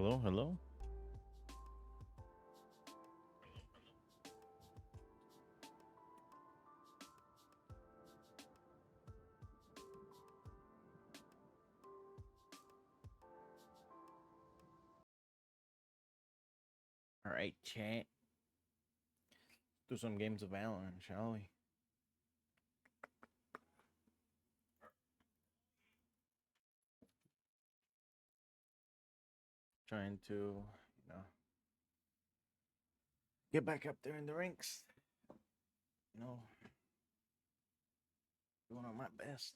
Hello, hello. All right, chat. Do some games of Valorant, shall we? Trying to, get back up there in the ranks. You know, doing my best.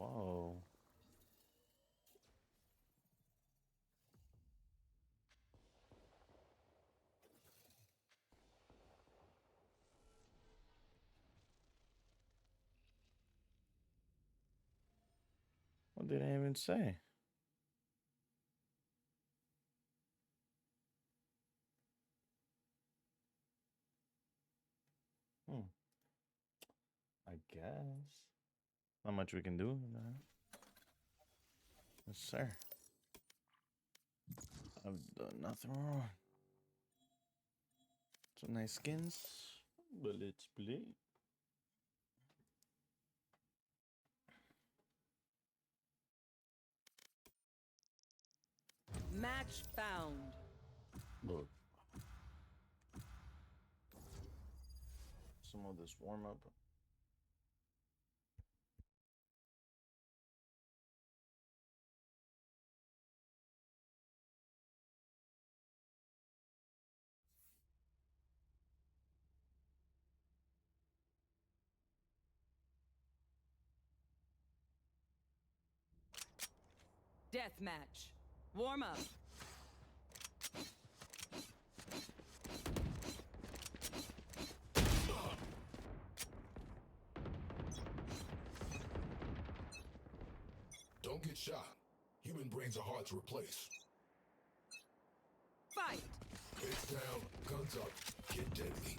Whoa. What did I even say? Hmm. I guess. Not much we can do. Yes, sir. I've done nothing wrong. Some nice skins, but let's play. Match found. Look. Some of this warm up. Deathmatch. Warm up. Don't get shot. Human brains are hard to replace. Fight. Heads down, guns up, get deadly.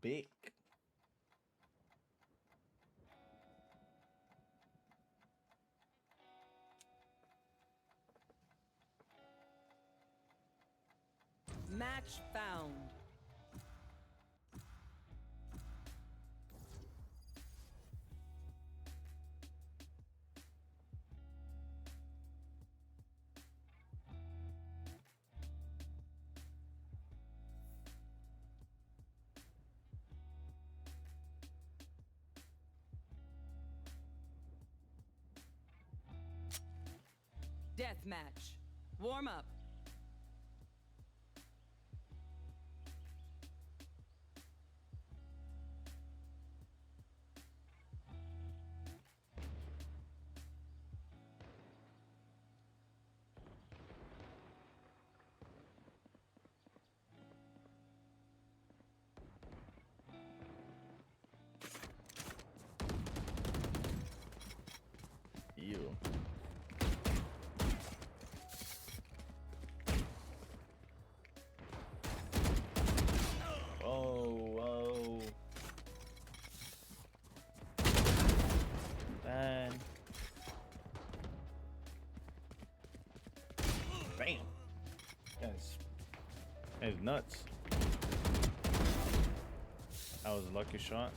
big. Match found. Deathmatch. Warm up. You. Oh, man. Bam. That's nuts. That was a lucky shot.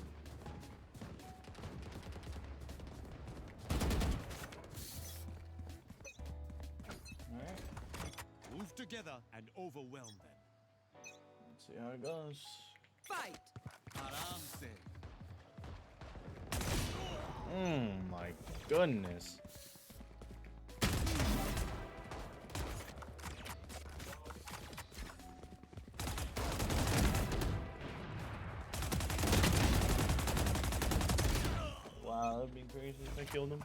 Alright, Move together and overwhelm them. let's see how it goes. Fight. Aram se. My goodness. Wow, that'd be crazy if I killed him.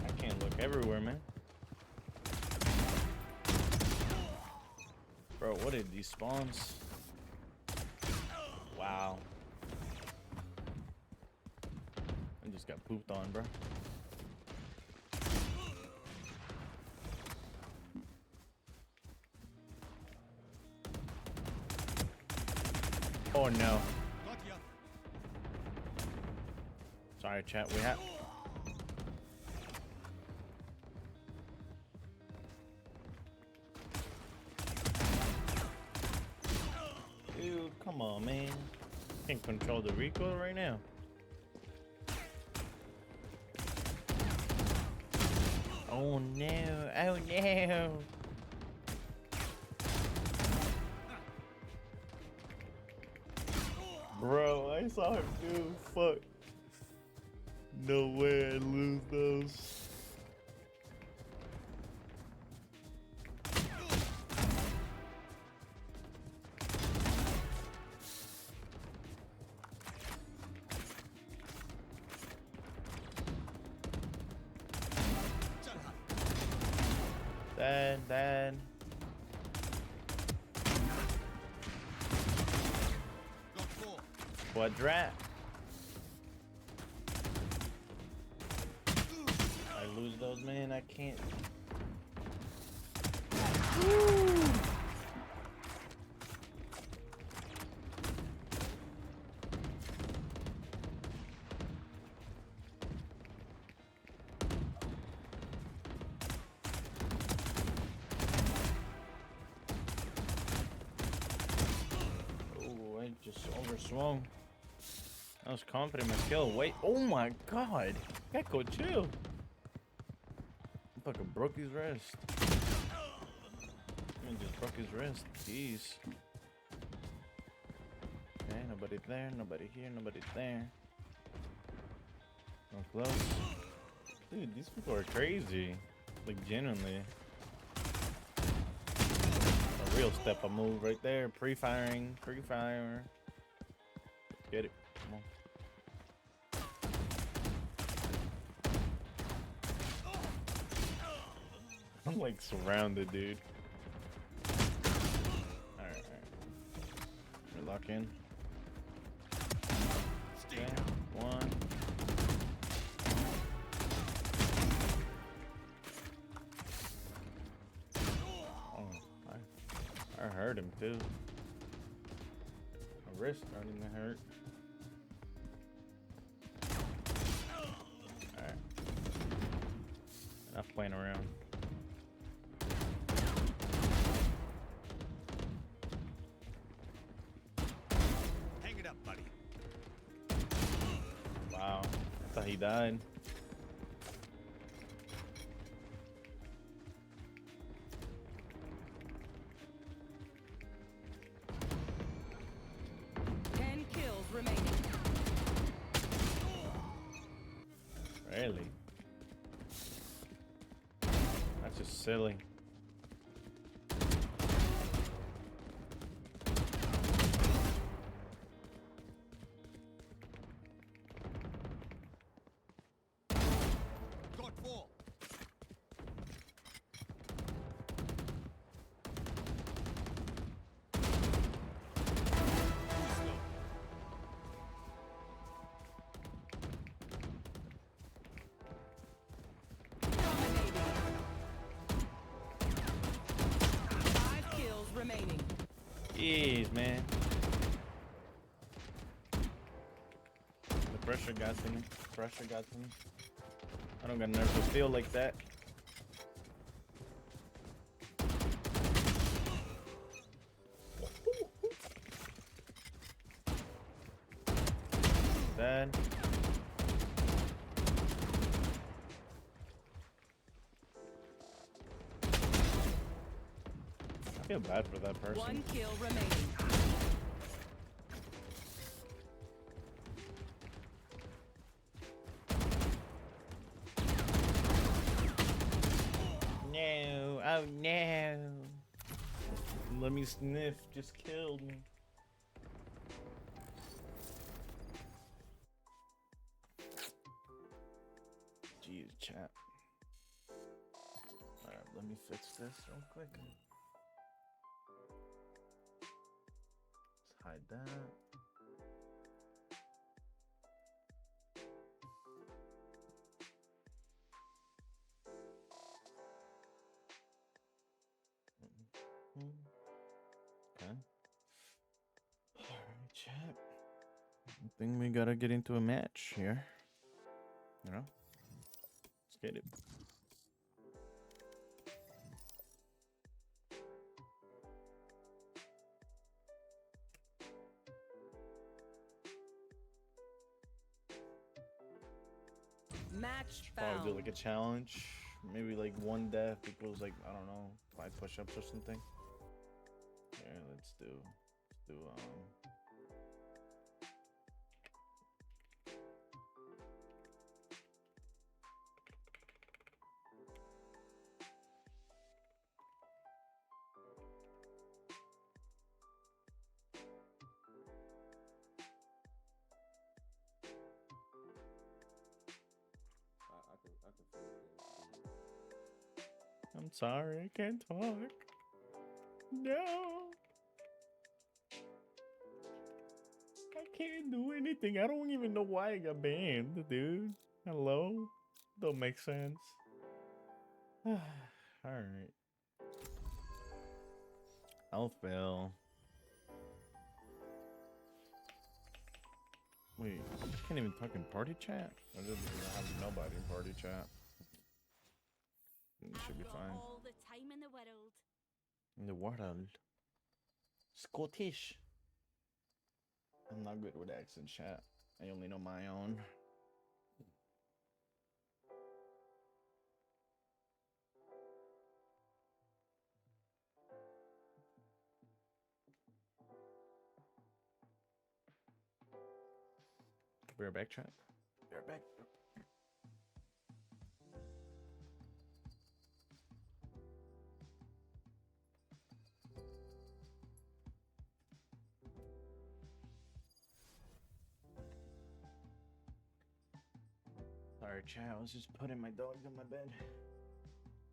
I can't look everywhere, man. Bro, what are these spawns? Wow. I just got pooped on, bro. Oh no. Not yet. Sorry, chat. We have. Dude, come on, man. Can't control the recoil right now. Oh no! Oh no! Bro, I saw him do. Fuck. No way I lose those. Then. Got four. Quadrat. I lose those, man. I can't. Woo! Oh, I just overswung. I was confident in my kill. Wait, oh my god. Gecko, chill. Fucking broke his wrist. Man just broke his wrist. Jeez. Okay, nobody there, nobody here, nobody there. No close. Dude, these people are crazy. Like, genuinely. A real step up move right there. Pre-firing. Pre-fire. Get it. Come on. I'm like surrounded, dude. Alright, alright. Lock in. Stay Okay, down. one. Oh, I hurt him too. My wrist starting to hurt. Alright. Enough playing around. Hang it up, buddy. Wow. I thought he died. Ten kills remaining. Really? That's just silly. Got 4. Dominating. 5 kills remaining. Jeez, man. The pressure got to me. Pressure got to me. I don't got nerves to feel like that. Dead. I feel bad for that person. 1 kill remaining. No, oh no. Let me sniff, just killed me. Jeez, chat. Alright, let me fix this real quick. Let's hide that. Okay. Alright, chat. I think we gotta get into a match here. You know? Let's get it. Match Probably do found. like a challenge. Maybe like one death equals like, I don't know, 5 push-ups or something. Yeah, let's do I'm sorry, I can't talk. No. I can't do anything. I don't even know why I got banned, dude. Hello? Don't make sense. Alright. I'll fail. Wait, I can't even talk in party chat? Or does it have nobody in party chat? It should be I've got fine. all the time in the world. In the world. Scottish. I'm not good with accent chat. I only know my own. We're back, chat. We're back. Sorry, chat. I was just putting my dogs on my bed.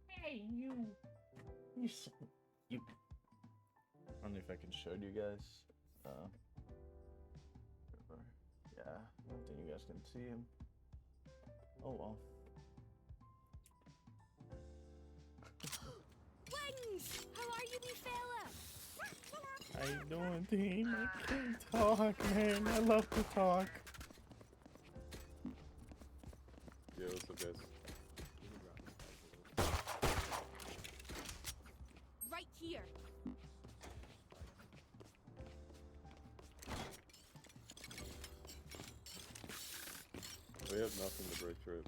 Hey, you. You. I don't know if I can show you guys. Yeah, I don't think you guys can see him. Oh well. Wings! How are you, wee fella? How you doing, team? I can't talk, man. I love to talk. Yeah, what's up, guys? Right here. We have nothing to break trip.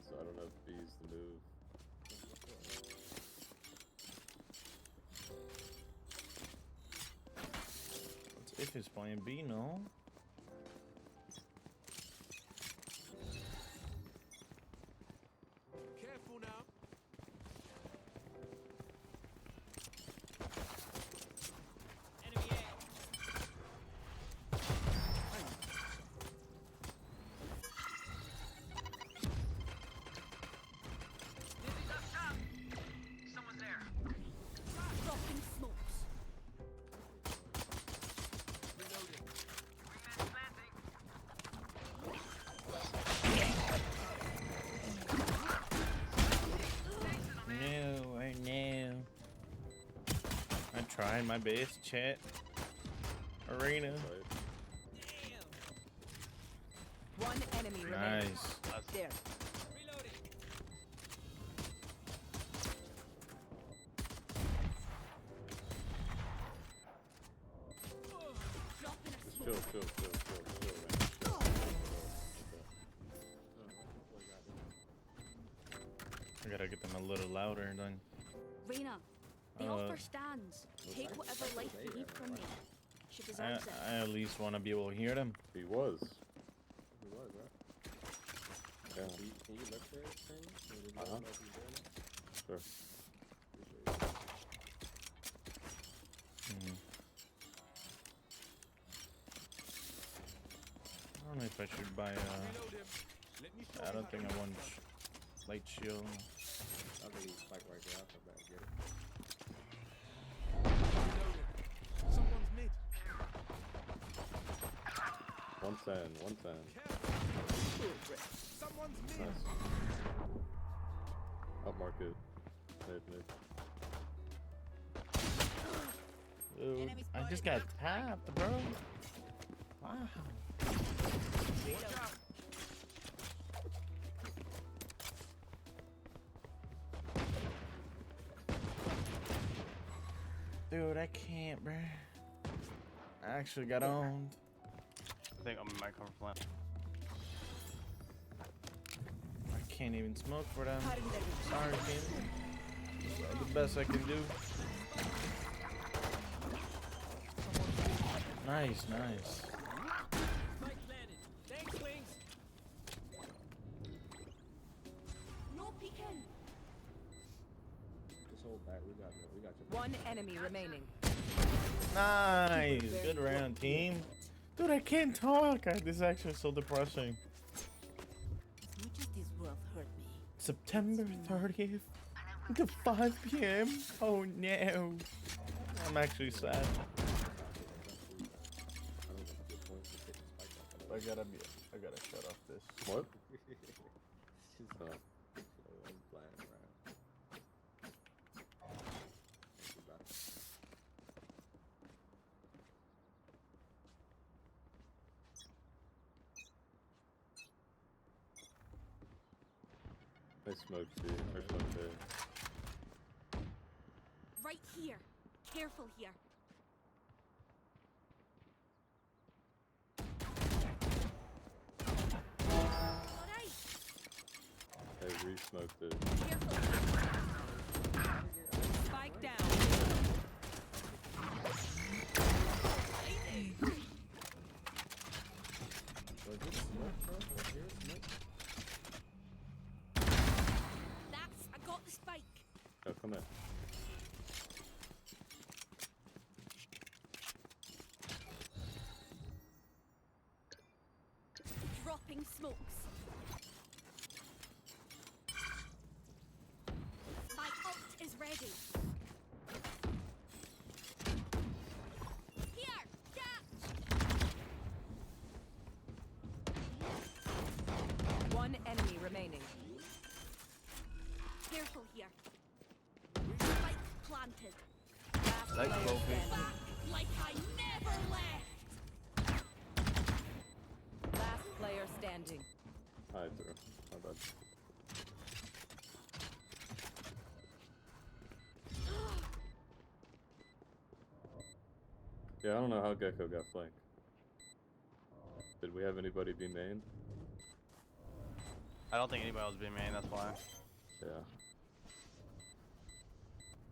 So I don't know if B's the move. If he's playing B, no. Careful now. Enemy Dropping smokes. No, I know. I tried my best, chat. Arena. Right? One enemy remaining. Nice. There. Dropping a Just smoke. chill, man. Chill. I gotta get them a little louder and then. Reyna, the Uh, offer stands. Take whatever life you need from me. She I, deserves it. I at least want to be able to hear them. He was. He was, right? Yeah. Can you look for it, thing? Or did you Uh-huh. know if he's doing it? Sure. Appreciate it. Mhm. I don't know if I should buy reload him. Let me show I you don't how think to I want light shield. I think he's spike right there. I'll come back and get it. reload him. Someone's mid. 110, 110. Careful. Someone's mid. Nice. Up market. Mid. Dude, Enemy I just spotted. got tapped, bro. Wow. Watch out. Dude, I can't, bro. I actually got owned. I think I'm in my cover flat. I can't even smoke for them. Sorry, team. The best I can do. Nice. Thanks, Wings. No peeking. Just hold back. We got you. One enemy remaining. Nice. Good round, team. Dude, I can't talk. This is actually so depressing. As much as this world hurt me. September 30th to 5 p.m. Oh no. I'm actually sad. I don't think it's a good point to take the spike off. I gotta shut off this. What? She's Oh. I'm playing around. She's back. They smoked C. Or smoked A. Right here. Careful here. Alright. They re-smoked it. Careful. Spike down. Was it smoke, bro? Was there smoke? That's. I got the spike. Oh, come in. Dropping smokes. My ult is ready. Here. Careful here. Spike planted. Last Like player Kofi. standing. Back like I never left. Last player standing. I threw. My bad. Yeah, I don't know how Gecko got flanked. Did we have anybody be main? I don't think anybody was being main, that's why. Yeah.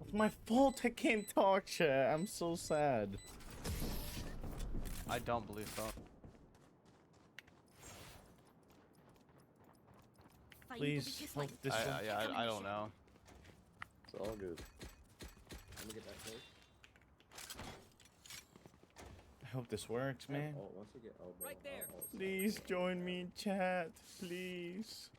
It's my fault I can't talk, chat. I'm so sad. I don't believe so. Find Please the weakest help link. this one. I don't know. It's all good. Let me get that close. I hope this works, man. Oh, once you get elbow. Right there. Please join me in chat, please.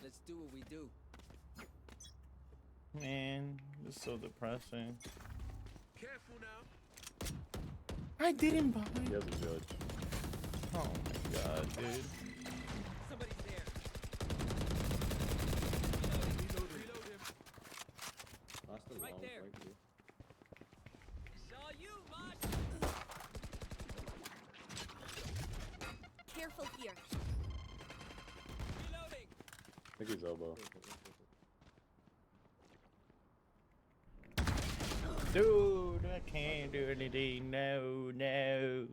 Let's do what we do. Man, this is so depressing. Careful now. I didn't buy. He has a judge. Oh my god, dude. Somebody's there. Reload him. Lost the Right long there. flank, dude. Saw you, Mosh. Careful here. Reloading. I think he's elbow. Dude, I can't do anything. No, no.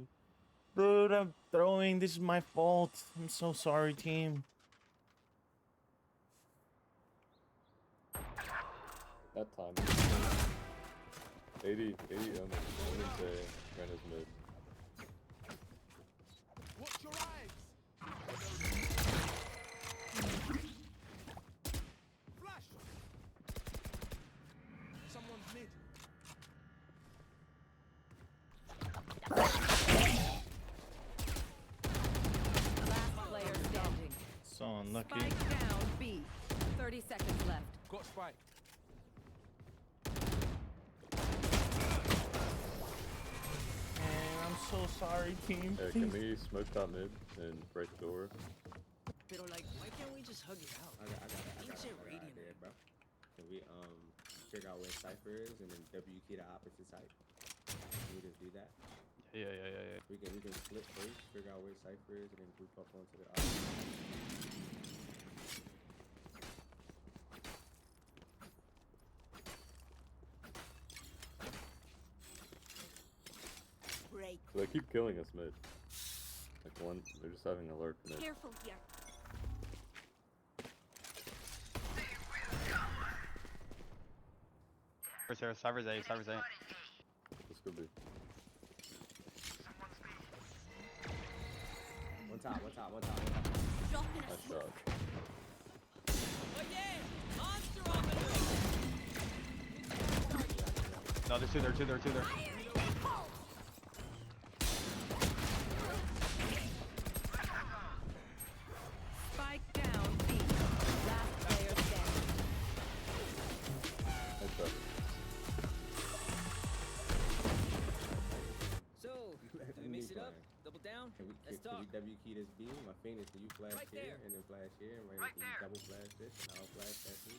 Dude, I'm throwing. This is my fault. I'm so sorry, team. That time. 80, Omen say Renner's mid. Watch your eyes. Flash. Someone's mid. Last player standing. So unlucky. Spike down B. 30 seconds left. Got spike. Man, I'm so sorry, team. Hey, can we smoke top mid and break door? Pero like, why can't we just hug it out? I got Ancient an radiant. idea, bro. Can we figure out where Cypher is and then W key the opposite side? Can we just do that? Yeah. We can split first, figure out where Cypher is, and then group up onto the opposite. Break. They keep killing us mid. Like one, they're just having a lurk mid. Careful here. Cypher's A. This could be. One top. Dropping a Nice smoke. shot. Oh yeah! Monster on the No, there's two there. Fire in the hole. Spike down B. Last player standing. Nice shot. So, do we mix it up? Double down? Can we Let's can we talk. W key this B? My Phoenix, can you flash Right here there. and then flash here, and right, can you double flash this and I'll flash that too?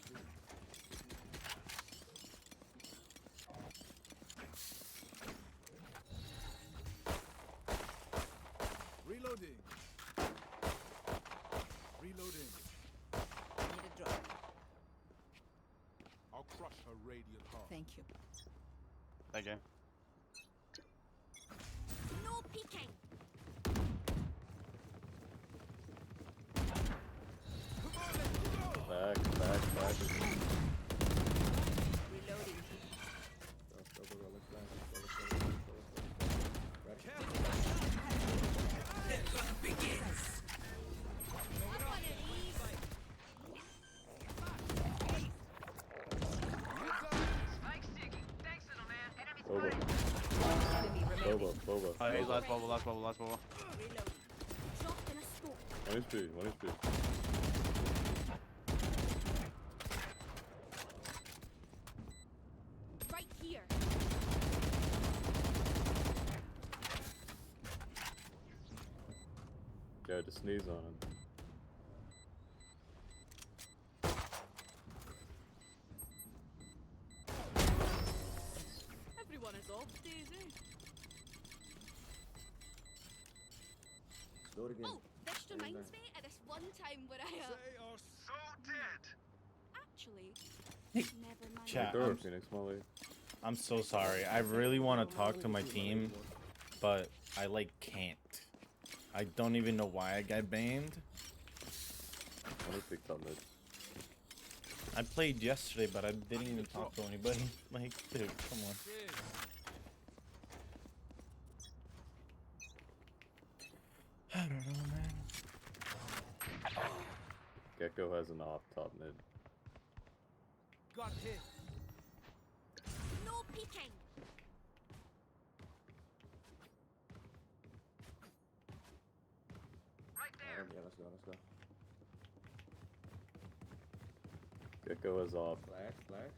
Reloading. Reloading. Need a drop. I'll crush her radiant heart. Thank you. Thank you. No peeking. Come on, let's go! Back. Reloading. Go, let's flash. Ready? Careful. Up on it, ease. Boba. Enemy remaining. Boba. Oh, he's last bubble. Reloading. Dropped in a smoke. 1 HP. Right here. Tried to sneeze on him. Everyone is off, Daisy. Do it again. Oh, this reminds me of this one time where I They are so dead. actually Hey, never mind. chat. Throw I'm- it, Phoenix Molly. I'm so sorry. I really want to talk to my team, but I like can't. I don't even know why I got banned. Let me pick top mid. I played yesterday, but I didn't even talk to anybody. Like, dude, come on. I don't know, man. Gecko has an off top mid. Got hit. No peeking. Yeah, let's go, let's go. Gecko has off. Flash, flash.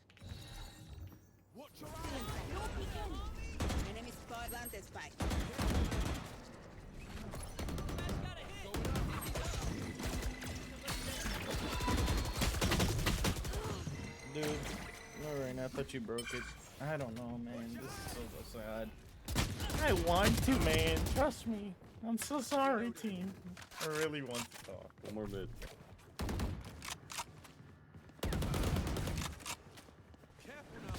Watch your eyes. No peeking. Enemy spot planted spike. Dude, alright, I thought you broke it. I don't know, man. This is so sad. I want to, man. Trust me. I'm so sorry, team. I really want to talk. One more mid. Careful now.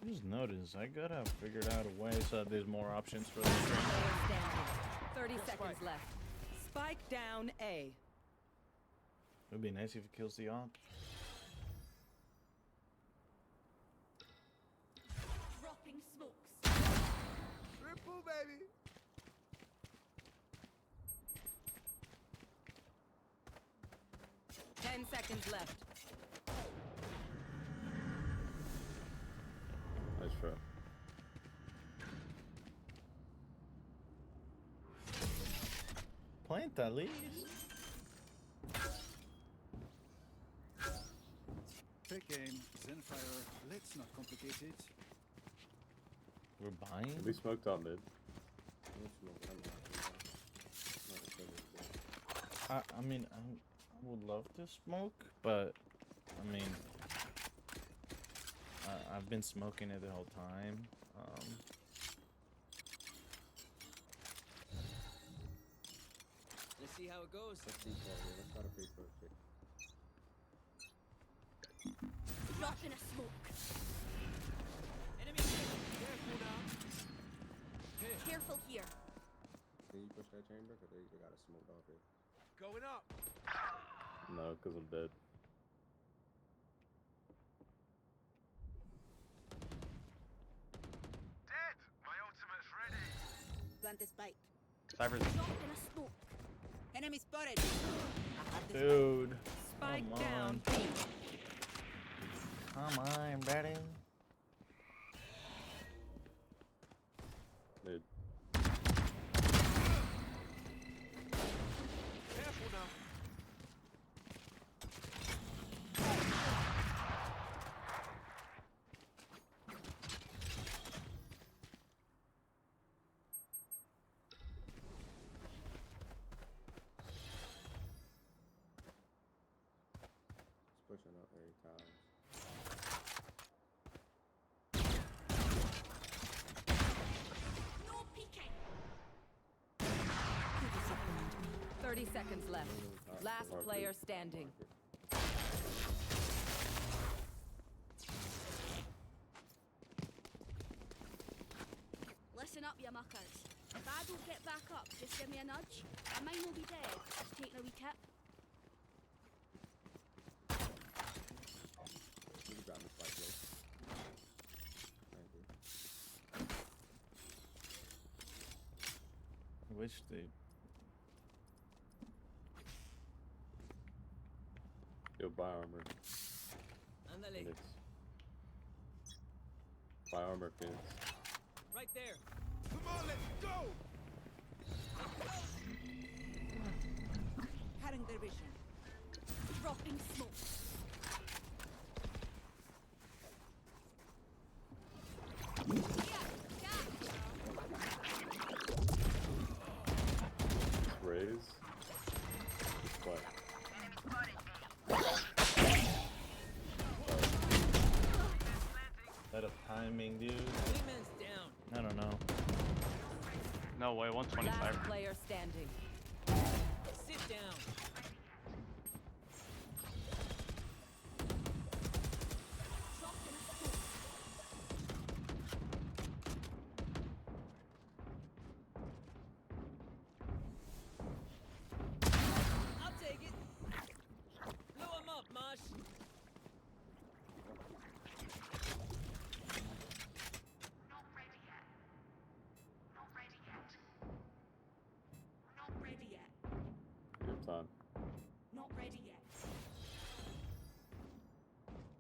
I just noticed I gotta figure out a way so that there's more options for this Player stream. standing. 30 seconds left. Spike down A. It would be nice if it kills the op. Dropping smokes. Triple, baby. Ten seconds left. Nice try. Plant at least. Take aim. Zenfire. Let's not complicate it. We're buying? We smoked top mid. I'm smoking, I'm not. I'm not gonna kill this guy. I mean, I would love to smoke, but I mean, I've been smoking it the whole time. Let's see how it goes. Let's see, here. Let's try to pay for a pick. Dropping a smoke. Enemy. Careful now. Careful here. Can you push that chamber? Cause they got a smoke off here. Going up. No, because I'm dead. Dead. My ultimate's ready. Planted spike. Cypher's Dropping a smoke. Enemy spotted. I have this Dude, spike come down on. B. Come on, buddy. Mid. Careful now. It's pushing up every time. No peeking. 30 seconds left. Last player standing. Listen up, you muckers. If I don't get back up, just give me a nudge. I might not be dead. Just taking a wee tip. You can grab the spike, bro. Thank you. I wish they. Yo, buy armor. Ándale. Phoenix. Buy armor, Phoenix. Right there. Come on, let's go. Cutting their vision. Dropping smoke. Raise. What? That of timing, dude. Wingman's down. I don't know. No way, 125. Last player standing. Sit down. I'll take it. Blow him up, Mosh. Your time.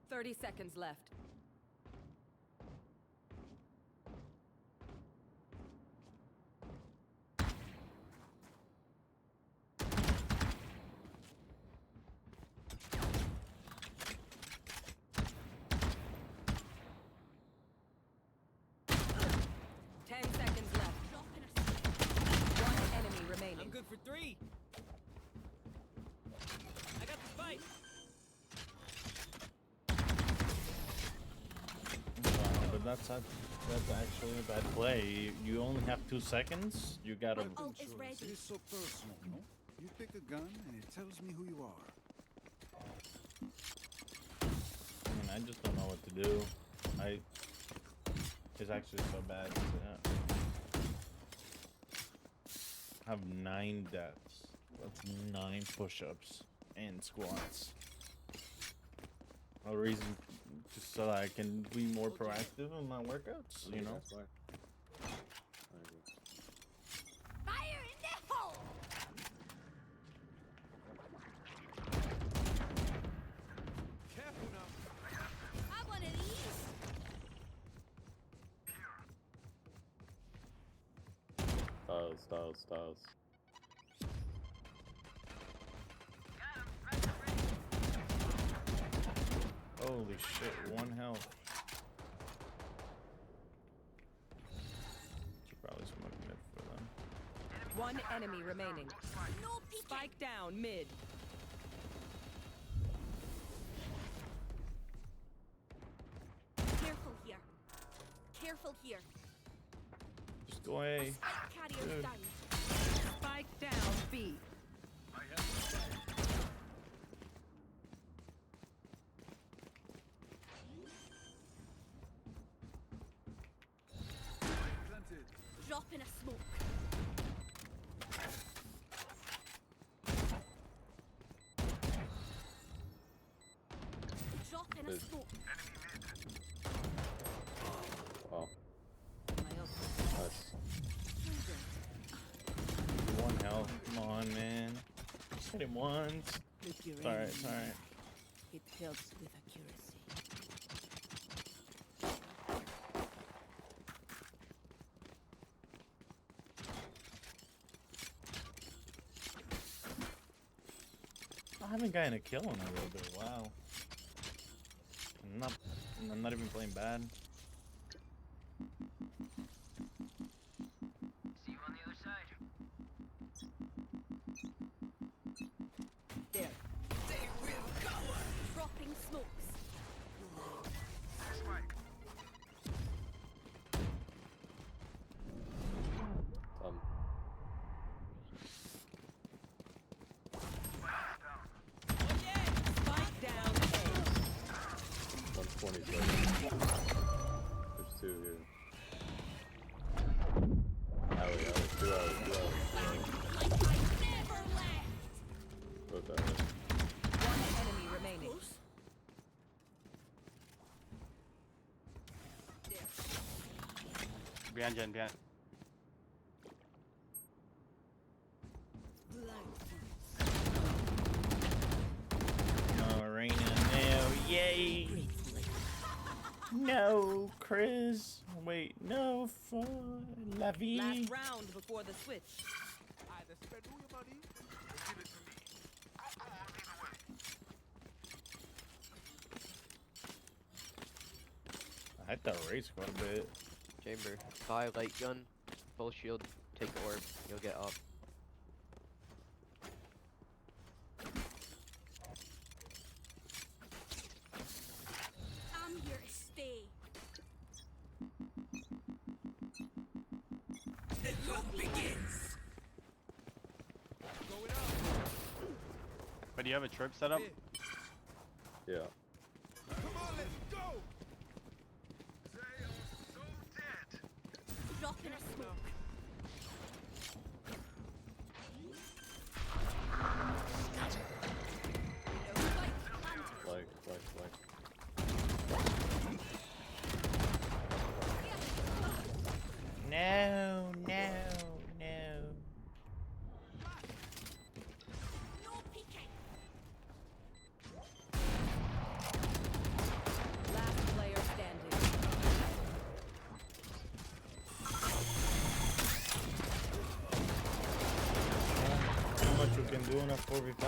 30 seconds left. I'm good for 3. I got the spike. But that's actually a bad play. You only have 2 seconds. You gotta. Ult is Insurance, ready. it is so personal, no? You pick a gun and it tells me who you are. I mean, I just don't know what to do. It's actually so bad. Yeah. I have 9 deaths. That's 9 push-ups and squats. No reason, just so that I can be more proactive in my workouts. You know. That's why. I agree. Fire in the hole! Careful now. Have one of these. Styles. Holy shit! 1 health. Should probably smoke mid for them. One enemy remaining. No peeking. Spike down mid. Careful here. Careful here. Just go away. Spike carrier's Dude. down. Spike down B. Planted. Drop in a smoke. Drop in a Good. smoke. Wow. My ult. Nice. 1 health. Come on, man. Hit him once. With your It's alright. aim, It's alright. It helps with accuracy. I haven't gotten a kill in a little bit. Wow. I'm not even playing bad. There. Dropping smokes. Spike down A. 127. There's 2 here. Alley, 2 alley. Like I never left. Both alley. One enemy remaining. Behind Jen, behind. No, Reina. No. Yay. No, Chris. Wait, no, for La Vie. Last round before the switch. Either spend all your money or give it to me. I'll go either way. I thought Raze quite a bit. Chamber. Buy light gun, full shield, take orb, you'll get up. I'm here to stay. The hunt begins. But do you have a trip set up? Yeah. Come on, let's go! Dropping a smoke. Like. No. No peeking. Last player standing. How much you can do in a 4v5?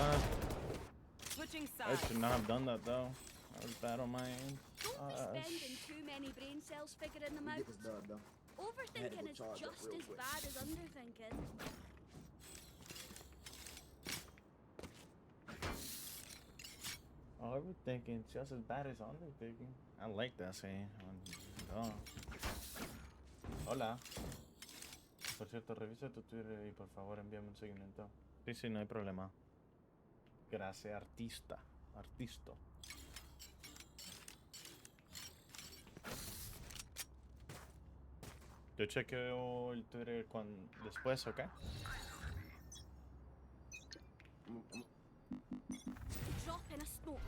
Switching I sides. should not have done that though. That was bad on my end. Don't be spending too many brain cells figuring them out. Get this done, though. Overthinking go is charge up just real as quick. bad as underthinking. Overthinking just as bad as underthinking. I like that saying. Oh. Hola. Por cierto, revisa tu Twitter y por favor envíame un seguimiento. Sí, no hay problema. Gracias, artista. Artisto. Yo chequeo el Twitter después, ¿ok? Dropping a smoke.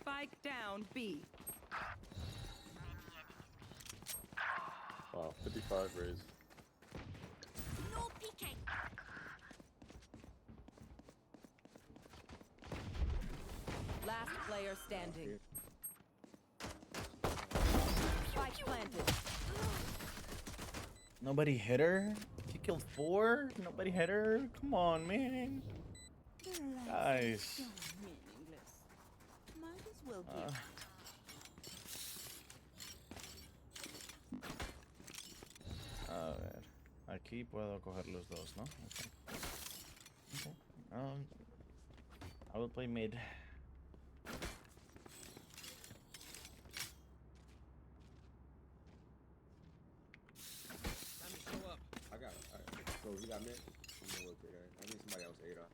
Spike down B. Wow, 55 raise. No peeking. Last player standing. Spike planted. Nobody hit her? She killed 4? Nobody hit her? Come on, man. Guys. Meaningless. Might as well Uh, a ver. Aquí puedo coger los dos, ¿no? Okay. I will play mid. Time to show up. I got it. Alright. So you got mid? I'm gonna work with her. I need somebody else ADA.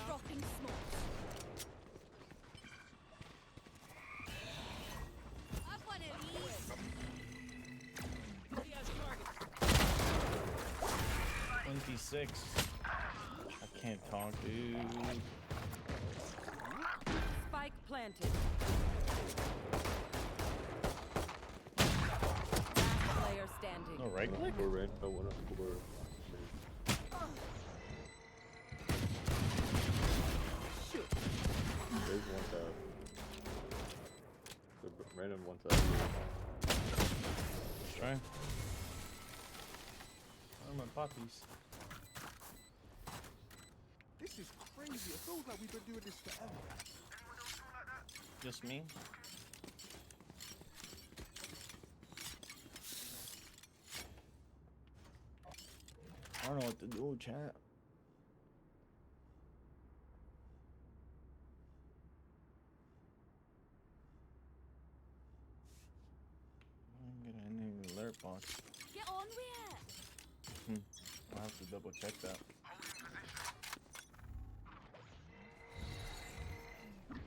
Dropping smoke. I've one of these. He has target. 26. I can't talk, dude. Spike planted. Last player standing. No right click? We're red. No one up. We're. There's one tap. The random one tap. Let's try. Where are my puppies? This is crazy. It feels like we've been doing this forever. Just me? I don't know what to do, chat. I'm gonna need an alert box. Get on with it. I'll have to double check that.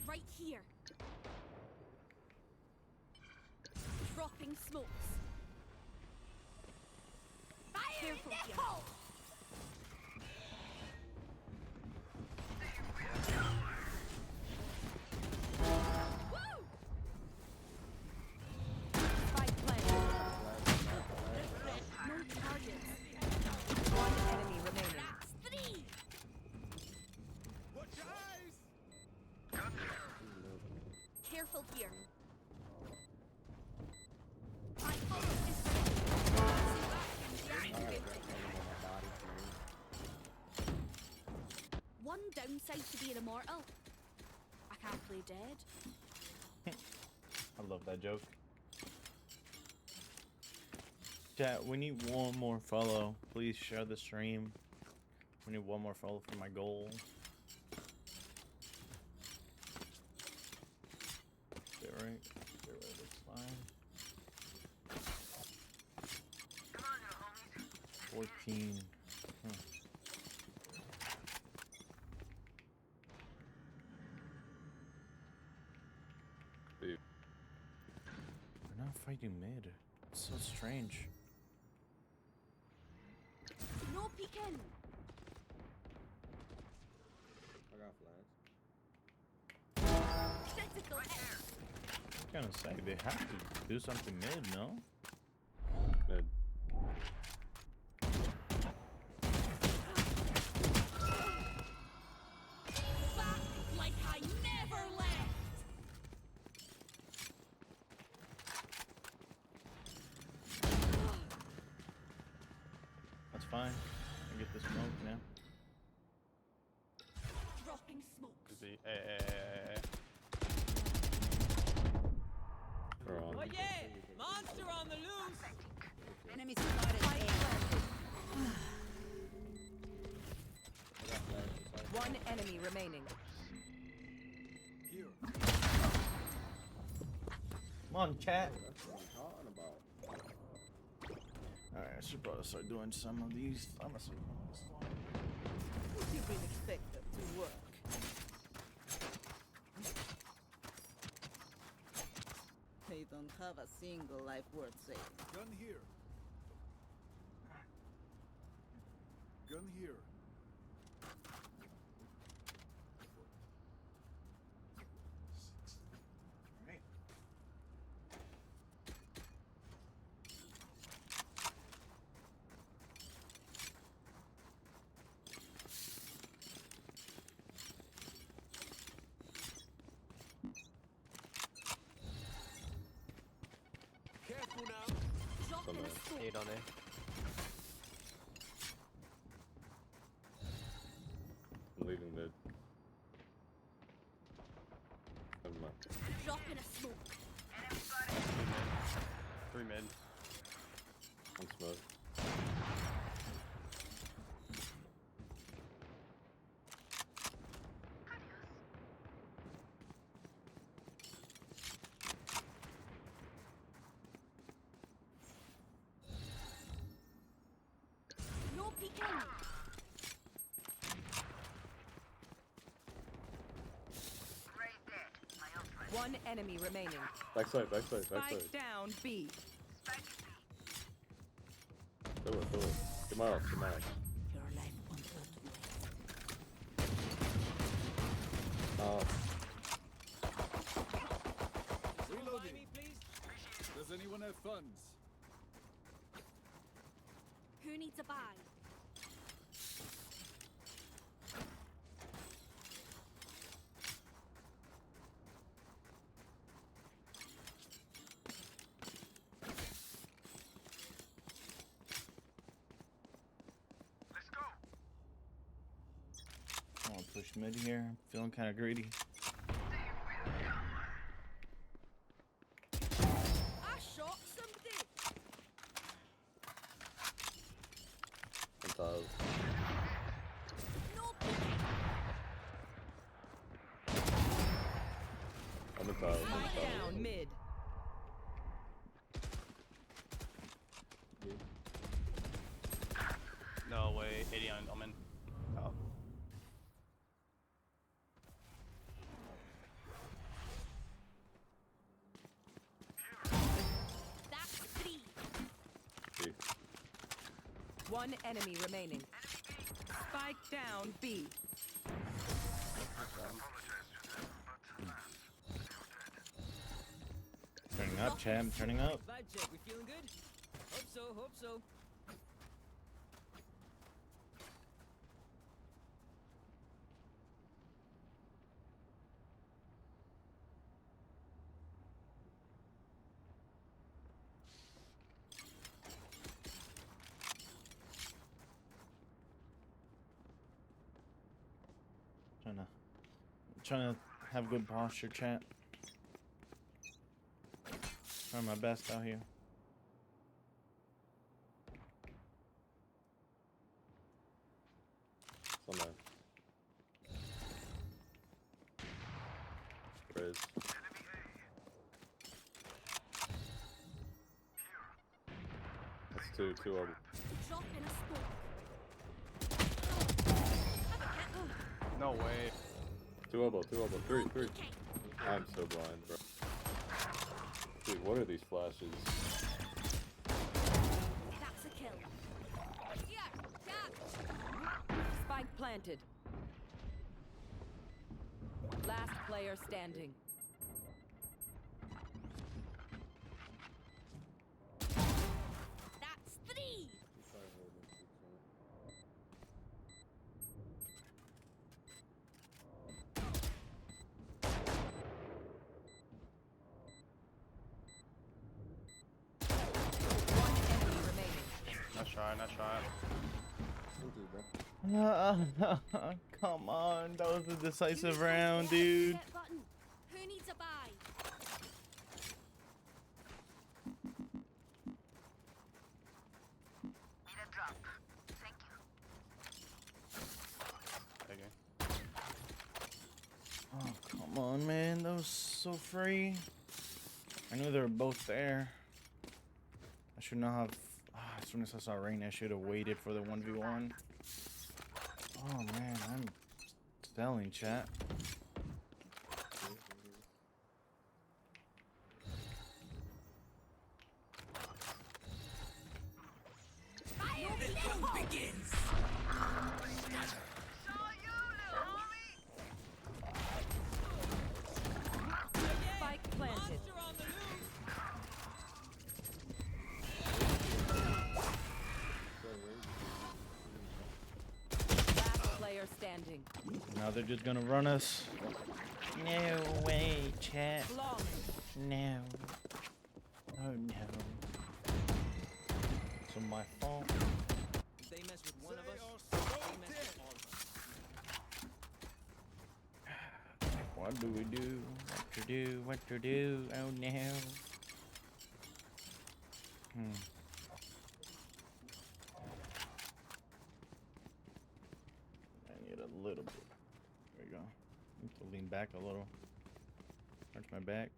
Right here. Dropping smokes. Fire in the hole! Woo! Spike planted. No targets. One enemy remaining. That's 3. Watch your eyes! Careful here. downside to being immortal? I can't play dead. I love that joke. Chat, we need one more follow. Please share the stream. We need one more follow for my goal. Get right. Get right, that's fine. 14. Huh. Dude. We're not fighting mid. It's so strange. No peeking. I got flash. Critical hit. I'm gonna say they have to do something mid, no? Mid. Back like I never left. That's fine. I get the smoke now. Dropping smokes. Could be. We're on. Oh yeah! Monster on the loose! Enemy spotted. I got flash. Sorry. One enemy remaining. Here. Come on, chat. That's what I'm talking about. Alright, I should probably start doing some of these. I'm gonna see this one. You been expected to work. They don't have a single life worth saving. Gun here. Gun here. Alright. Careful now. Dropping a Somewhere. smoke. 8 on A. I'm leaving mid. Never mind. Dropping a smoke. 3 mid. One smoke. No peeking. One enemy remaining. Backside, backside, backside. Spike down B. Fill it, fill it. Come out, come out. Your life won't hurt me. Oh, Buy Reloading. me, please. Does anyone have funds? Who needs a buy? I want to push mid here. I'm feeling kind of greedy. I shot somebody. on top. No peeking. I'm on top, I'm on Spike top. down mid. No way. 80 on Omen. Oh. That's 3. Gee, One enemy remaining. Spike down B. Turning up, chat. I'm turning up. Vibe check, we feeling good? Hope so, hope so. Trying to have good posture, chat. Trying my best out here. So nice. Riz. That's two of them. Drop in a smoke. No way. Two elbow, three. I'm so blind, bro. Dude, what are these flashes? That's a kill. Yeah, Jack. Spike planted. Last player standing. That's 3. One enemy remaining. Nice try, nice try. Come on, that was a decisive round, dude. Get button. Who needs a buy? Okay. Oh, come on, man. That was so free. I knew they were both there. I should not have. As soon as I saw Rain, I should have waited for the 1v1. Oh, man. I'm telling, chat. Spike planted. Monster on the loose. Last player standing. Now they're just gonna run us. No way, chat. Long. No. Oh, no. So my fault. If they mess with one of us, they mess with all of us. What do we do? What to do? What to do? Oh, no. I need a little bit. There we go. Need to lean back a little. Arch my back.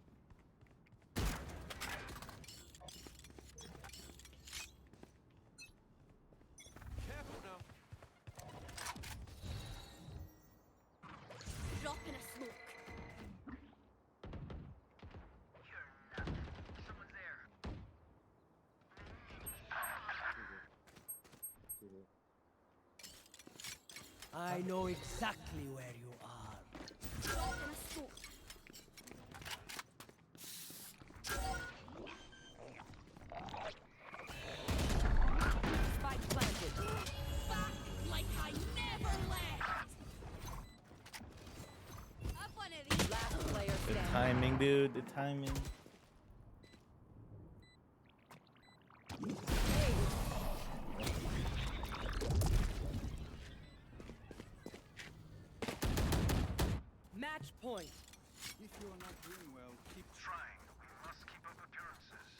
Careful now. Drop in a smoke. I know exactly where you are. Drop in a smoke. Spike planted. Back like I never left. Have one of these. Last player The standing. timing, dude. The timing. Match point. If you are not doing well, keep trying. We must keep up appearances.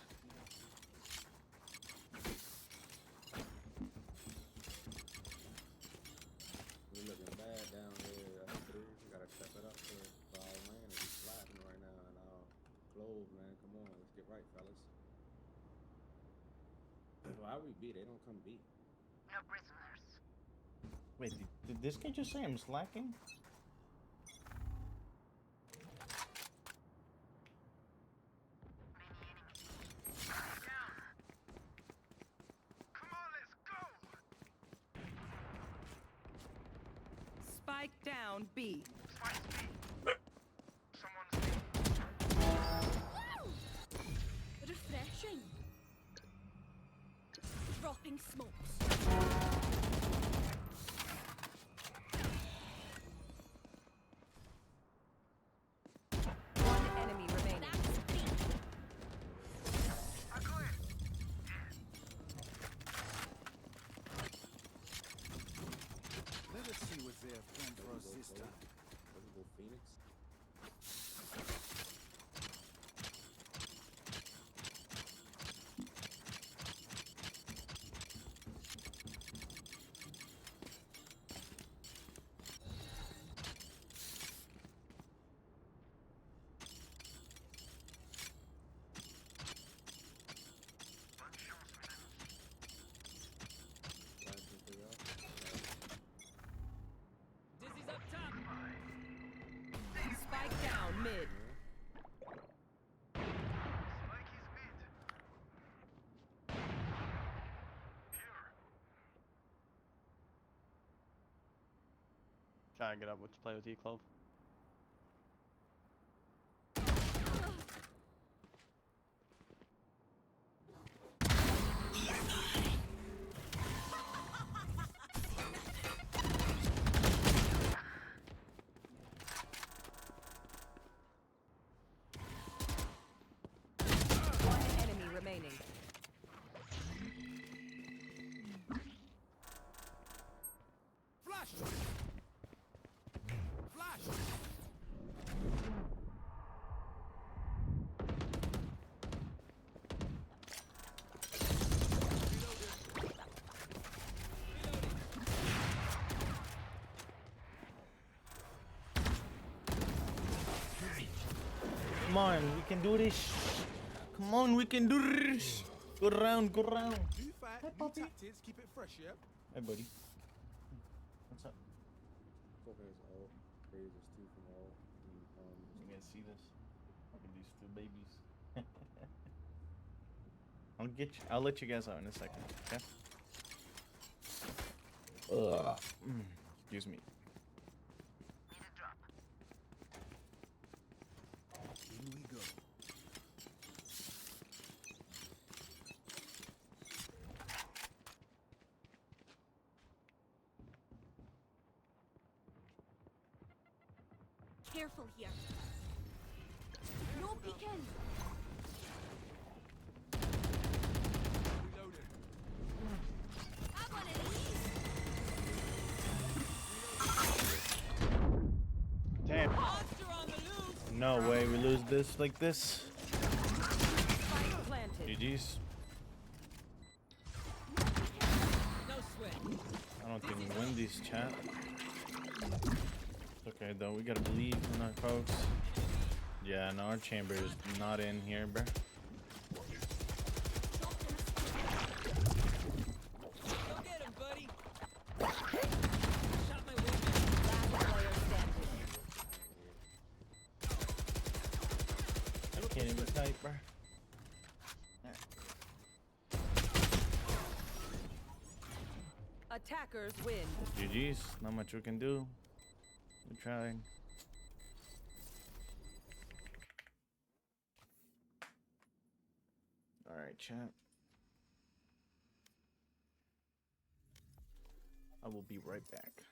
We're looking bad down here. Three. We gotta step it up for our man. He's flapping right now and our clothes, man. Come on, let's get right, fellas. Why we beat? They don't come beat. Wait, did this guy just say I'm slacking? Spike down B. Refreshing. Dropping smokes. One enemy remaining. That's 3. Let us see what they have planned for us this time. Phoenix. Dizzy's up top. Spike down mid. Trying to get up with play with you, Clove. One enemy remaining. Flash! Flash! Come on, we can do this. Come on, we can do this. Go round, go round. New fight, new puppy. tactics, keep it fresh, yeah? Hey, buddy. What's up? Focus O. Raise is 2 from O. You guys see this? Look at these two babies. I'll let you guys out in a second, okay? Ugh. Excuse me. Here we go. Careful here. No peeking. Reloaded. Have one of these. Damn. Monster on the loose. No way we lose this like this. Spike planted. GG's. No sweat. I don't think we win these, chat. It's okay though, we gotta believe in our folks. Yeah, no, our chamber is not in here, bruh. Go get him, buddy. Shot my wingman. Last player standing. I can't even type, bruh. Attackers win. GG's, not much we can do. We tried. Alright, chat. I will be right back.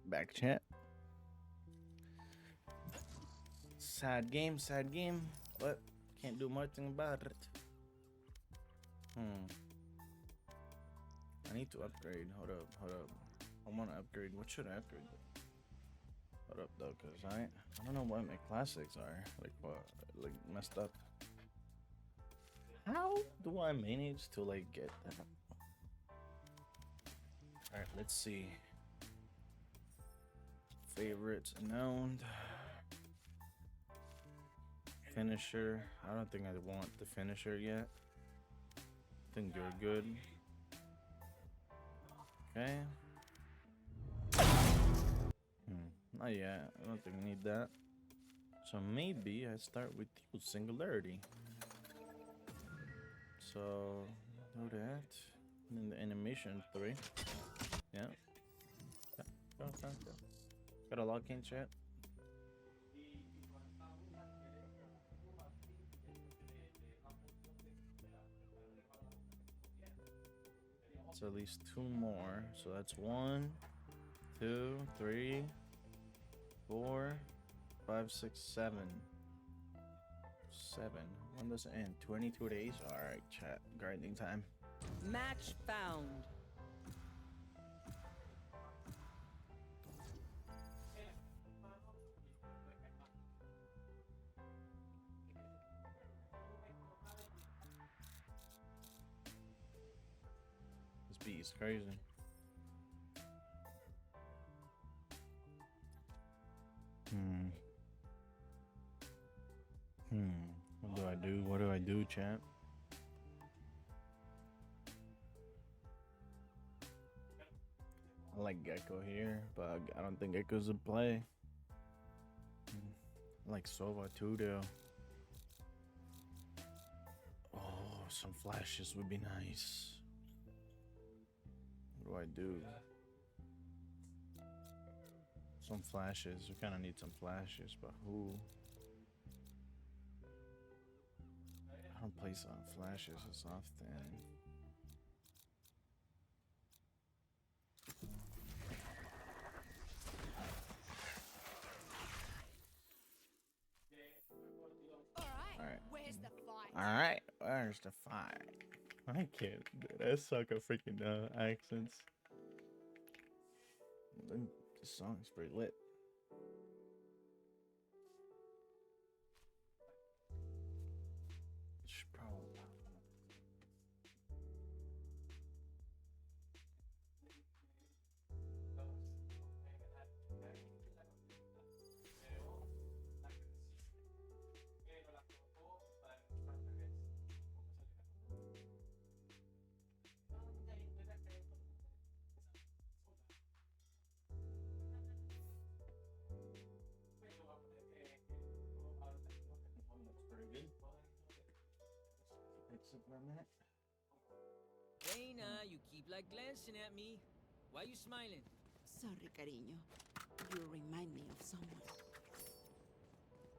back chat. Sad game, but can't do much about it. I need to upgrade. Hold up. I want to upgrade. What should I upgrade? Hold up though, cause I don't know what my classics are. Like what? Like messed up. How do I manage to like get that? All right, let's see. Favorites known. Finisher. I don't think I want the finisher yet. I think you're good. Okay. Not yet. I don't think I need that. So maybe I start with you, Singularity. So do that. And then the animation 3. Yeah. Go. Got a lock in chat. So at least 2 more. So that's 1, 2, 3, 4, 5, 6, 7. 7. When does it end? 22 days? Alright, chat. Grinding time. Match found. This beat is crazy. What do I do, champ? I like Gecko here, but I don't think Gecko's a play. I like Sova too, though. Oh, some flashes would be nice. What do I do? Some flashes. We kind of need some flashes, but who? I don't play some flashes as often. Alright, where's the fight? Alright, where's the fight? I can't, dude. I suck at freaking accents. This song's pretty lit. Should probably. Reina, you keep like glancing at me. Why you smiling? Sorry, cariño. You remind me of someone.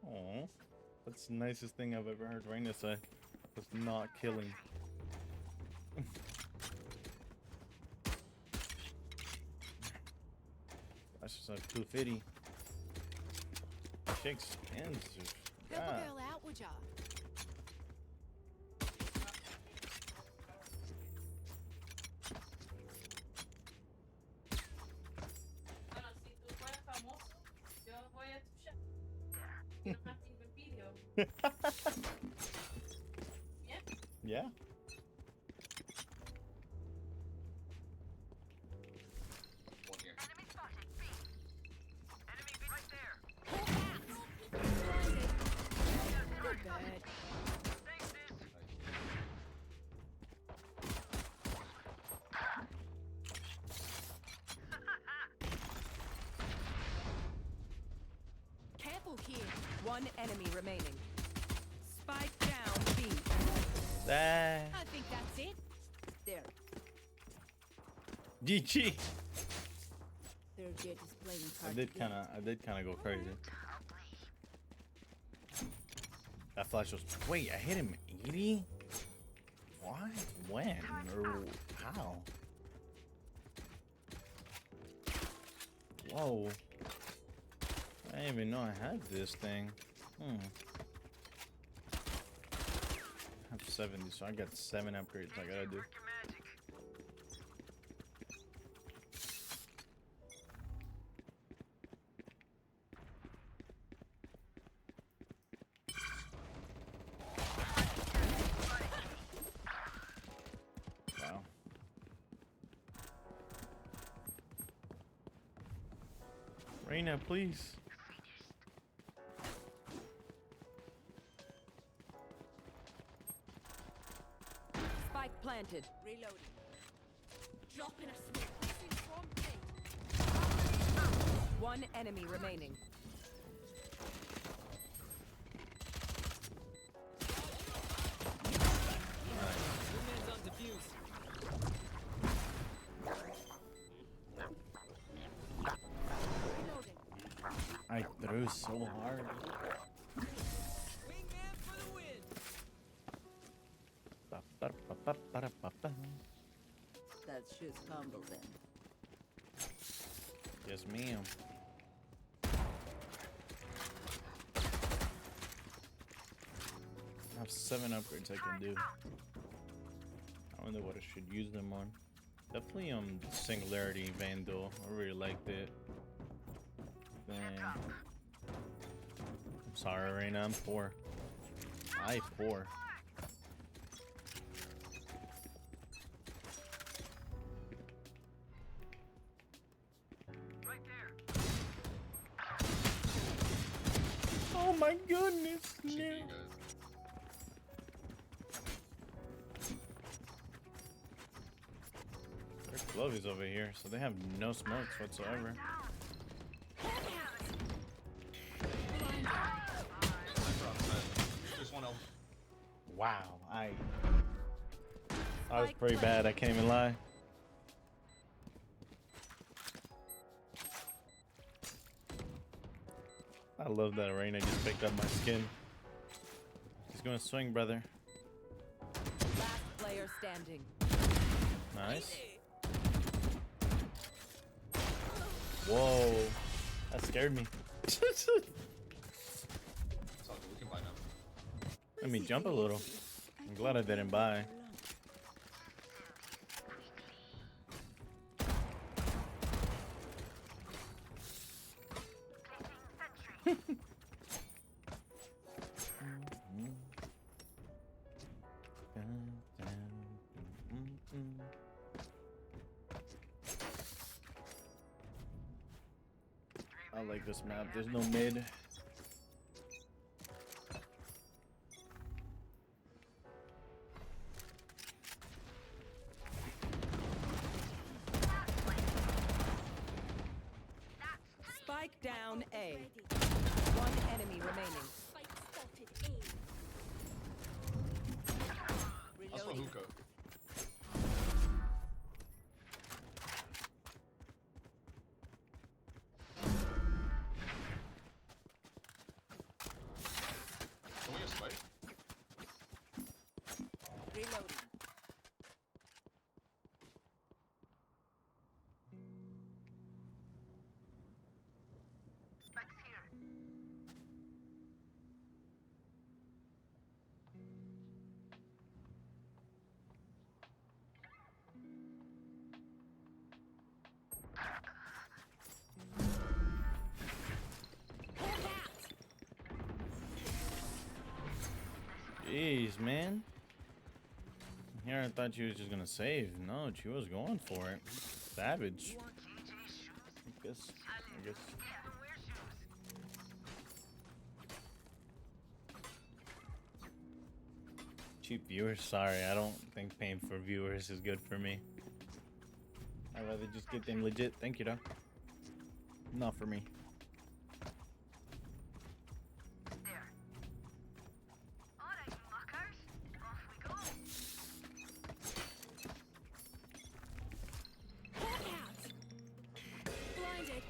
Aw, that's the nicest thing I've ever heard Reina say. Was not killing. That's just like 250. Shakes hands. Help a girl out, would ya? Yeah. Careful here. One enemy remaining. Spike down B. That I think that's it. There. GG. Their jet is playing hard. I did kinda go crazy. That flash was. Wait, I hit him 80? What? When? Or how? Whoa. I didn't even know I had this thing. I have 70, so I got 7 upgrades I gotta do. Wow. Reina, please. Spike planted. Reloading. Dropping a smoke. Placing swarm grenade. One enemy remaining. Two man's on defuse. Reloading. I threw so hard. Wingman for the win. Ba-ba-ba-ba-ba-ba-ba. That shit's humble then. Yes, ma'am. I have 7 upgrades I can do. I wonder what I should use them on. Definitely Singularity Vandal. I really liked it. Then I'm sorry, Reina, I'm poor. I poor. Oh my goodness! No. There's Glovies over here, so they have no smokes whatsoever. Wow, I was pretty bad, I can't even lie. I love that Reina just picked up my skin. He's gonna swing, brother. Last player standing. Nice. Whoa, that scared me. Let me jump a little. I'm glad I didn't buy. I like this map. There's no mid. Spike down A. Ready. One enemy remaining. Spike spotted A. Reloading. Reloading. Jeez, man. Here I thought she was just gonna save. No, she was going for it. Savage. I guess. Cheap viewers. Sorry, I don't think paying for viewers is good for me. I'd rather just get them legit. Thank you, though. Not for me. Blinded.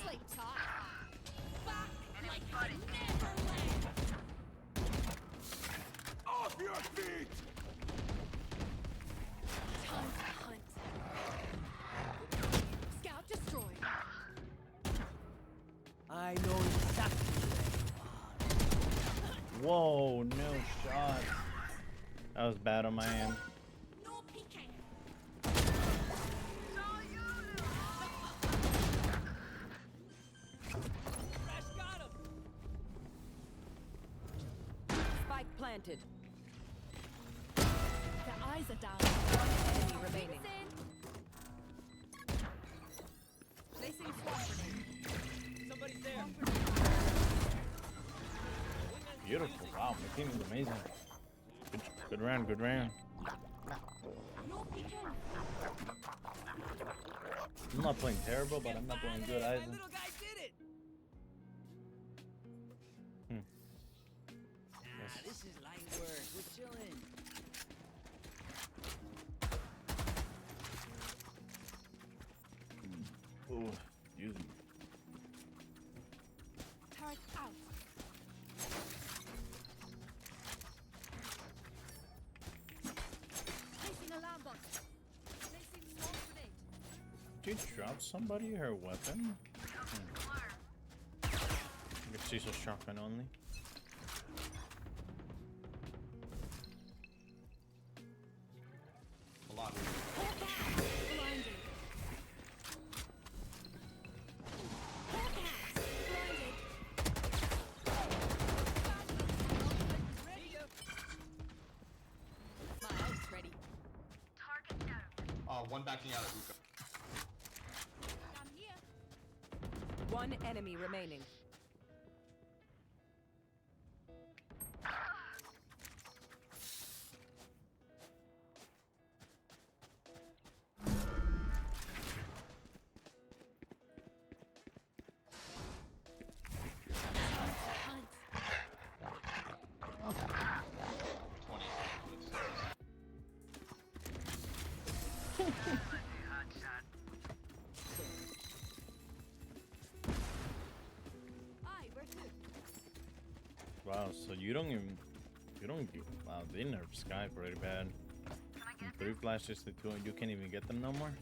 Sleep talk. Back like I never left. Off your feet! Time to hunt. Whoa, no shot. That was bad on my end. No peeking. Crash got him. Spike planted. The eyes are down. Enemy remaining. Placing swamp grenade. Somebody's there. Beautiful. Wow, my team is amazing. Good round, good round. No peeking. I'm not playing terrible, but I'm not playing good My either. little guy did it. This is light work. We're chilling. Ooh, use me. Turret out. Placing alarm bot. Placing swamp grenade. Did you drop somebody her weapon? I guess she's a shotgun only. A lot. Blinded. Blinded. My ult's ready. One backing out of hookah. I'm here. One enemy remaining. Aye, where to? Wow, so you don't wow, they nerfed Sky pretty bad. From 3 flashes to 2, you can't even get them no more?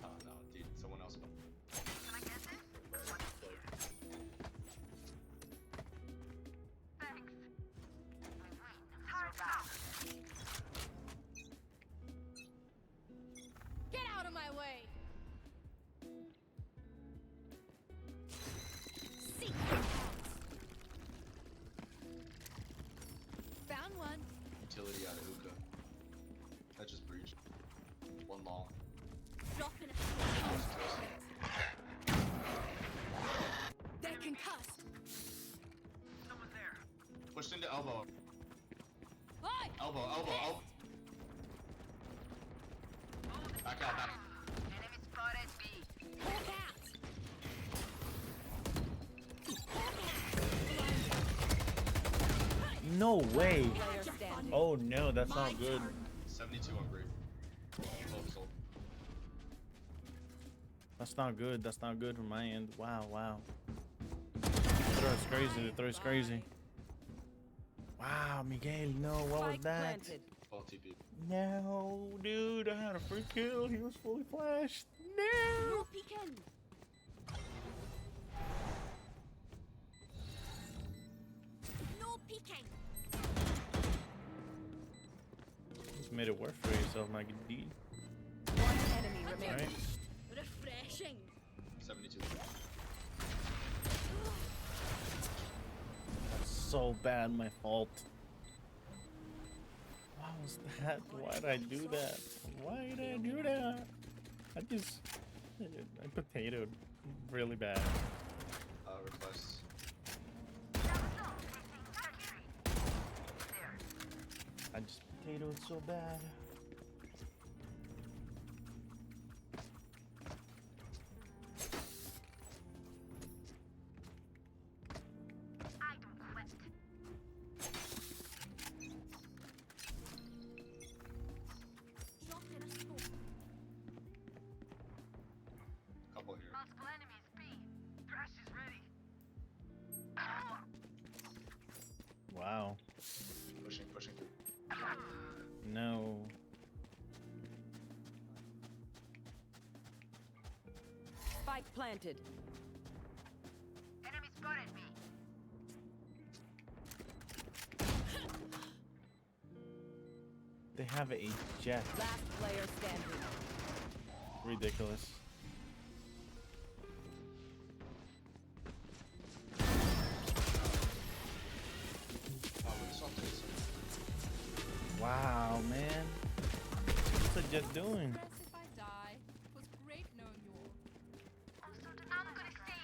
Oh no, dude, someone else. Get out of my way! Seek. Found one. Utility out of hookah. That just breached. One long. Dropping a They're concussed. Pushed into elbow. Oi! Elbow, elbow, elbow. Back out, back. Hawk out! No way! Player standing. Oh no, that's not good. 72 on green. Close. That's not good. That's not good from my end. Wow, wow. The throw is crazy. The throw is crazy. Wow, Miguel, no, what was Spike that? planted. 12 TP. No, dude, I had a free kill. He was fully flashed. No! No peeking. No peeking. Just made it work for yourself, my D. One enemy remaining. Right? Refreshing. 72. That's so bad, my fault. What was that? Why did I do that? Why did I do that? I potatoed really bad. Request. I just potatoed so bad. Dropping a smoke. Couple here. Wow. Pushing through. No. Spike planted. Enemy spotted me. They have a jet. Last player standing. Ridiculous. Wow, man. What's the jet doing? If I die, it was great knowing you all. I'm gonna save.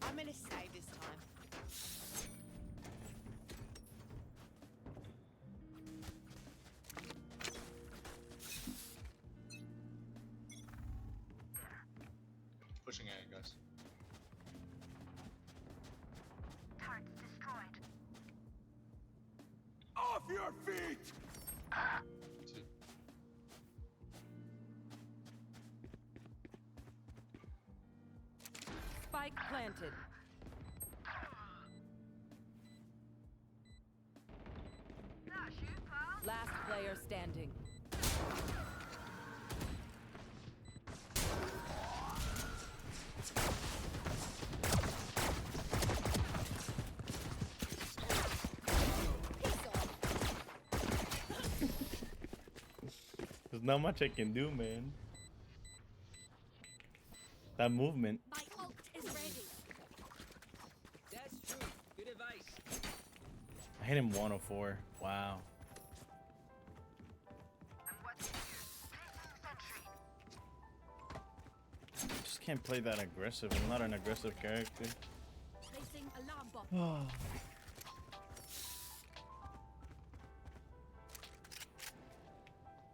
I'm gonna save this time. Pushing A, guys. Turret destroyed. Off your feet! Spike planted. Flash you, pal. Last player standing. There's not much I can do, man. That movement. My ult is ready. That's true. Good advice. I hit him 104. Wow. I'm watching you. Placing sentry. Just can't play that aggressive. I'm not an aggressive character. Placing alarm bot.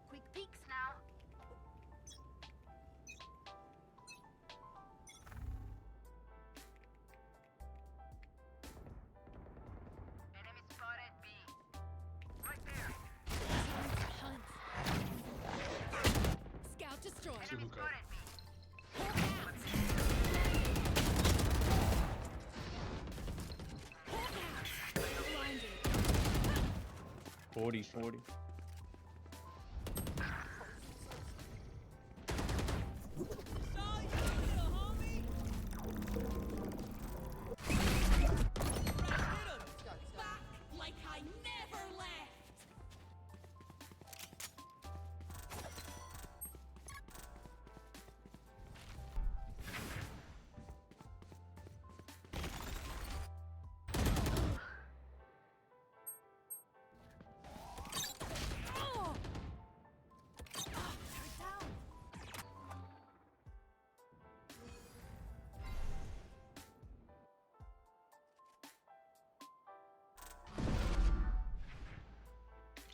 Quick peeks now. Enemy spotted B. Right there. Scout destroyed. Enemy spotted B. Hawk out. Hawk out. Blinded. 40. Saw you, little homie. Back like I never left. Oh! Turret down.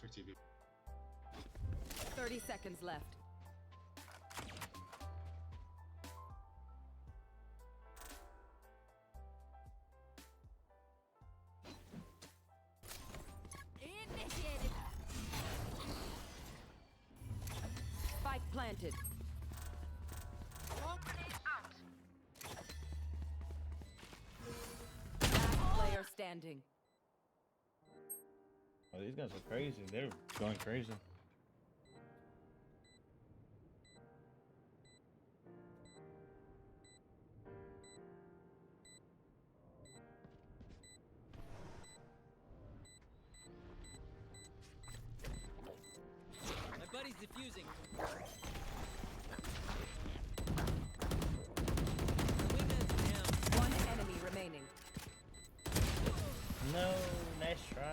Check TV. 30 seconds left. Initiated. Spike planted. Bomb grenade out. Last player standing. Oh, these guys are crazy. They're going crazy. My buddy's defusing. My wingman's down. One enemy remaining. No, nice try.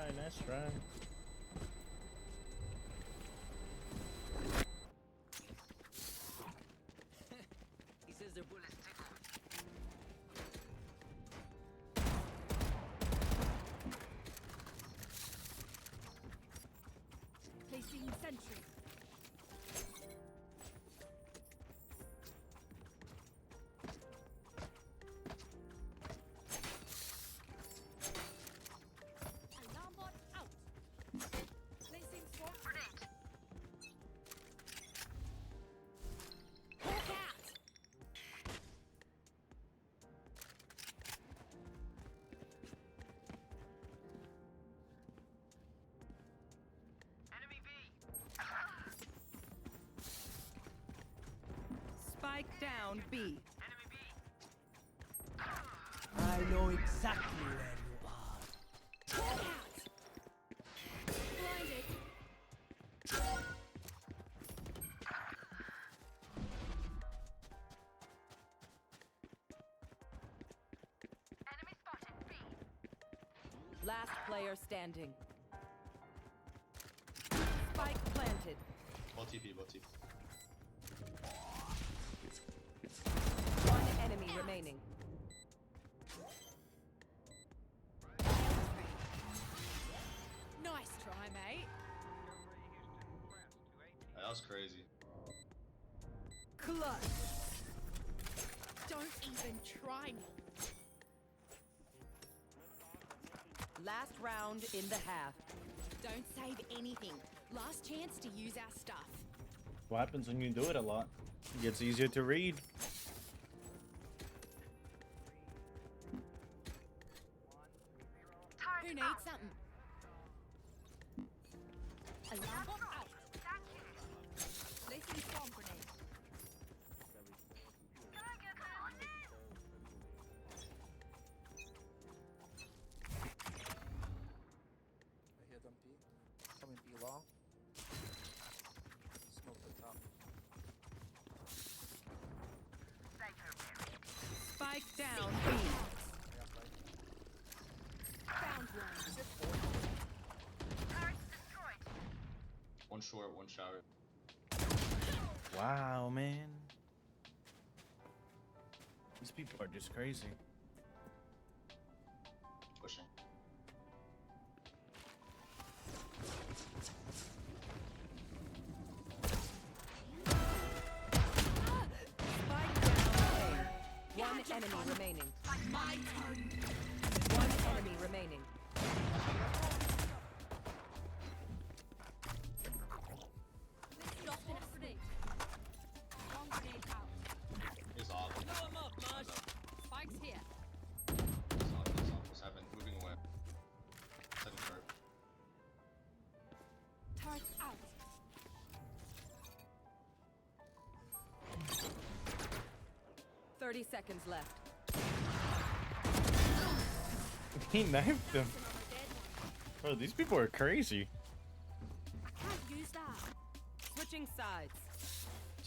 He says their bullets tickle. Placing sentry. Alarm bot out. Placing swarm grenade. Hawk out. down B. I know exactly where you are. Hawk out. Blinded. Last player standing. Spike planted. Both TP, both TP. One enemy remaining. Nice try, mate. That was crazy. Clutch. Don't even try me. Last round in the half. Don't save anything. Last chance to use our stuff. What happens when you do it a lot? It gets easier to read. Who needs something? Alarm bot out. Placing bomb grenade. I hear them B. Coming B long. Smoke the top. Spike down B. Found one. One short, one shower. Wow, man. These people are just crazy. Pushing. Spike down A. One enemy remaining. My turn. One enemy remaining. Drop in a grenade. Bomb grenade out. He's off. Blow him up, Marsh. Spike's here. He's off, he's off. He's having, moving away. Second turret. Turret out. Thirty seconds left. He knifed them. Another dead one. Bro, these people are crazy. I can't use that. Switching sides.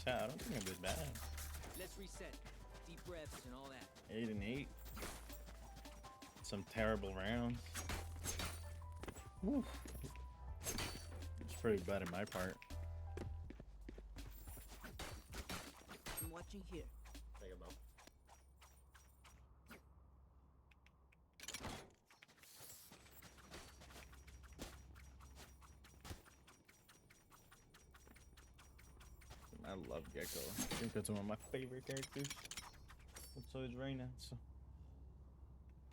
Chat, I don't think I'm this bad. Let's reset. Deep breaths and all that. 8 and 8. Some terrible rounds. Woo. It's pretty bad in my part. I'm watching here. Take it, bro. I love Gecko. I think that's one of my favorite characters. But so is Reyna, so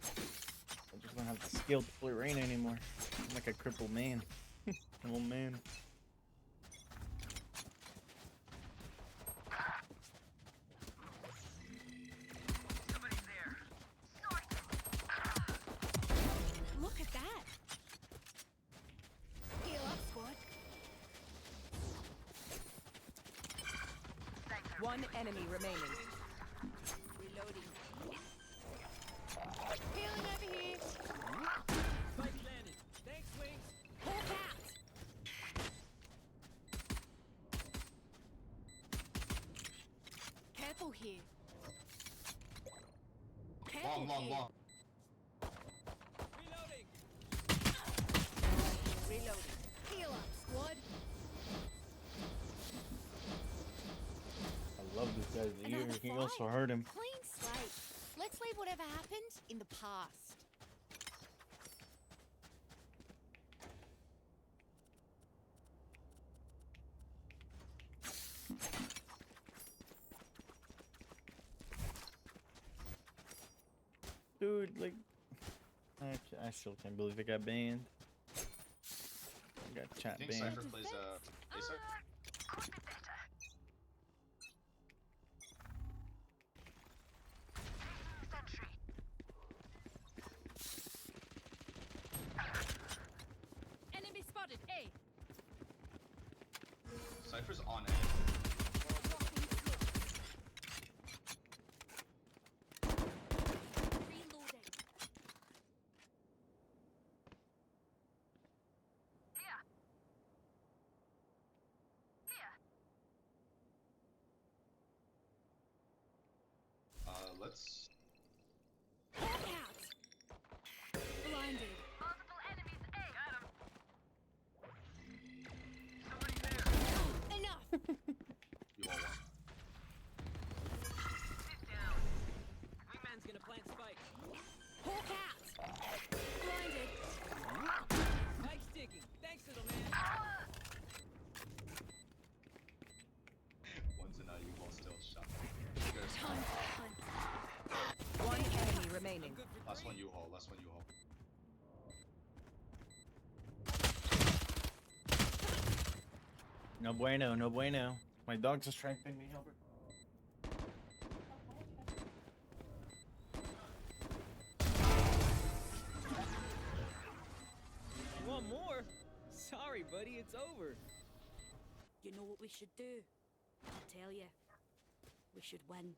I just don't have the skill to play Reyna anymore. I'm like a crippled man. An old man. Look at that. Heal up, squad. One enemy remaining. Reloading. Healing over here. Spike landed. Thanks, Wings. Hawk out. Careful here. Careful Long, long, here. long. Reloading. Reloading. Heal up, squad. I love this guy's ear. Another He fight. also hurt him. Clean slate. Let's leave whatever happened in the past. Dude, like, I still can't believe it got banned. I got I chat think banned. Cypher plays basic. Enemy spotted. A. Cypher's on A. Let's. Hawk out. Blinded. Multiple enemies. A. Got him. Enough. You all one. Wingman's gonna plant spike. Hawk out. Blinded. Spike sticking. Thanks, little man. One's in you all still shot. Time to hunt. One enemy remaining. Good for Last three. one U-Haul, last one U-Haul. No bueno, no bueno. My dog's just trying to pick me up. You want more? Sorry, buddy, it's over. You know what we should do? I'll tell you. We should win.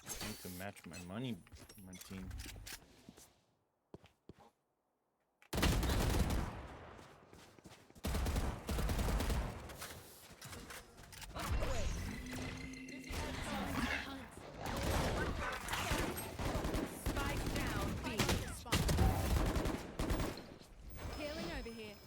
I need to match my money, my team. Spike down B. Healing over here.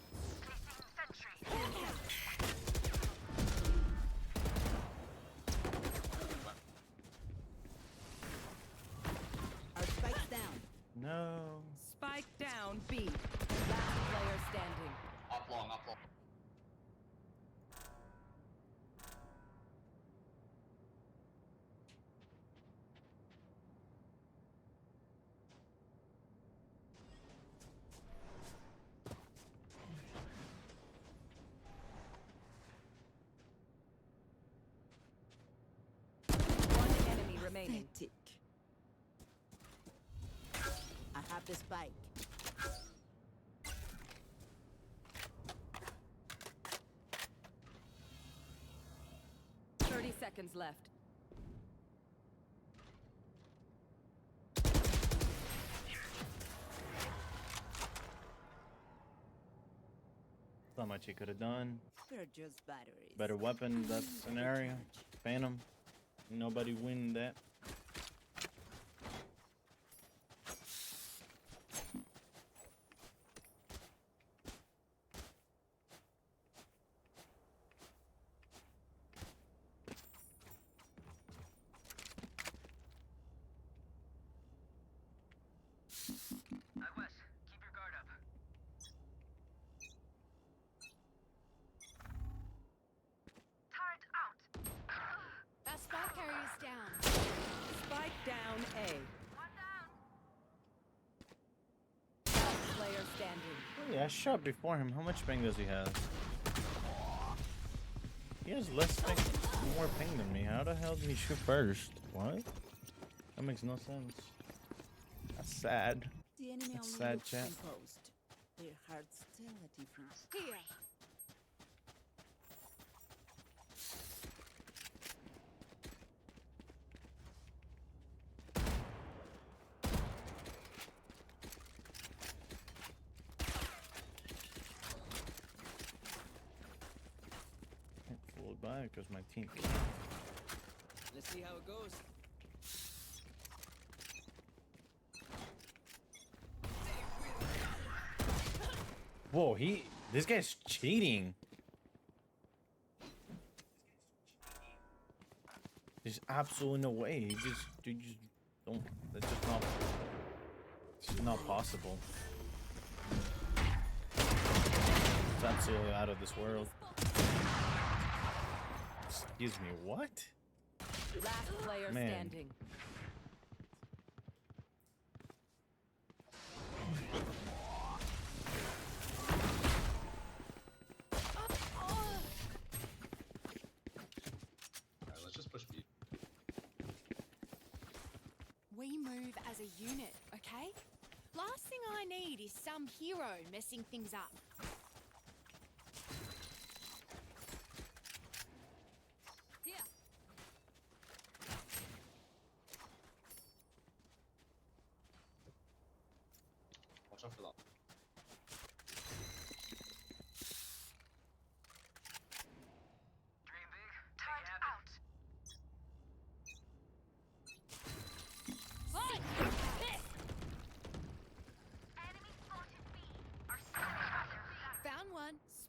Our spike's down. No. Spike down B. Last player standing. Up long, up long. One enemy remaining. Pathetic. I have the spike. Thirty seconds left. Not much he could have done. They're just batteries. Better weapon, that scenario. Phantom. Nobody win that. That spike carrier's down. Spike down A. Last player standing. Oh, yeah, I shot before him. How much ping does he have? He has less ping, more ping than me. How the hell did he shoot first? What? That makes no sense. That's sad. The enemy That's only sad, looks chat. composed. Their hearts tell a difference. Here. Can't fool it by because my team. Let's see how it goes. Whoa, this guy's cheating. There's absolutely no way. You just don't. That's just not. It's just not possible. It's absolutely out of this world. Excuse me, what? Last player Man. standing. Alright, let's just push B. We move as a unit, okay? Last thing I need is some hero messing things up.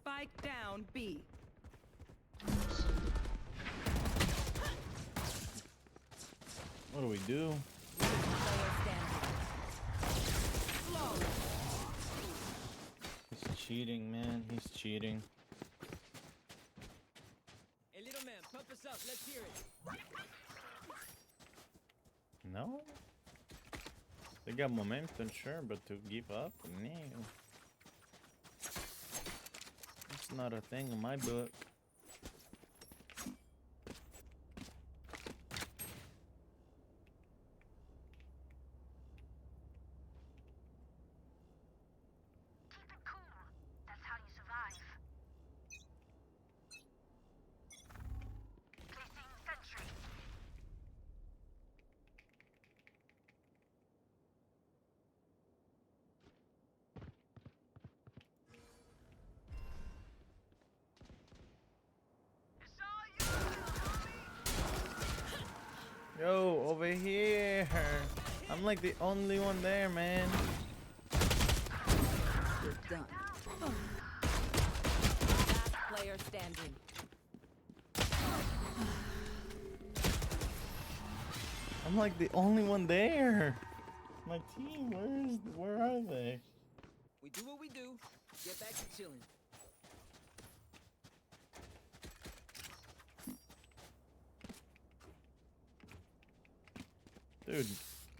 Spike down B. What do we do? Player standing. Flawless. He's cheating, man. He's cheating. Hey, little man, pump us up. Let's hear it. No? They got momentum, sure, but to give up? No. It's not a thing in my book. Yo, over here. I'm like the only one there, man. You're done. Last player standing. I'm like the only one there. My team, where are they? We do what we do. Get back to chilling. Dude,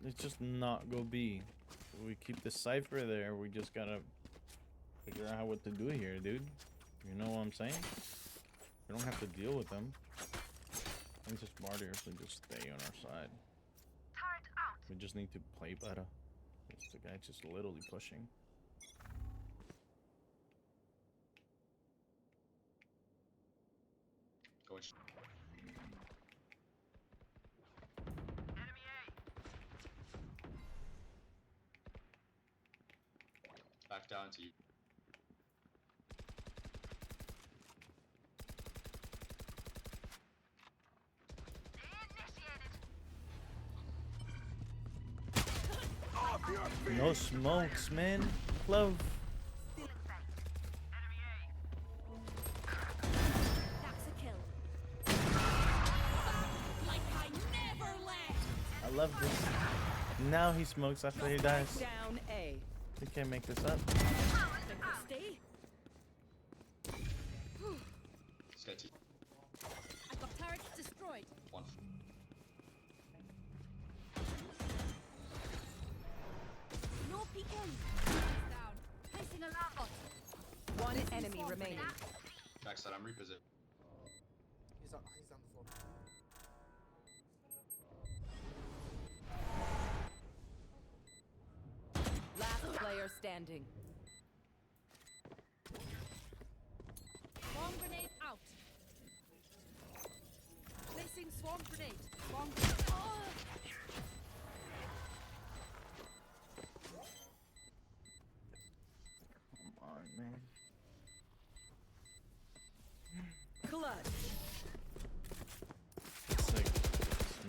it's just not go B. We keep the cipher there. We just gotta figure out what to do here, dude. You know what I'm saying? We don't have to deal with them. It's just smarter to just stay on our side. We just need to play better. The guy's just literally pushing. Going. Back down to you. No smokes, man. Love. That's a kill. Like I never left. I love this. Now he smokes after he dies. Spike down A. We can't make this up. Stay. Sketchy. I've got turrets destroyed. One. No peeking. Down. Placing alarm bot. One enemy remaining. Backside, I'm repositioned. He's on the floor. Last player standing. Swarm grenade out. Placing swarm grenade. Swarm grenade. Oh! Come on, man. Clutch. It's like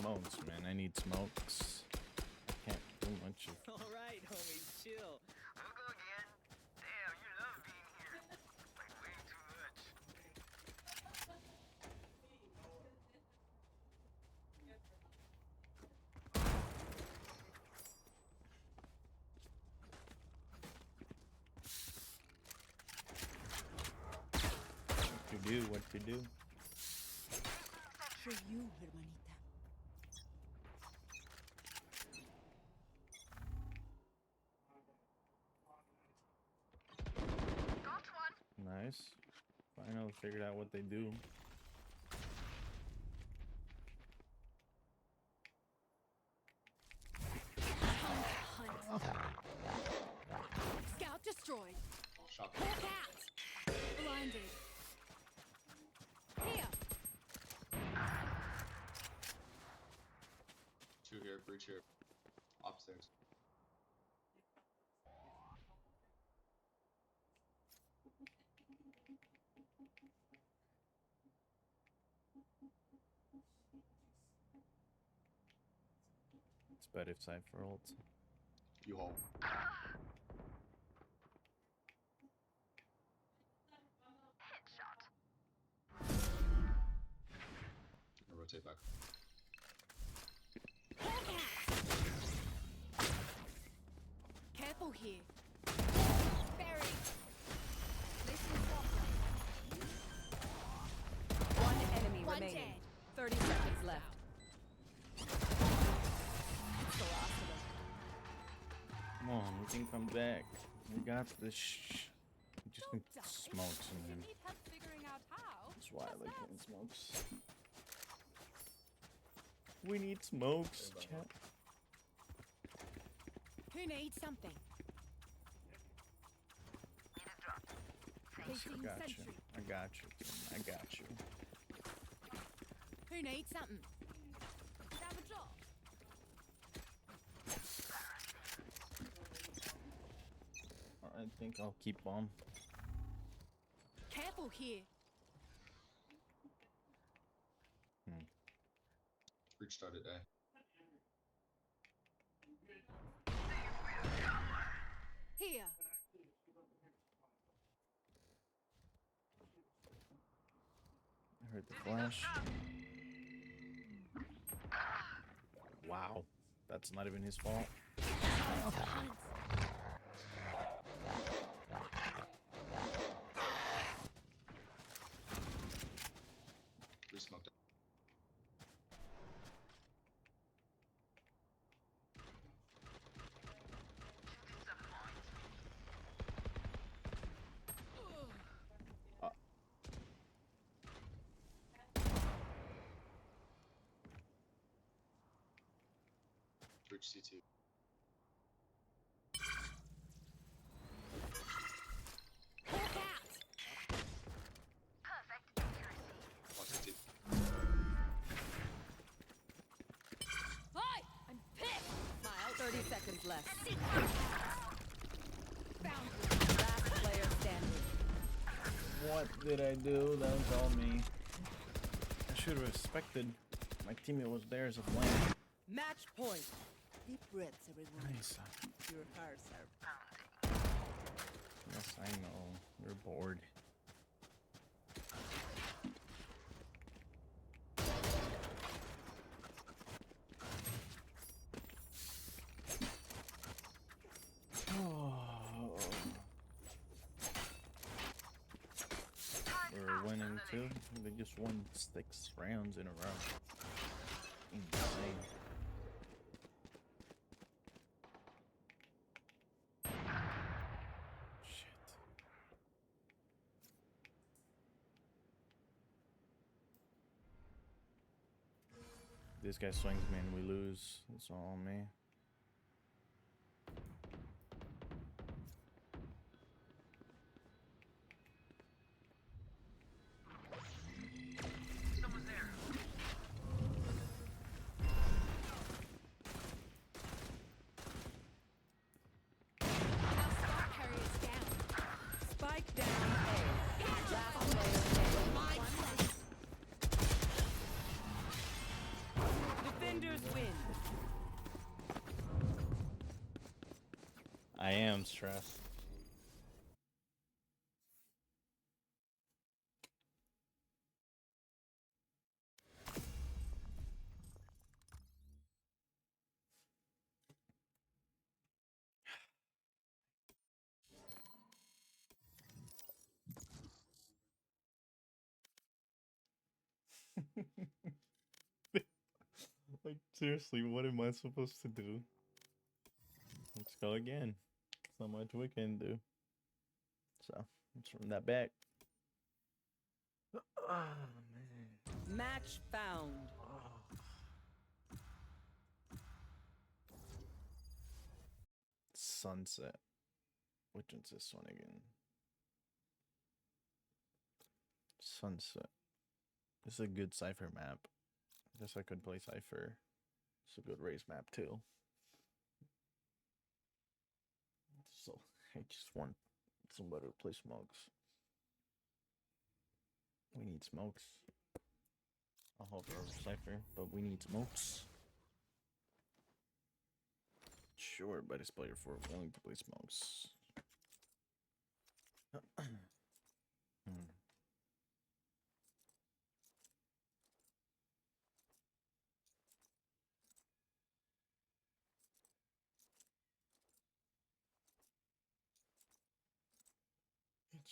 smokes, man. I need smokes. I can't do much of. All right, homies, chill. We'll go again. Damn, you love being here. Like way too much. What to do? What to do? For you, hermanita. Nice. Finally figured out what they do. Scout destroyed. Shot. Hawk out. Blinded. Here. Two here, breach here. Upstairs. It's better if Cypher holds. You hold. rotate back. Careful here. Buried. Listen softly. One enemy One remaining. dead. 30 seconds left. So awesome. Come on, we can come back. We got this. We just need smokes in him. Need help figuring out how? That's why I like getting smokes. We need smokes, chat. Who needs something? Yes, Placing I got you. sentry. I got you. I got you. Who needs something? Have a drop. I think I'll keep bomb. Careful here. Breach started A. Here. I heard the flash. Wow. That's not even his fault. Re-smoked it. Breach C2. Hawk out. One CT. Hi. I'm pissed. Smile. 30 seconds left. Found Last player standing. What did I do? That was all me. I should have respected my teammate was there as a flame. Match point. Deep breaths, everyone. Nice. Your hearts are pounding. Yes, I know. You're bored. We're winning too. They just won 6 rounds in a row. Insane. Shit. This guy swings me and we lose. It's all on me. Our spot carrier's down. Spike down A. Last player standing. My place. Defenders win. I am stressed. Like, seriously, what am I supposed to do? Let's go again. There's not much we can do. So, let's run that back. Ah, man. Match found. Sunset. Which one's this one again? Sunset. This is a good Cypher map. I guess I could play Cypher. It's a good race map too. So I just want somebody to play smokes. We need smokes. I'll help her over Cypher, but we need smokes. Sure, but it's player 4 willing to play smokes.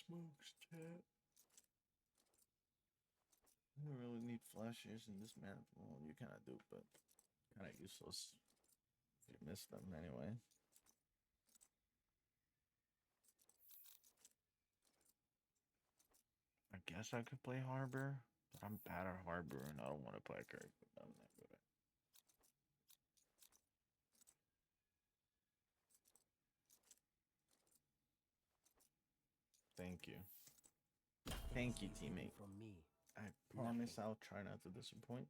smokes, chat. I don't really need flashes in this map. Well, you kind of do, but kind of useless if you miss them anyway. I guess I could play Harbor, but I'm bad at Harbor and I don't want to play a character that I'm not good at. Thank you. Thank you, teammate. From me. I promise I'll try not to disappoint.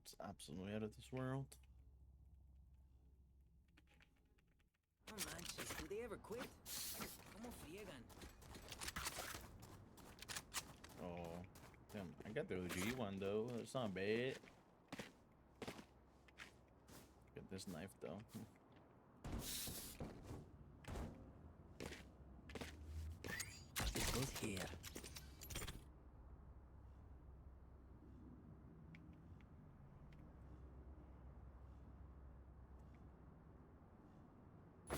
It's absolutely out of this world. No manches, do they ever quit? ¿Cómo friegan? Oh, damn! I got the OG one though. It's not bad. Get this knife though. It goes here.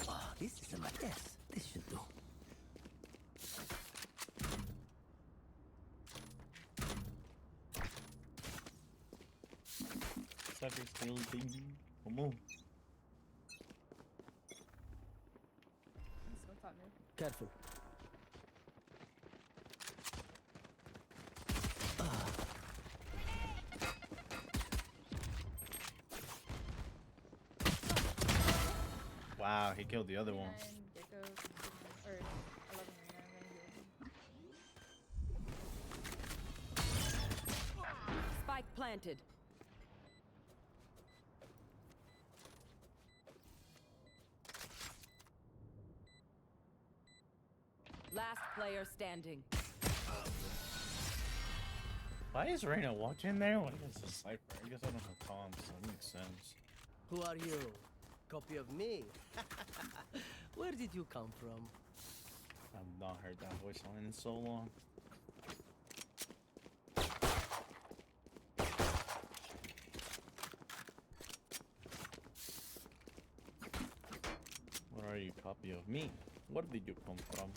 Oh, this is a mess. This should do. Sucker still baby. Come on. Careful. Wow, he killed the other one. Spike planted. Last player standing. Why is Reyna watching there when it's a sniper? I guess I don't have comms, so that makes sense. Who are you? Copy of me? Where did you come from? I've not heard that voice line in so long. Where are you, copy of me? Where did you come from?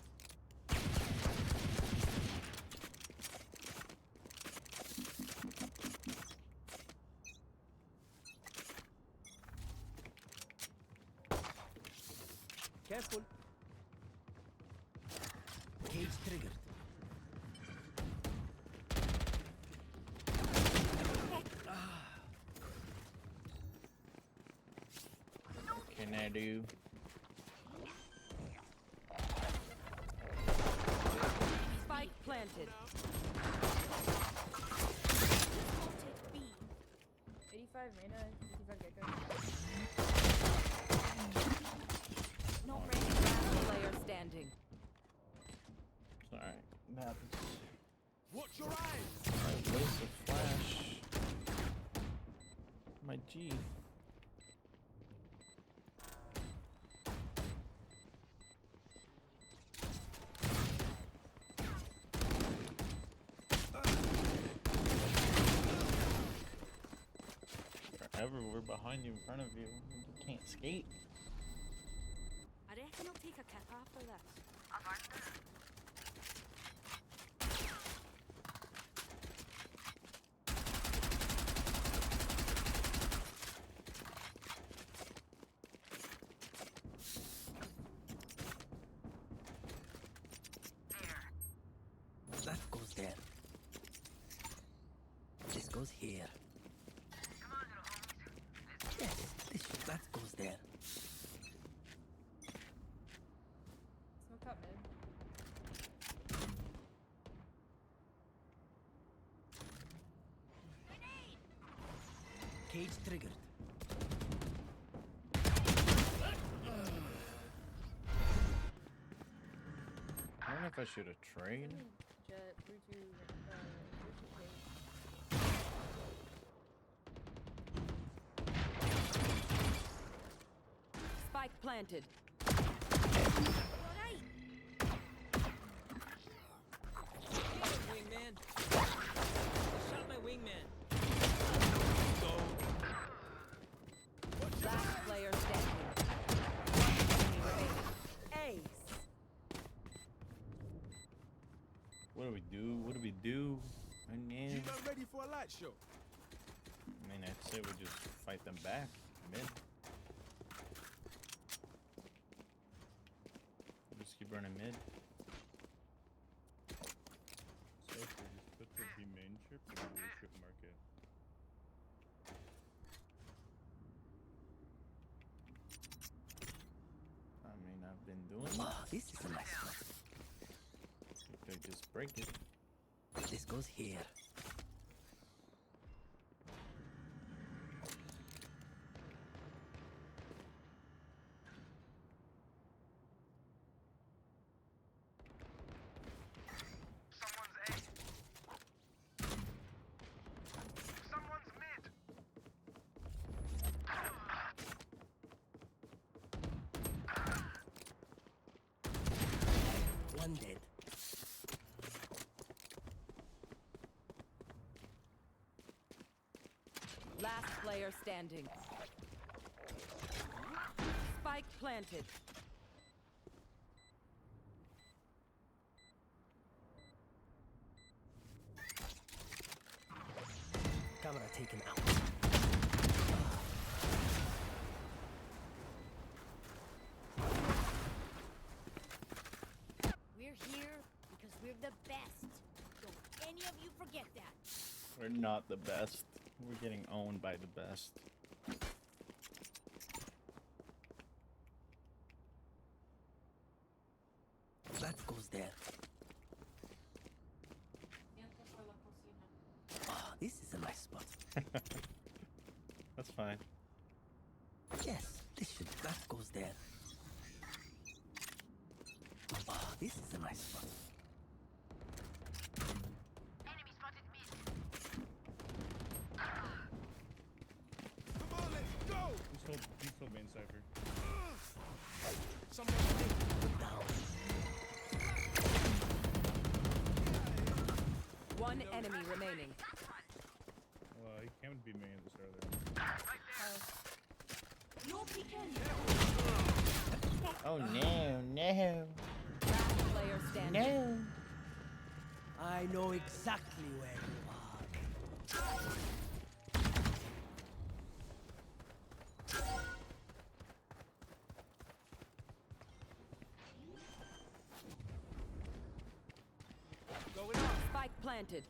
Careful. Cage triggered. What can I do? Spike planted. 85 Reyna, 55 Gecko. No range. Last player standing. Sorry, that happens. Watch your eyes. Alright, where's the flash? My G. They're everywhere behind you, in front of you. You can't skate. I reckon I'll take a kip after this. That goes there. This goes here. Yes, that goes there. Smoke top mid. Cage triggered. I don't know if I should have trained. Jet, 3-2, Spike planted. do we do? What do we do? I mean, You not ready for a light show? I'd say we just fight them back. Mid. Just keep running mid. So if we just put the B main chip and the chip market. I mean, I've been doing Oh, this is a nice one. If they just break it. This goes here. One dead. Last player standing. Spike planted. Camera taken out. We're here because we're the best. Don't any of you forget that. We're not the best. We're getting owned by the best. That goes there. Oh, this is a nice spot. That's fine. Yes, that goes there. Oh, this is a nice spot. Enemy spotted mid. Come on, let's go! He's still main cipher. Someone Down. One enemy remaining. He can't be main at the start of No peeking. Oh no, no, Last player standing. no. I know exactly where you are. going up. Spike planted.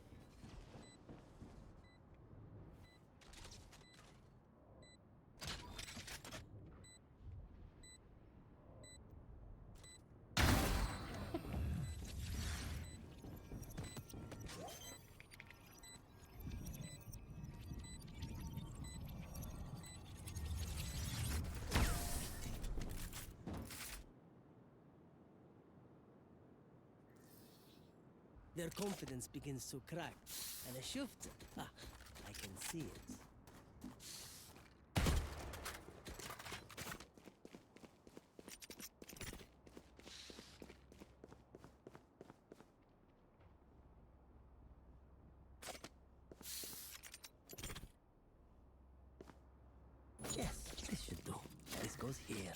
Their confidence begins to crack, and a shift. Ah, I can see it. Yes, this should do. This goes here.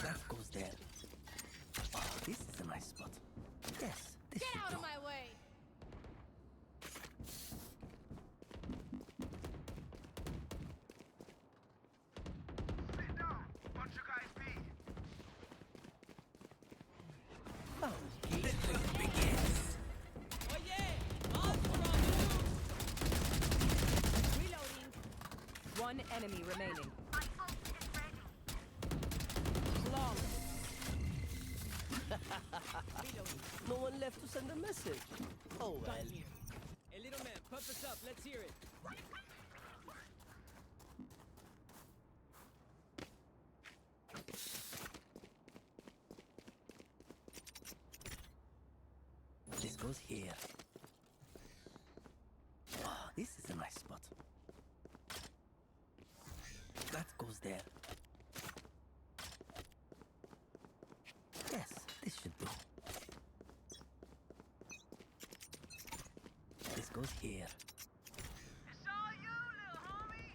That goes there. Oh, this is a nice spot. Yes, this Get should out do. of my way. Sit down. Bunch you guys be. Now, engagement begins. Oh yeah! All from Reloading. One enemy remaining. Long. No one left to send a message. Oh well. Hey, little man, pump us up. Let's hear it. This goes here. Oh, this is a nice spot. That goes there. Yes, this should do. This goes here. It's all you, little homie.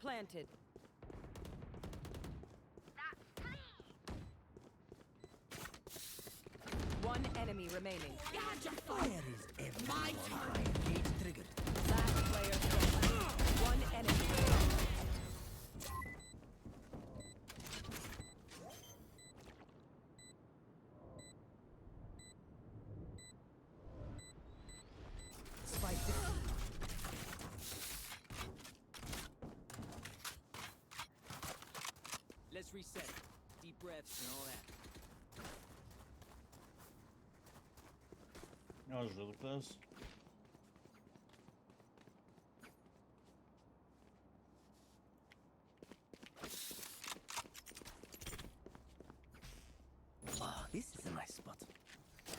planted. One enemy remaining. Where is everyone? Gate triggered. Last player standing. One enemy remaining. Spike down. Let's reset. Deep breaths and all that. That was really close. Oh, this is a nice spot.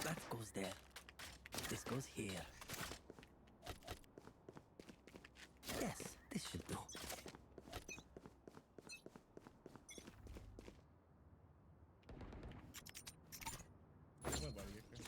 That goes there. This goes here. Yes, this should do. Come on, buddy, get there.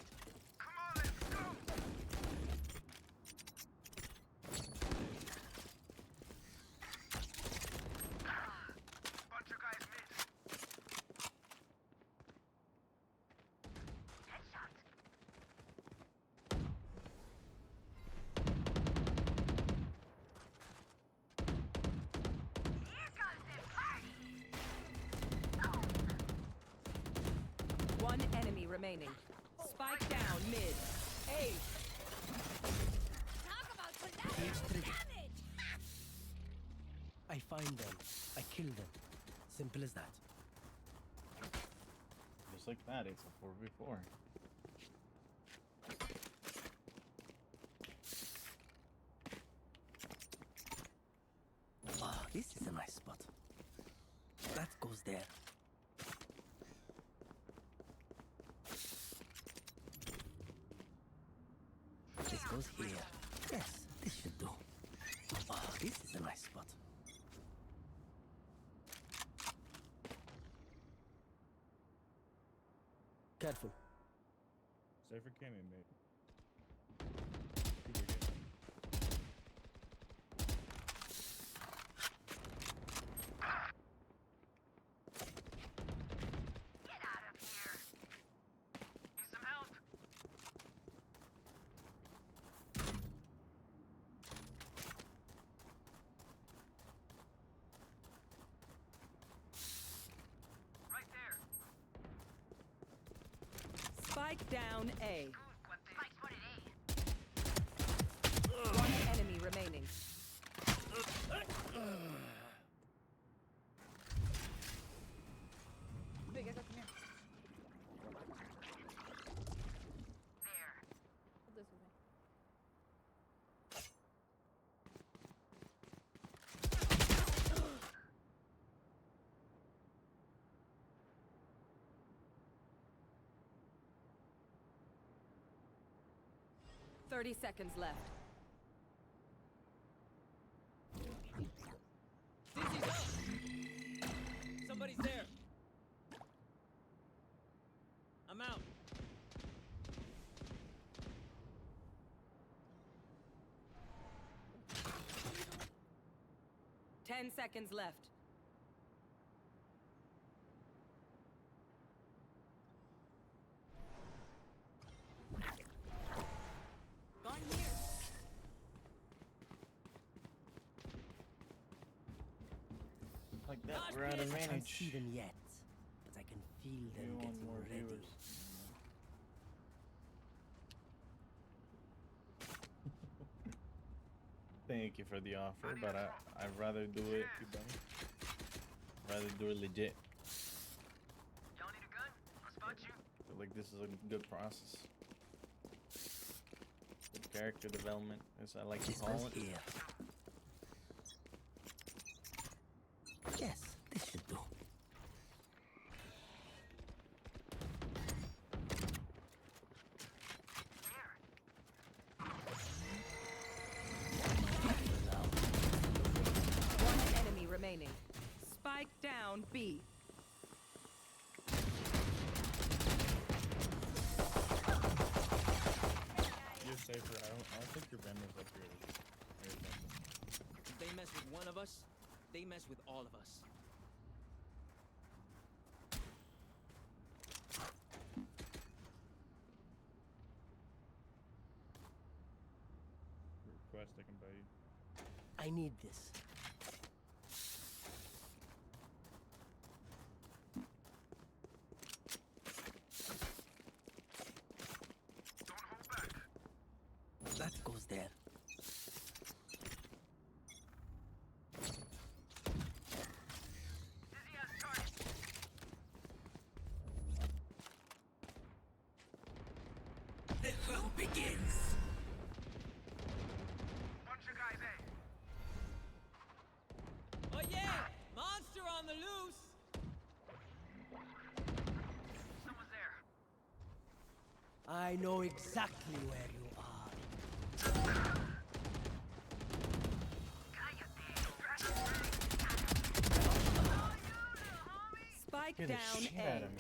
One enemy remaining. Spike down mid. A. Talk about Gate collateral triggered. damage! I find them. I kill them. Simple as that. Just like that, it's a 4v4. Oh, this is a nice spot. That goes there. This goes here. Yes, this should do. Oh, this is a nice spot. Careful. Cypher came in, mate. Good wicket. Spike down A. One enemy remaining. Big, I got come here. Hold this with me. 30 seconds left. Dizzy's up! Somebody's there. I'm out. Ten seconds left. Gone here. Like that, we're out of I can't manage. see them yet, but I can feel them You want getting more ready. viewers. Thank you for the offer, but I'd rather do it. Rather do it legit. Y'all need a gun? I'll spot you. I feel like this is a good process. Good character development, as I like to This call goes it. here. Yes, this should do. One enemy remaining. Spike down B. You're safer. I don't think your vendor's up here. If they mess with one of us, They mess with all of us. Request, I can buy you. I need this. That goes there. The hunt begins. Oh yeah! Monster on the loose! I know exactly where you are. Spike Get the down shit A. out of me.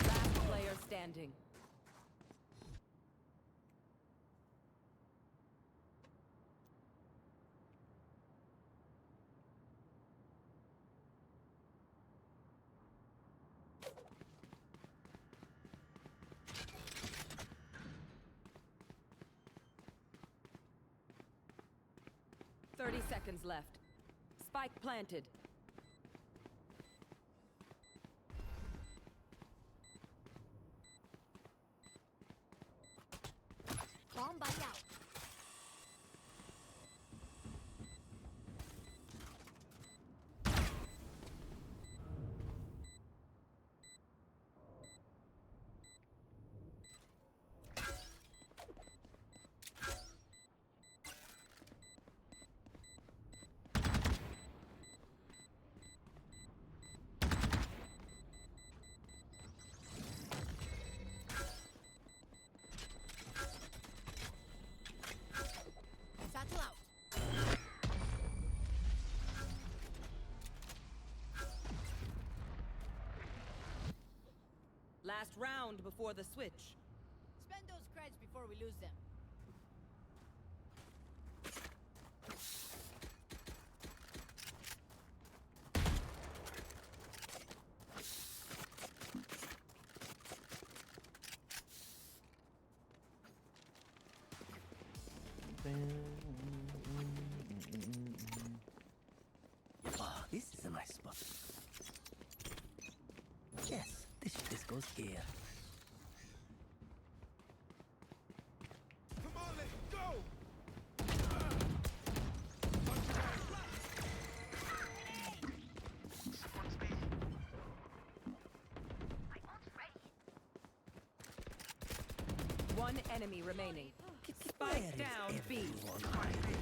Last player standing. Thirty seconds left. Spike planted. Bomb buddy out. Satchel out. Last round before the switch. Spend those creds before we lose them. Ah, this is a nice spot. Yes, this goes here. Come on, let's go! One enemy remaining. Where Spike is down B. everyone hiding?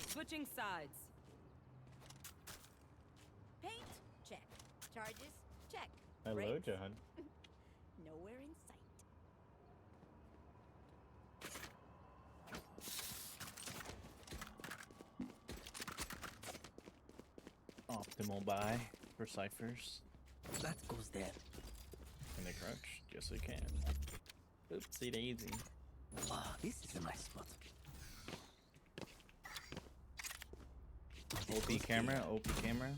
Switching sides. Paint? Check. Charges? Check. Hello, Brakes? Jahan. Nowhere in sight. Optimal buy for ciphers. That goes there. Can they crouch? Yes, they can. Oopsie daisy. Ah, this is a nice spot. This OP goes camera, here. OP camera.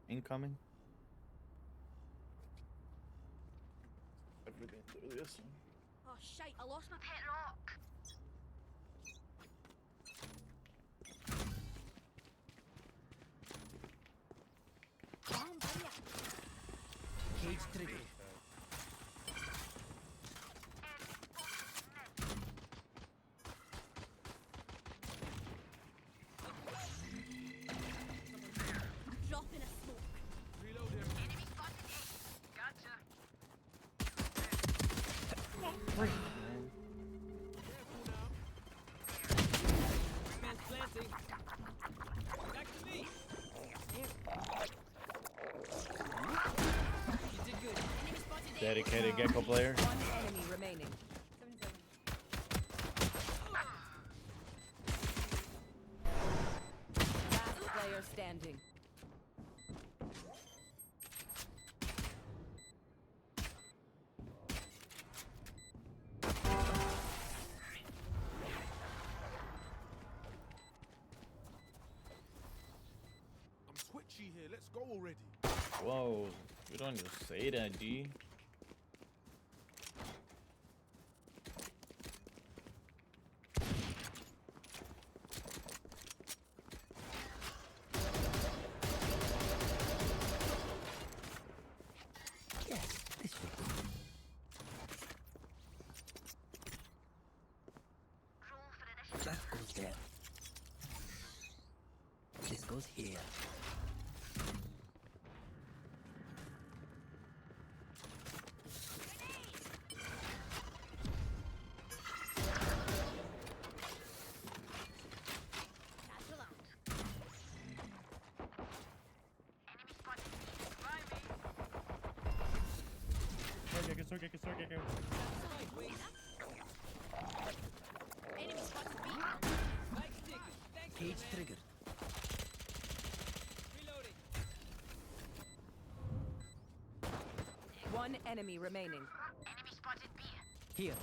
Incoming. Everything through this one. Oh shite, I lost my pet rock. Bomb buddy out. Cage trigger. Drop in a smoke. Reload him. Freak, Man's planting. Back to me. You did good. Enemy spotted man. Dedicated gecko player. One enemy remaining. here. Let's go already. Whoa, you don't just say that, G. Yes, this should do. That goes there. This goes here. Sword kicker. Enemy spotted B. Cage triggered. One enemy remaining. Here.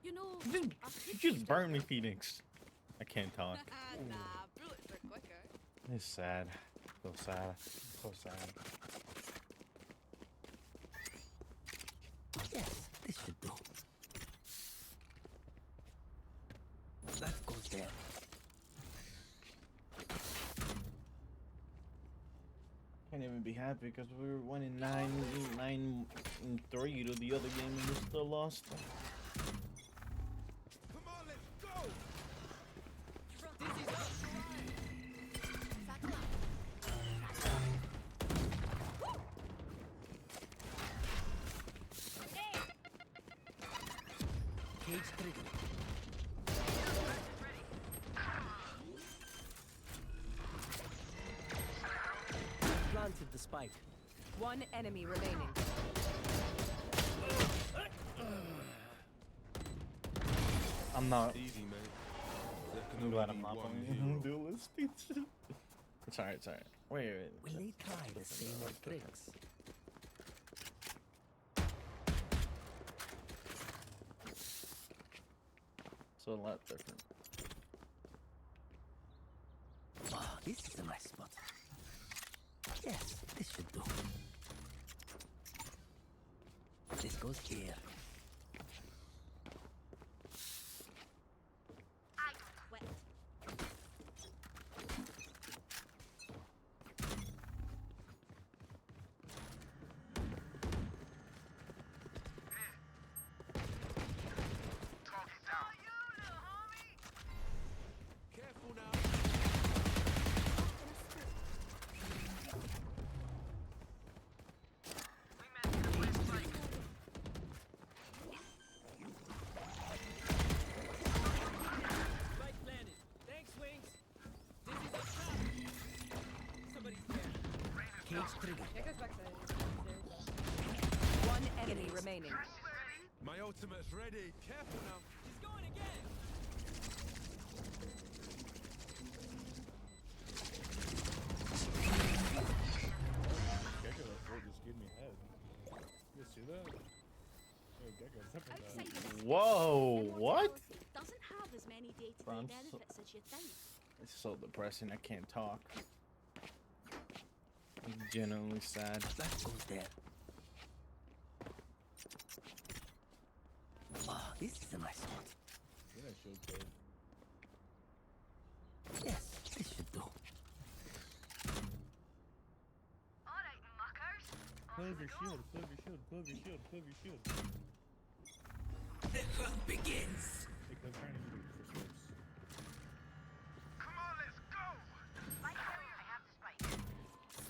You know, You just burned me, Phoenix. I can't talk. nah, bullets are quicker. It's sad. So sad. So sad. Yes, this should do. That goes there. Can't even be happy because we were winning 9-3 to the other game and we still lost. Come on, let's go. Cage triggered. Planted the spike. One enemy remaining. I'm not. Easy, man. I'm glad I'm not playing duelist. It's alright, it's alright. Wait. Will they try the same old tricks? So a lot different. Oh, this is a nice spot. Yes, this should do. This goes here. I don't quit. Careful now. Cage triggered. One enemy remaining. My ultimate's ready. Careful now. He's going again. Gecko just gave me head. You see that? Yo, Gecko, step on that. Outside of this, Whoa, immortality what? doesn't have as many day-to-day Bro, I'm benefits as you think. It's so depressing. I can't talk. I'm genuinely sad. That goes there. Oh, this is a nice spot. Yeah, that shield killed. Yes, this should do. Clove your shield, clove your shield, clove your shield, clove your shield. The hunt begins. Hey, Clove, trying to shoot for swords. Come on, let's go.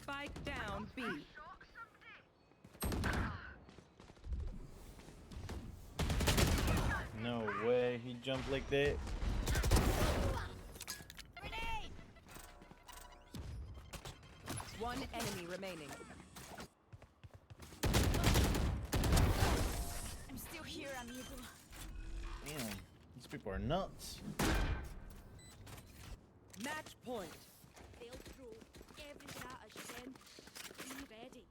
Spike down B. No way. He jumped like that. Grenade! One enemy remaining. I'm still here, amigo. Damn. These people are nuts. Match point. They'll throw everything at us, then. Be ready.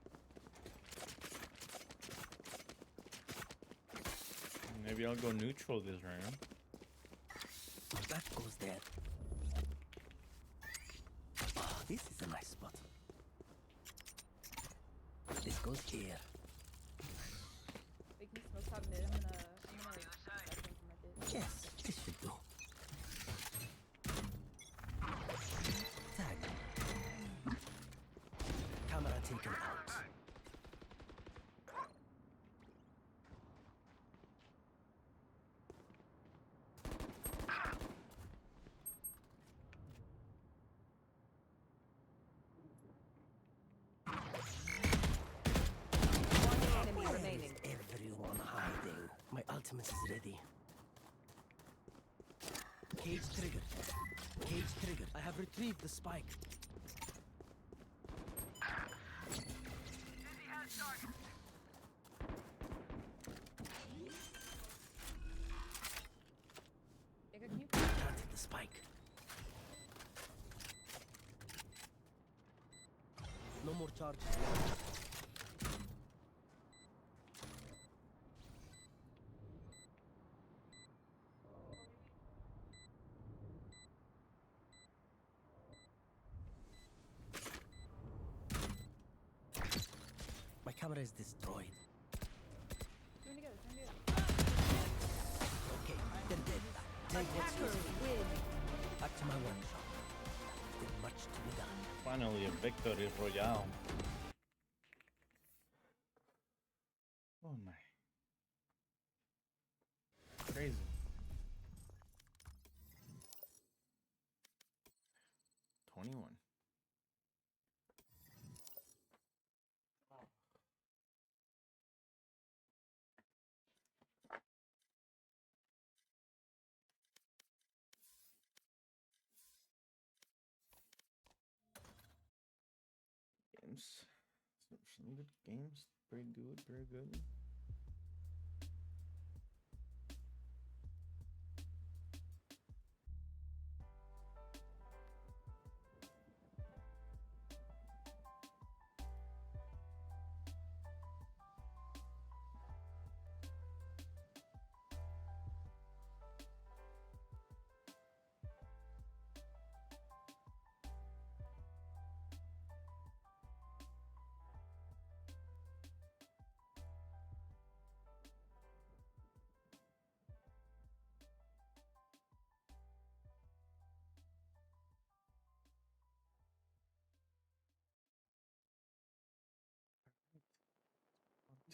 Maybe I'll go neutral this round. That goes there. Oh, this is a nice spot. This goes here. They can smoke top mid. I'm gonna back in for my bit. Yes, this should do. Tag. Camera taken out. One enemy Where remaining. is everyone hiding? My ultimate is ready. Cage triggered. Cage triggered. I have retrieved the spike. Jacob, can you Planted the spike. No more charges. My camera is destroyed. turn together? Turn together. Okay, then dead. Take what's Attackers yours. win. Back to my workshop. Still much to be done. Finally, a victory royale. Oh my. Crazy. $21. Games. Some good games. Pretty good, pretty good.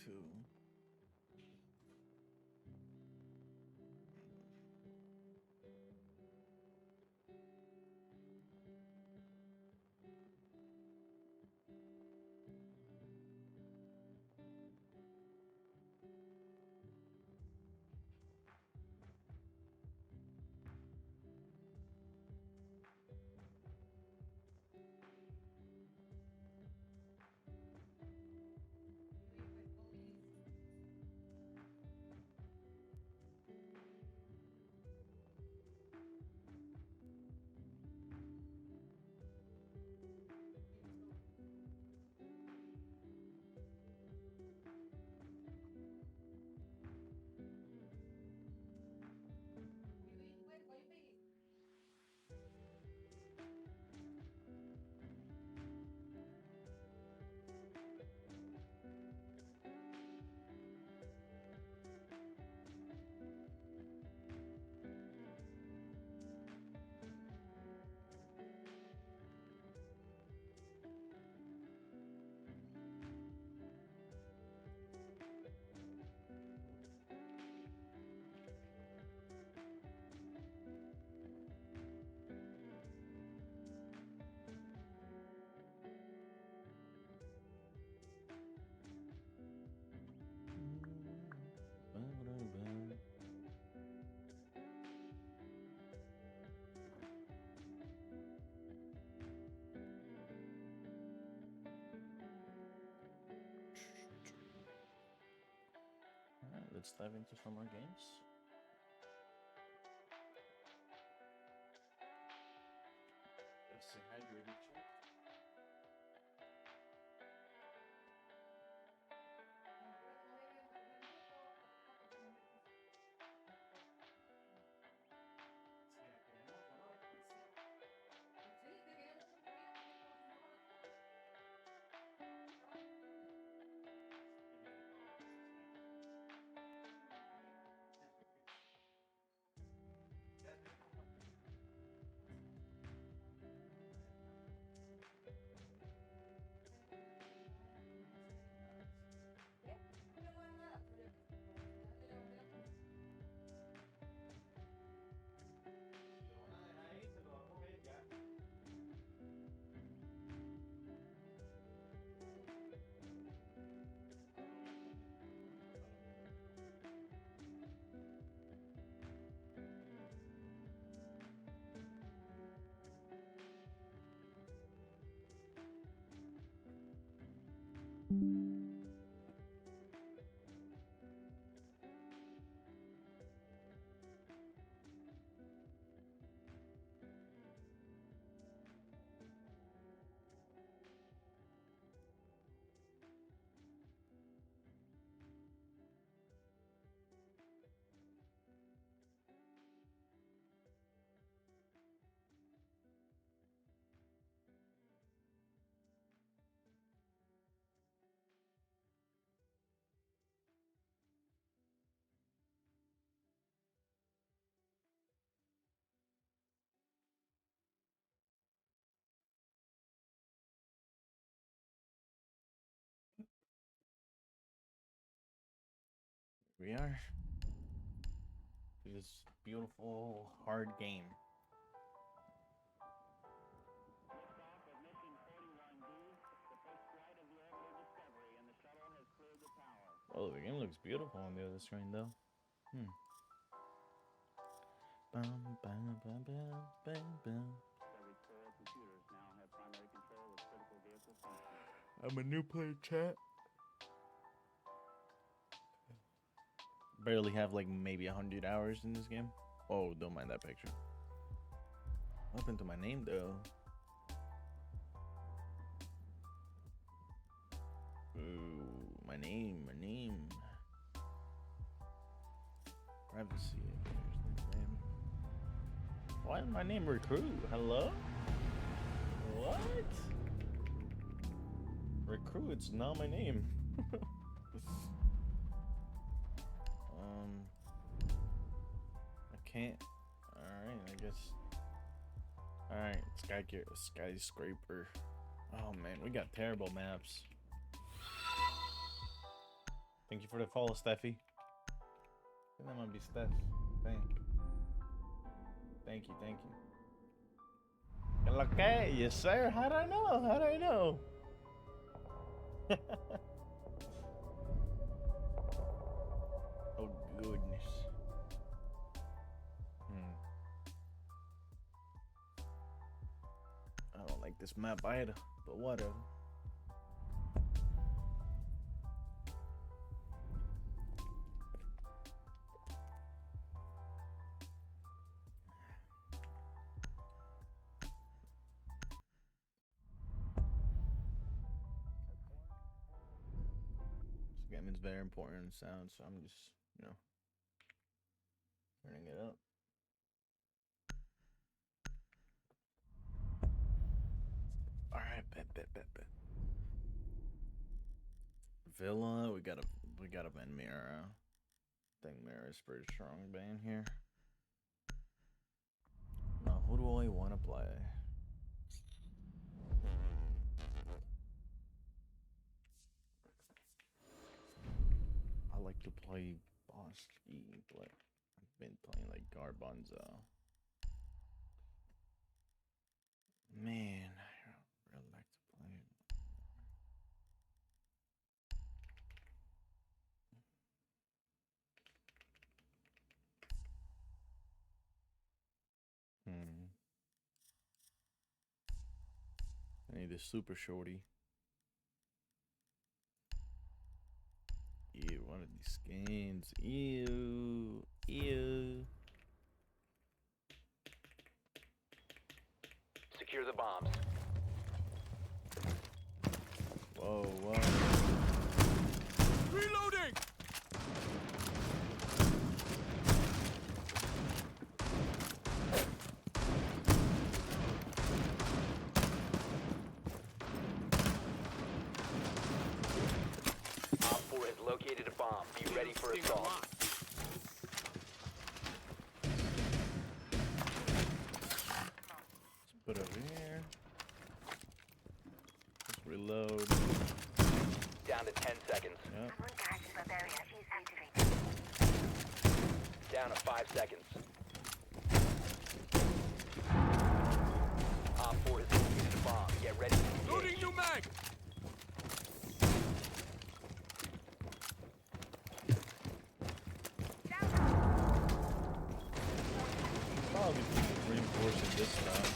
Two. Alright, let's dive into some more games. Let's stay hydrated, chat. we are. This beautiful, hard game. Oh, the game looks beautiful on the other screen, though. Bum, bum, bum, bum, bum, bum. I'm a new player, chat. Barely have like maybe 100 hours in this game. Oh, don't mind that picture. What happened to my name, though? Ooh, my name. Privacy. Why is my name Recruit? Hello? What? Recruit's not my name. I can't. Alright, I guess. Alright, skyscraper. Oh man, we got terrible maps. Thank you for the follow, Steffi. I think that might be Steph. Thank you. Okay, yes sir. How'd I know? Oh goodness. I don't like this map either, but whatever. It's very important in sound, so I'm just, turning it up. Alright, bet. Villa, we gotta ban Mira. I think Mira is pretty strong ban here. Now, who do I want to play? I like to play Bosky, but I've been playing like Garbanzo. Man, I really like to play it. I need a super shorty. Ew, one of these skins. Ew. Secure the bombs. Whoa. Reloading! Op 4 has located a bomb. Be ready for assault. Let's put it over here. Let's reload. Down to 10 seconds. Yep. Down to 5 seconds. Op 4 has located a bomb. Get ready to engage. Loading new mag! Probably reinforcing this time.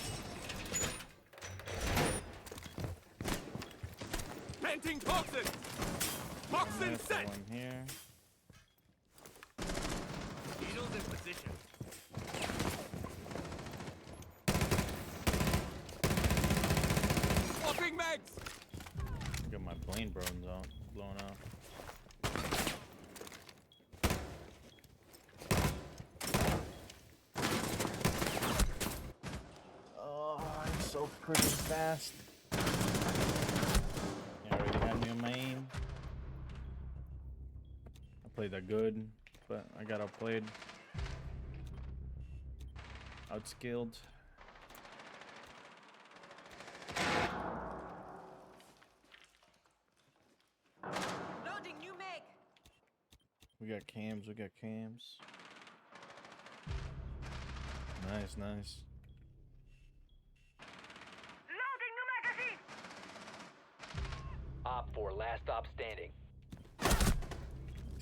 Planting toxin! Toxin That's the set! one here. Needles in position. Swapping mags! Got my plane blown off. Oh, I'm so freaking fast. Yeah, I already had me on my aim. I played that good, but I got outplayed. Outskilled. Loading new mag. We got cams. We got cams. Nice, nice. Loading new magazine. Op 4, last stop standing.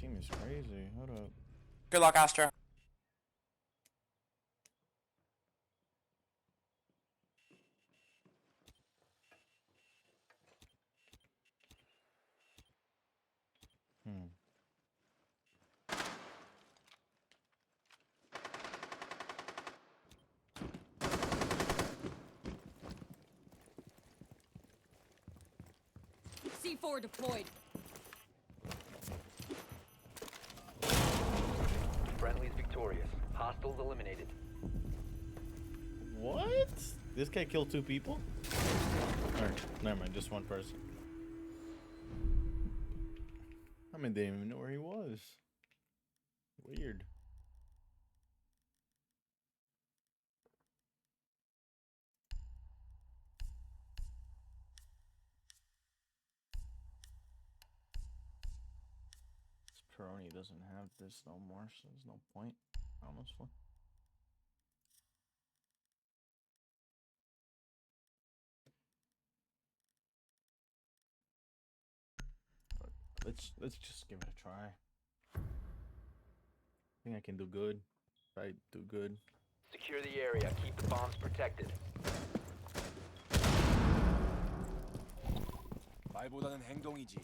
Team is crazy. Hold up. Good luck, Astra. C4 deployed. Friendly's victorious. Hostiles eliminated. What? This guy killed 2 people? Or, never mind, just 1 person. I mean, they didn't even know where he was. Weird. Peroni doesn't have this no more, so there's no point, honestly. But let's just give it a try. I think I can do good. If I do good. Secure the area. Keep the bombs protected. 말보다는 행동이지.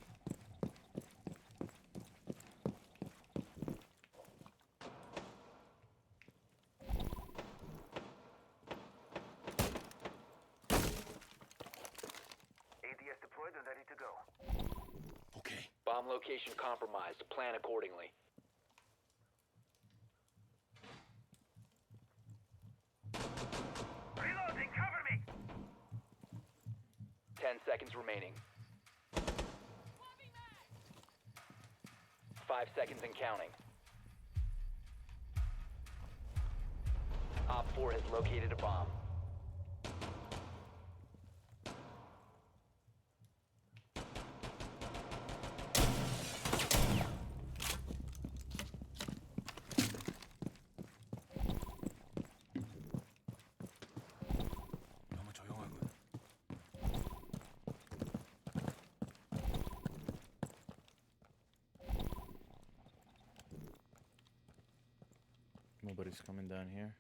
ADS deployed and ready to go. Okay. Bomb location compromised. Plan accordingly. Reloading, cover me! 10 seconds remaining. 5 seconds and counting. Op 4 has located a bomb. 너무 조용하군. Nobody's coming down here.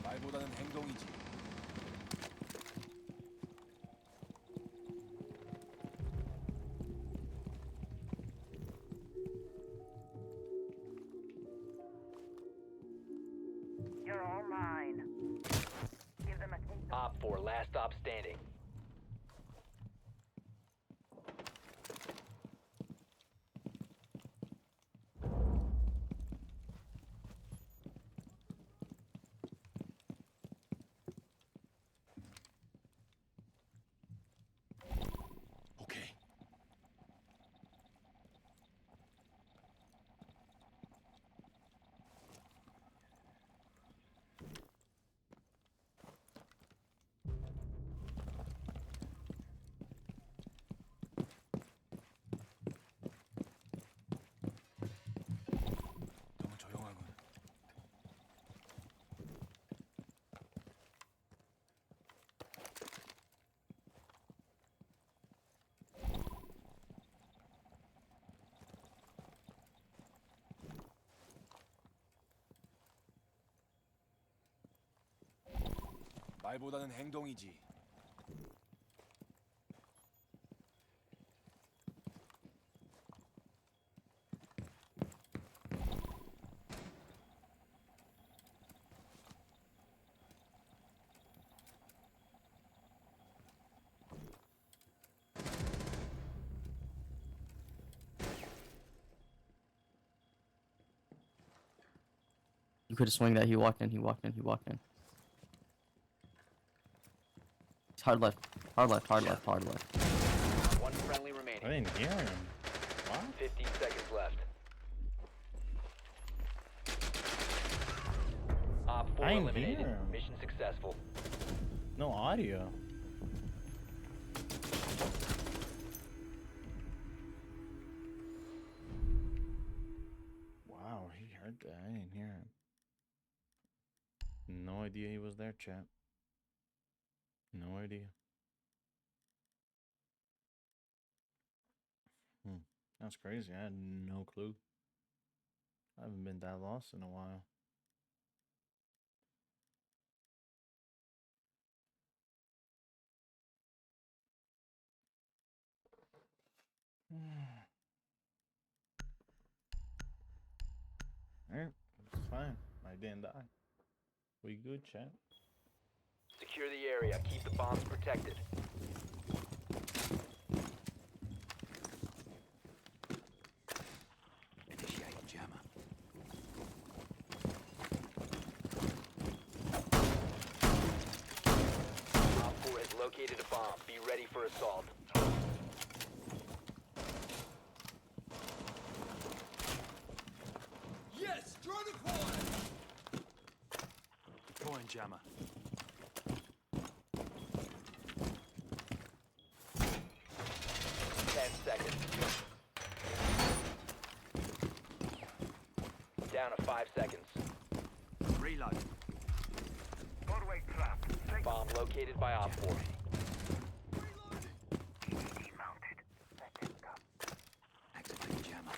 말보다는 행동이지. You're all mine. Give them a taste. Op 4, last stop standing. 오케이. 너무 조용하군. 말보다는 행동이지. You could have swung that. He walked in. He walked in. He walked in. Hard left. Hard left. Hard left. Hard left. One friendly remaining. I didn't hear him. What? 15 seconds left. Op 4 I didn't eliminated. hear him. Mission successful. No audio. Wow, he heard that. I didn't hear him. No idea he was there, chat. No idea. That's crazy. I had no clue. I haven't been that lost in a while. Alright, it's fine. I didn't die. We good, chat? Secure the area. Keep the bombs protected. Initiate jammer. Op 4 has located a bomb. Be ready for assault. Yes, drone acquired. Deploying jammer. 10 seconds. Down to 5 seconds. Reload. Doorway trap. Bomb located by Op 4. Activate jammer.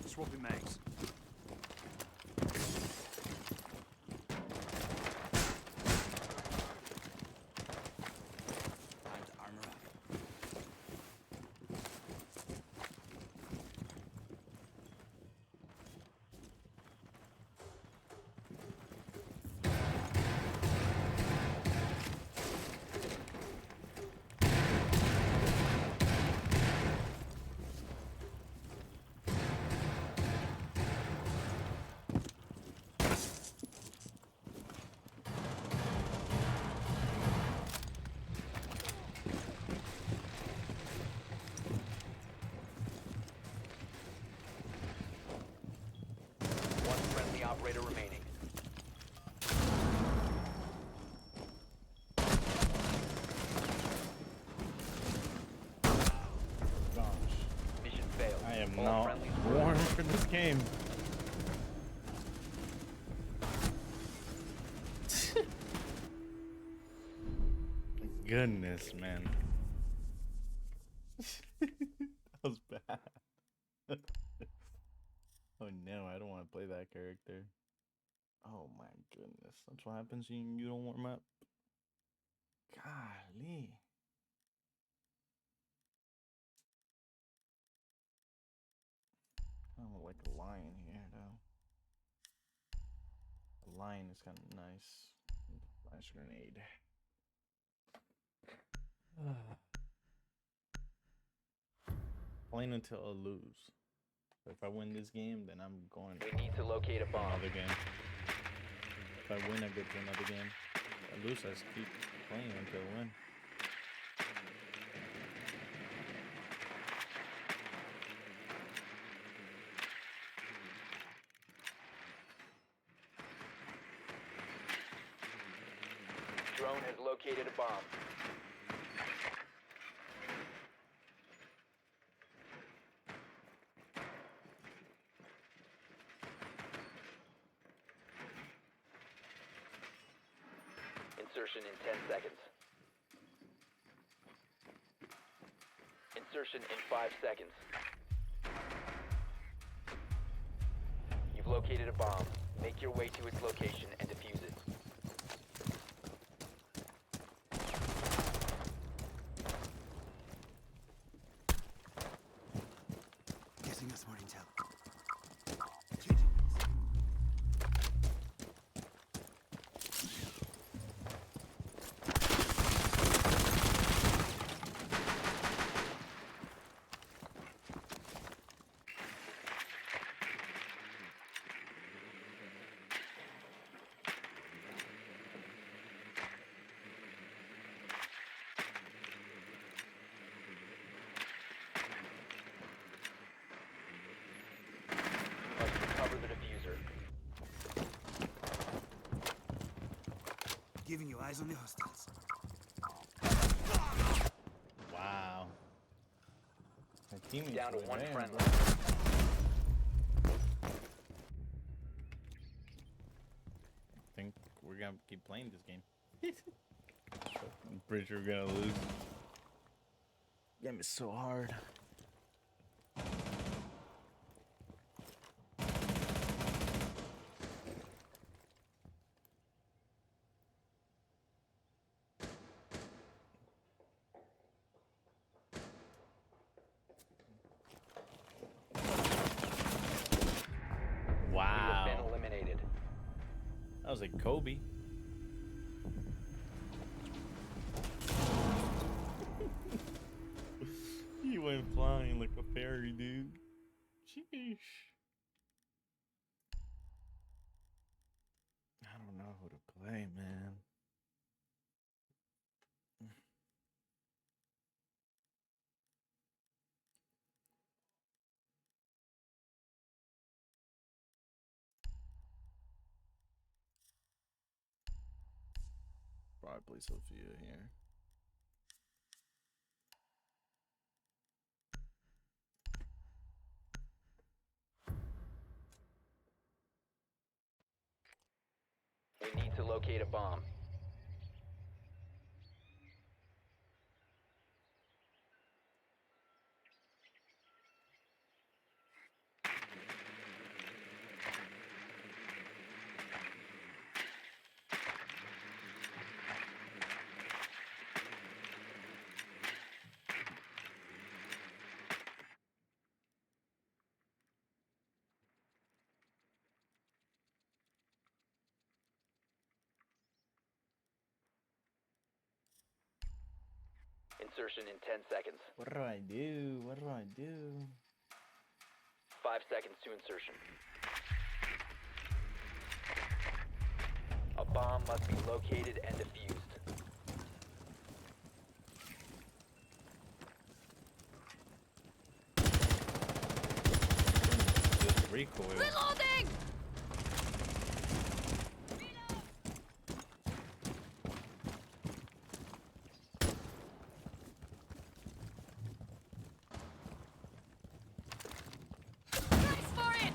Swapping mags. Time to armor up. One friendly operator remaining. Gosh. Mission failed. I am All not friendlies warm for this game. Goodness, man. That was bad. Oh no, I don't want to play that character. Oh my goodness. That's what happens when you don't warm up. Golly. I don't like a lion here though. A lion is kind of nice. Flash grenade. Playing until I lose. If I win this game, then I'm going We need to locate a to bomb. another game. If I win, I go to another game. If I lose, I just keep playing until I win. Drone has located a bomb. Insertion in 10 seconds. Insertion in 5 seconds. You've located a bomb. Make your way to its location and defuse it. Getting us more intel. Giving you eyes on the hostiles. Wow. My teammates Down to were one there, friendly. bro. I think we're gonna keep playing this game. I'm pretty sure we're gonna lose. Game is so hard. You have been Wow. eliminated. That was like Kobe. He went flying like a fairy, dude. Sheesh. I don't know who to play, man. Probably play Sophia here. We need to locate a bomb. Insertion in 10 seconds. What do I do? What do I do? 5 seconds to insertion. A bomb must be located and defused. Just recoil. Reloading! Brace for it!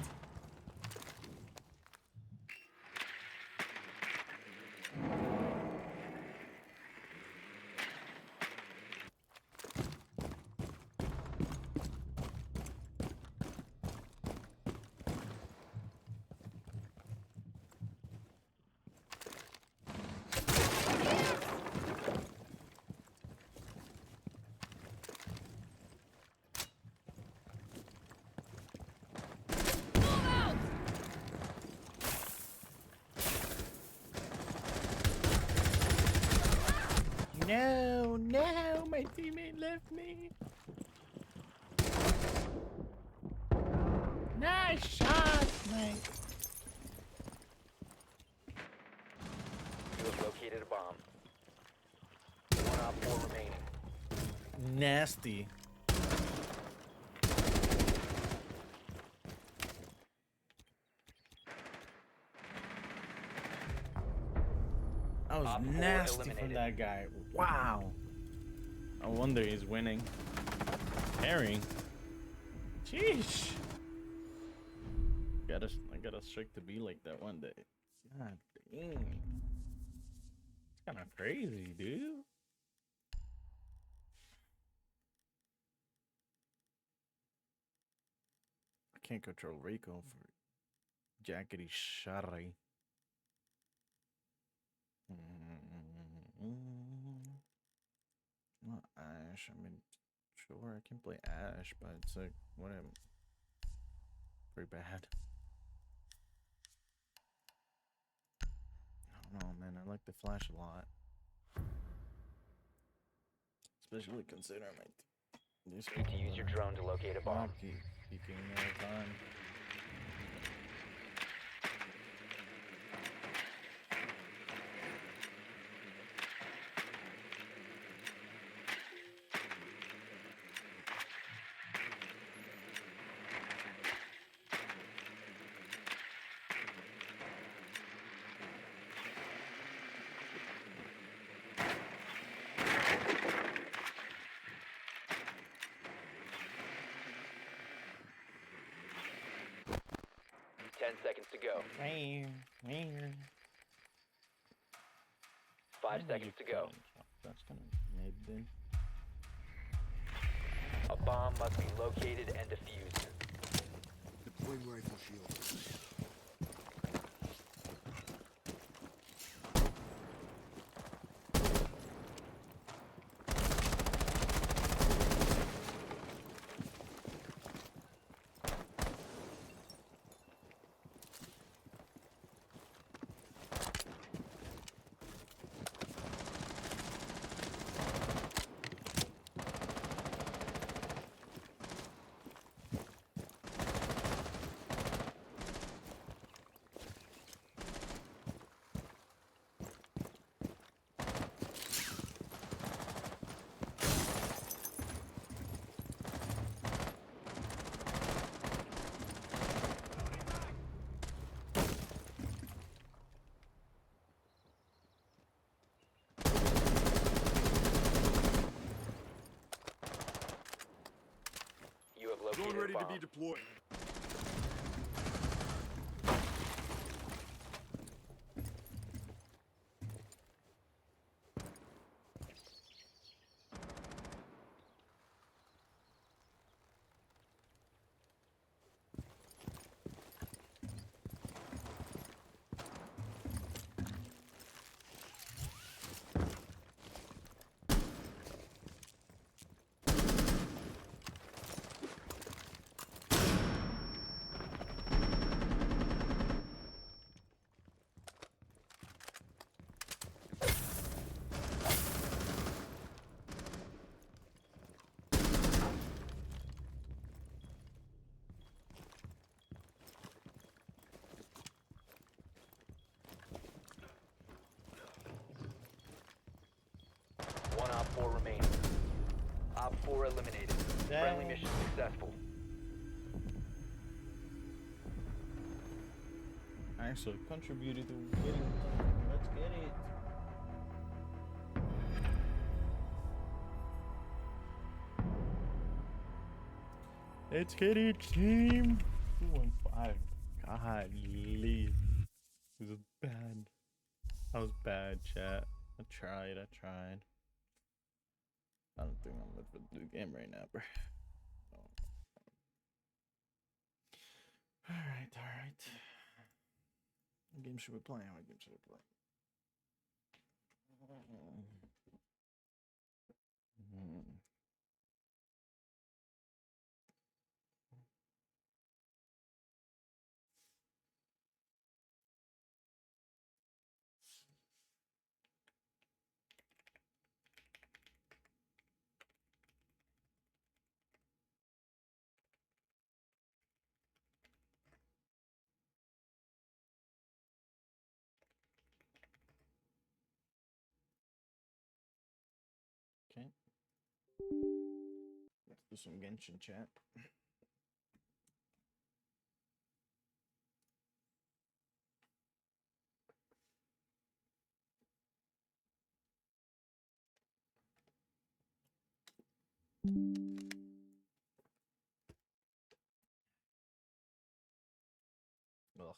Move out! No, no, my teammate left me. Nice shot, mate. You have located a bomb. 1 op 4 remaining. Nasty. That was Op 4 nasty from eliminated. that guy. Wow. No wonder he's winning. Herring. Sheesh. I gotta strict to be like that one day. God dang. It's kind of crazy, dude. I can't control Rico for Jackety Shari. Not Ash. I mean, sure, I can play Ash, but it's like, what am. Pretty bad. I don't know, man. I like the Flash a lot. Especially considering these You need to use your drone to locate a bomb. keep peeking all the time. to go. 5 seconds to go. That's kind of mid then. A bomb must be located and defused. Deploying rifle shield. You have located Drone ready a to bomb. be deployed. One Op 4 remaining. Op 4 eliminated. Friendly mission successful. I actually contributed to getting. Let's get it. Let's get it, team. 2-1-5. Golly. This is bad. That was bad, chat. I tried. I don't think I'm looking for the game right now, bro. Alright. What game should we play? What game should we play? Okay. Let's do some Genshin chat. Ugh.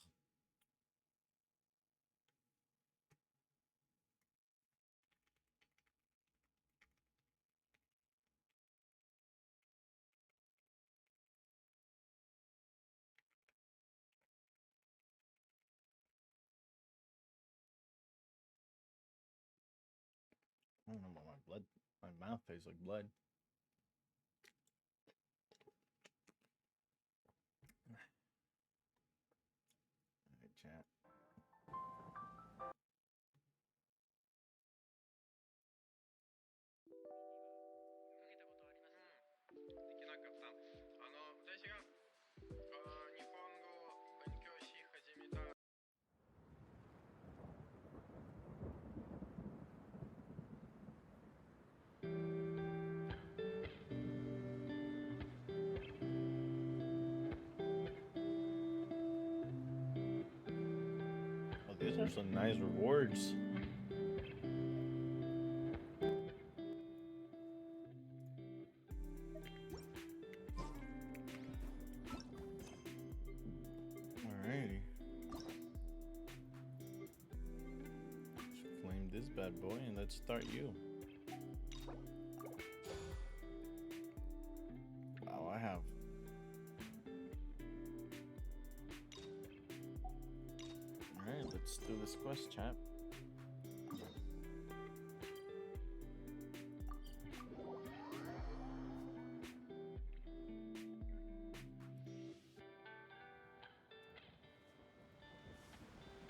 I don't know why my mouth tastes like blood. Alright, chat. Oh, these are some nice rewards. Alrighty. this bad boy and let's start you. Wow, I have. Alright, let's do this quest, chat.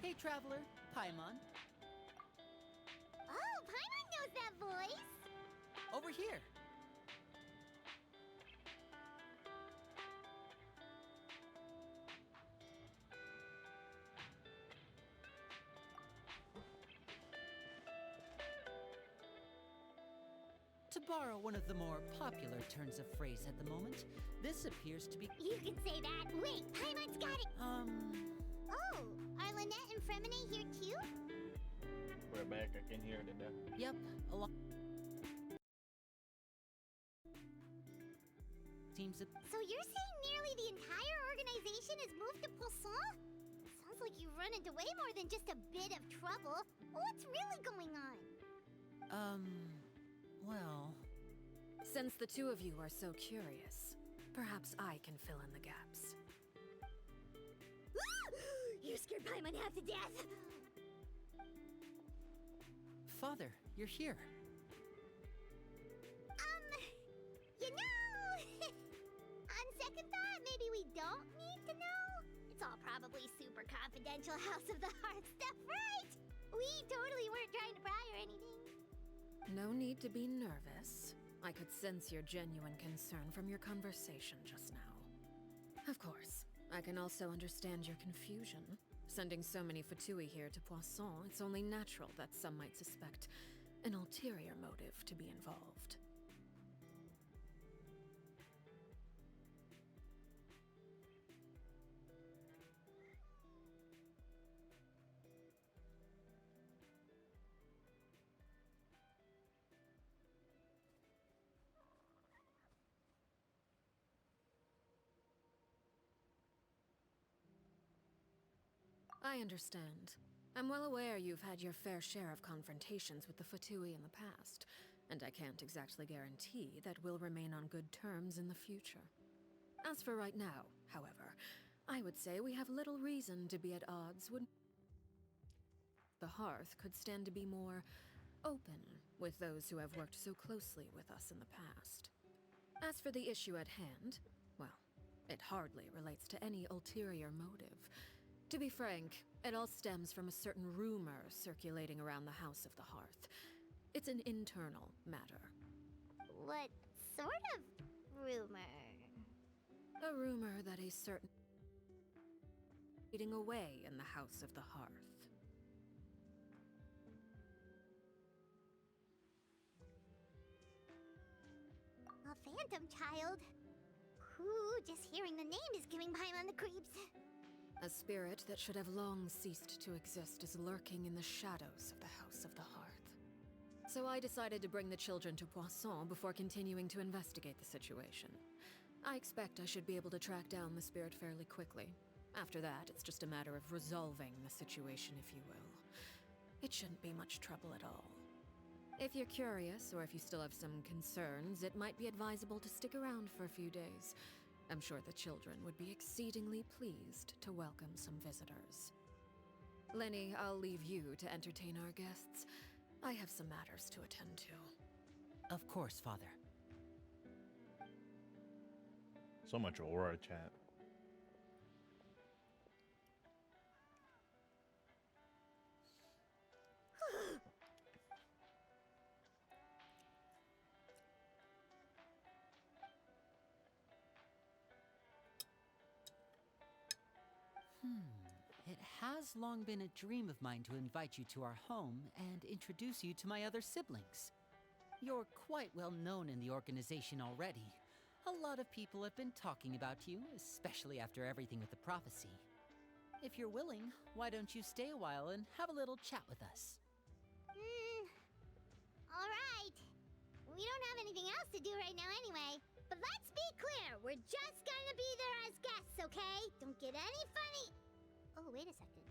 Hey, traveler, Paimon. Oh, Paimon knows that voice. Over here. To borrow one of the more popular turns of phrase at the moment, this appears to be... You can say that. Wait, Paimon's got it. Oh, are Lynette and Fremine here too? We're back. I can hear it now. Yep, seems that... So you're saying nearly the entire organization has moved to Poisson? Sounds like you run into way more than just a bit of trouble. What's really going on? Well... Since the two of you are so curious, perhaps I can fill in the gaps. You scared Paimon half to death! Father, you're here. You know... On second thought, maybe we don't need to know? It's all probably super confidential House of the Hearth stuff, right? We totally weren't trying to pry or anything. No need to be nervous. I could sense your genuine concern from your conversation just now. Of course, I can also understand your confusion. Sending so many Fatui here to Poisson, it's only natural that some might suspect an ulterior motive to be involved. I understand. I'm well aware you've had your fair share of confrontations with the Fatui in the past, and I can't exactly guarantee that we'll remain on good terms in the future. As for right now, however, I would say we have little reason to be at odds when the Hearth could stand to be more open with those who have worked so closely with us in the past. As for the issue at hand, well, it hardly relates to any ulterior motive. To be frank, it all stems from a certain rumor circulating around the House of the Hearth. It's an internal matter. What sort of rumor? A rumor that a certain eating away in the House of the Hearth. A phantom child? Ooh, just hearing the name is giving Paimon the creeps. A spirit that should have long ceased to exist is lurking in the shadows of the House of the Hearth. So I decided to bring the children to Poisson before continuing to investigate the situation. I expect I should be able to track down the spirit fairly quickly. After that, it's just a matter of resolving the situation, if you will. It shouldn't be much trouble at all. If you're curious, or if you still have some concerns, it might be advisable to stick around for a few days. I'm sure the children would be exceedingly pleased to welcome some visitors. Lenny, I'll leave you to entertain our guests. I have some matters to attend to. Of course, Father. So much aura, chat. It has long been a dream of mine to invite you to our home and introduce you to my other siblings. You're quite well known in the organization already. A lot of people have been talking about you, especially after everything with the prophecy. If you're willing, why don't you stay a while and have a little chat with us? Alright. We don't have anything else to do right now anyway. But let's be clear, we're just gonna be there as guests, okay? Don't get any funny... Oh, wait a second.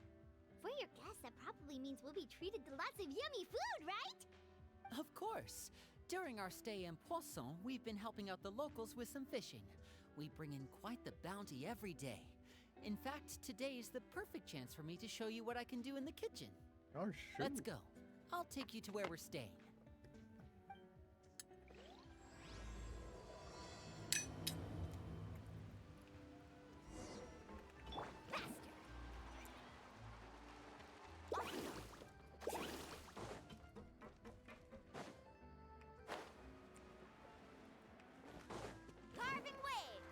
For your guests, that probably means we'll be treated to lots of yummy food, right? Of course. During our stay in Poisson, we've been helping out the locals with some fishing. We bring in quite the bounty every day. In fact, today is the perfect chance for me to show you what I can do in the kitchen. Oh, shoot. Let's go. I'll take you to where we're staying. Carving waves!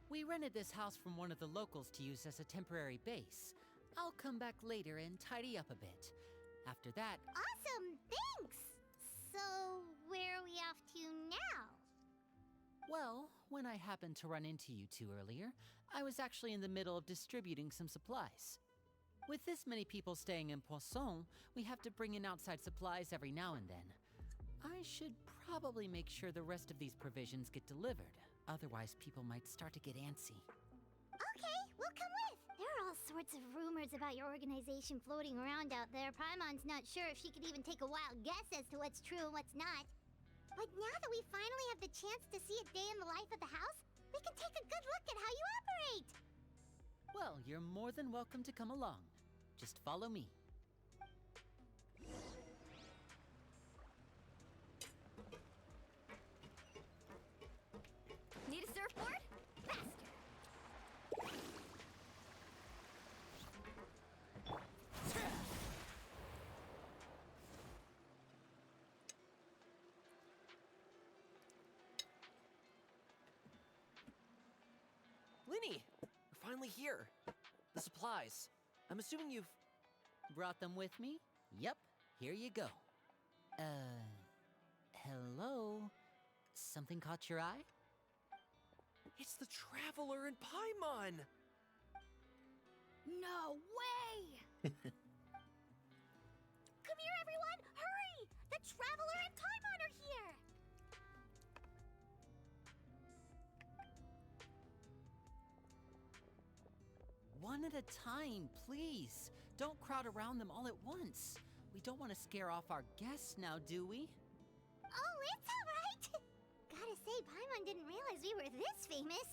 We rented this house from one of the locals to use as a temporary base. I'll come back later and tidy up a bit. After that, Awesome, thanks! So, where are we off to now? well, when I happened to run into you two earlier, I was actually in the middle of distributing some supplies. With this many people staying in Poisson, we have to bring in outside supplies every now and then. I should probably make sure the rest of these provisions get delivered. Otherwise, people might start to get antsy. Okay, we'll come with. There are all sorts of rumors about your organization floating around out there. Paimon's not sure if she could even take a wild guess as to what's true and what's not. But now that we finally have the chance to see a day in the life of the house, we can take a good look at how you operate. Well, you're more than welcome to come along. Just follow me. Need a surfboard? Faster! Linny! We're finally here. The supplies. I'm assuming you've... Brought them with me? Yep, here you go. Hello? Something caught your eye? It's the Traveler in Paimon! No way! Come here, everyone! Hurry! The Traveler and Paimon are here! One at a time, please. Don't crowd around them all at once. We don't want to scare off our guests now, do we? Oh, it's alright! Gotta say, Paimon didn't realize we were this famous.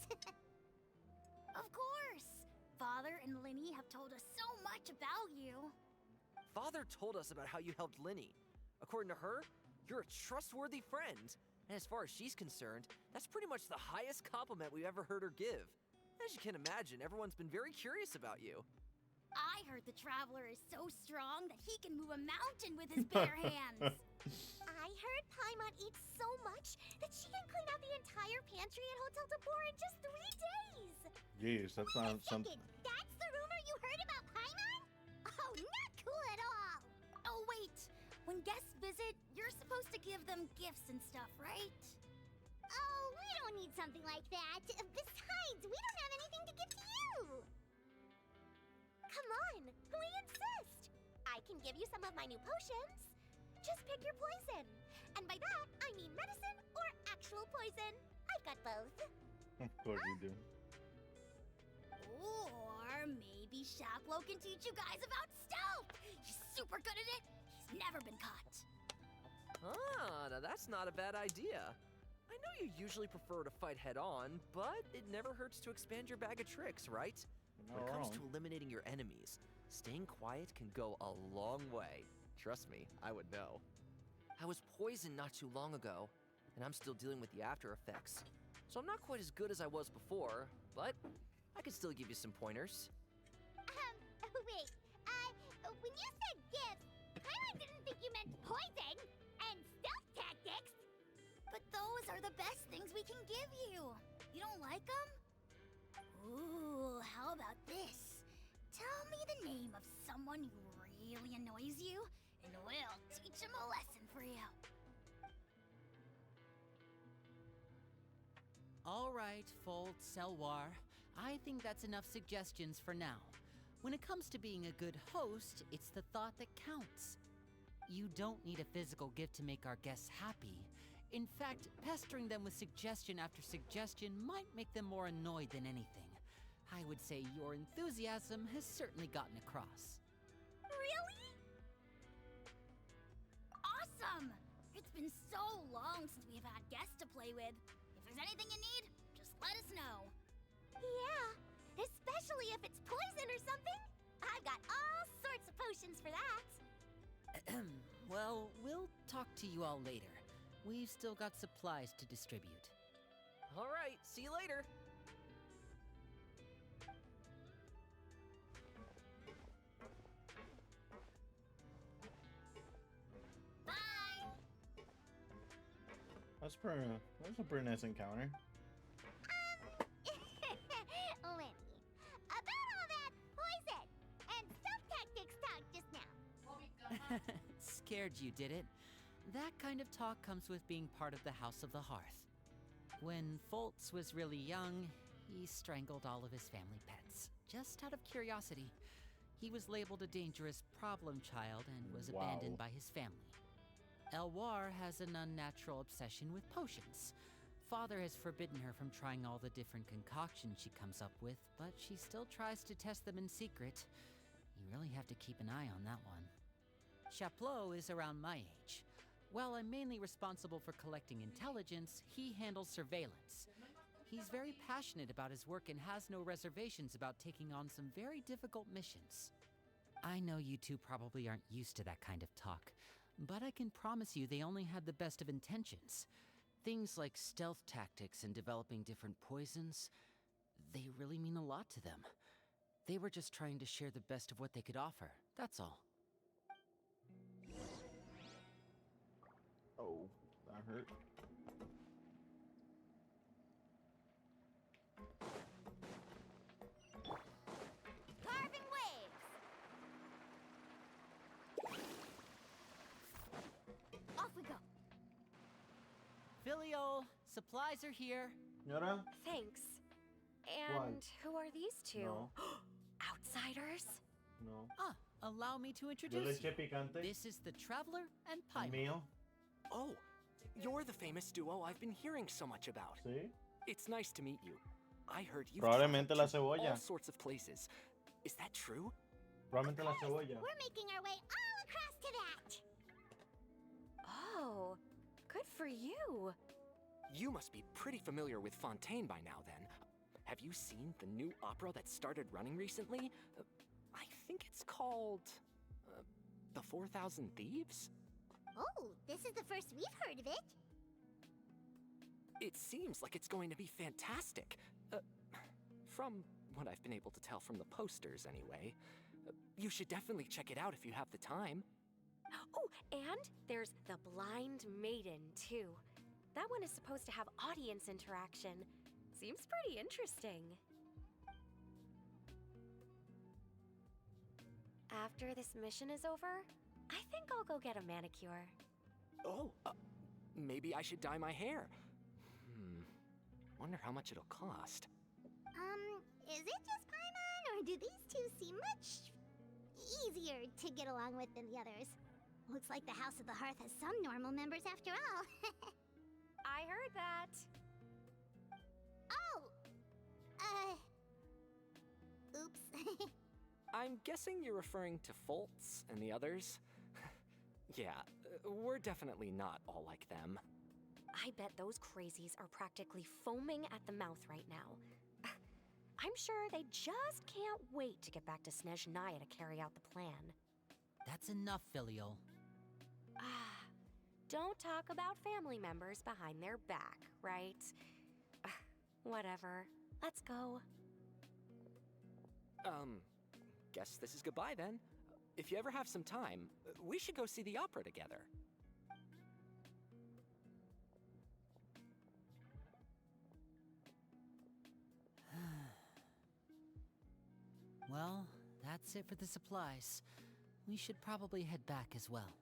Of course! Father and Linny have told us so much about you. Father told us about how you helped Linny. According to her, you're a trustworthy friend. And as far as she's concerned, that's pretty much the highest compliment we've ever heard her give. As you can imagine, everyone's been very curious about you. I heard the Traveler is so strong that he can move a mountain with his bare hands. I heard Paimon eats so much that she can clean out the entire pantry at Hotel de Boer in just 3 days. Jeez, that sounds something. That's the rumor you heard about Paimon? Oh, not cool at all. Oh, wait. When guests visit, you're supposed to give them gifts and stuff, right? Oh, we don't need something like that. Besides, we don't have anything to give to you. Come on, we insist. I can give you some of my new potions. Just pick your poison. And by that, I mean medicine or actual poison. I've got both. Of course you do. Or maybe Shaplo can teach you guys about stealth. He's super good at it. He's never been caught. Ah, now that's not a bad idea. I know you usually prefer to fight head-on, but it never hurts to expand your bag of tricks, right? When it comes to eliminating your enemies, staying quiet can go a long way. Trust me, I would know. I was poisoned not too long ago, and I'm still dealing with the after effects. So I'm not quite as good as I was before, but I can still give you some pointers. Wait, when you said gifts, Paimon didn't think you meant poison and stealth tactics. But those are the best things we can give you. You don't like them? Ooh, how about this? Tell me the name of someone who really annoys you, and we'll teach him a lesson for you. All right, Fold Selwar. I think that's enough suggestions for now. When it comes to being a good host, it's the thought that counts. You don't need a physical gift to make our guests happy. In fact, pestering them with suggestion after suggestion might make them more annoyed than anything. I would say your enthusiasm has certainly gotten across. Really? Awesome! It's been so long since we've had guests to play with. If there's anything you need, just let us know. Yeah, especially if it's poison or something. I've got all sorts of potions for that. Well, we'll talk to you all later. We've still got supplies to distribute. All right, see you later. Bye. That's a pretty nice encounter. Lenny, about all that poison and stealth tactics talk just now. Scared you, did it? That kind of talk comes with being part of the House of the Hearth. When Foltz was really young, he strangled all of his family pets, just out of curiosity. He was labeled a dangerous problem child and was abandoned by his family. Elwar has an unnatural obsession with potions. Father has forbidden her from trying all the different concoctions she comes up with, but she still tries to test them in secret. You really have to keep an eye on that one. Chaplot is around my age. While I'm mainly responsible for collecting intelligence, he handles surveillance. He's very passionate about his work and has no reservations about taking on some very difficult missions. I know you two probably aren't used to that kind of talk, but I can promise you they only had the best of intentions. Things like stealth tactics and developing different poisons, they really mean a lot to them. They were just trying to share the best of what they could offer, that's all. Oh, that hurt. Carving waves. Off we go. Filial, supplies are here. Yara? Thanks. And who are these two? No. Outsiders? No. Ah, allow me to Yo introduce leche you. picante. This is the Traveler and Pyro. Meal. Oh, you're the famous duo I've been hearing so much about. Sí. It's nice to meet you. I heard you've Probablemente traveled la to cebolla. all sorts of places. Is that true? Probablemente la cebolla. We're making our way all across to that. Oh, good for you. You must be pretty familiar with Fontaine by now, then. Have you seen the new opera that started running recently? I think it's called... The 4,000 Thieves? Oh, this is the first we've heard of it. It seems like it's going to be fantastic. From what I've been able to tell from the posters, anyway. You should definitely check it out if you have the time. Oh, and there's The Blind Maiden, too. That one is supposed to have audience interaction. Seems pretty interesting. After this mission is over, I think I'll go get a manicure. Oh, maybe I should dye my hair. Wonder how much it'll cost. Is it just Paimon, or do these two seem much easier to get along with than the others? Looks like the House of the Hearth has some normal members after all. I heard that. Oh! Oops. I'm guessing you're referring to Foltz and the others? Yeah, we're definitely not all like them. I bet those crazies are practically foaming at the mouth right now. I'm sure they just can't wait to get back to Snezhnaya to carry out the plan. That's enough, Filial. Don't talk about family members behind their back, right? Whatever. Let's go. Guess this is goodbye then. If you ever have some time, we should go see the opera together. Well, that's it for the supplies. We should probably head back as well.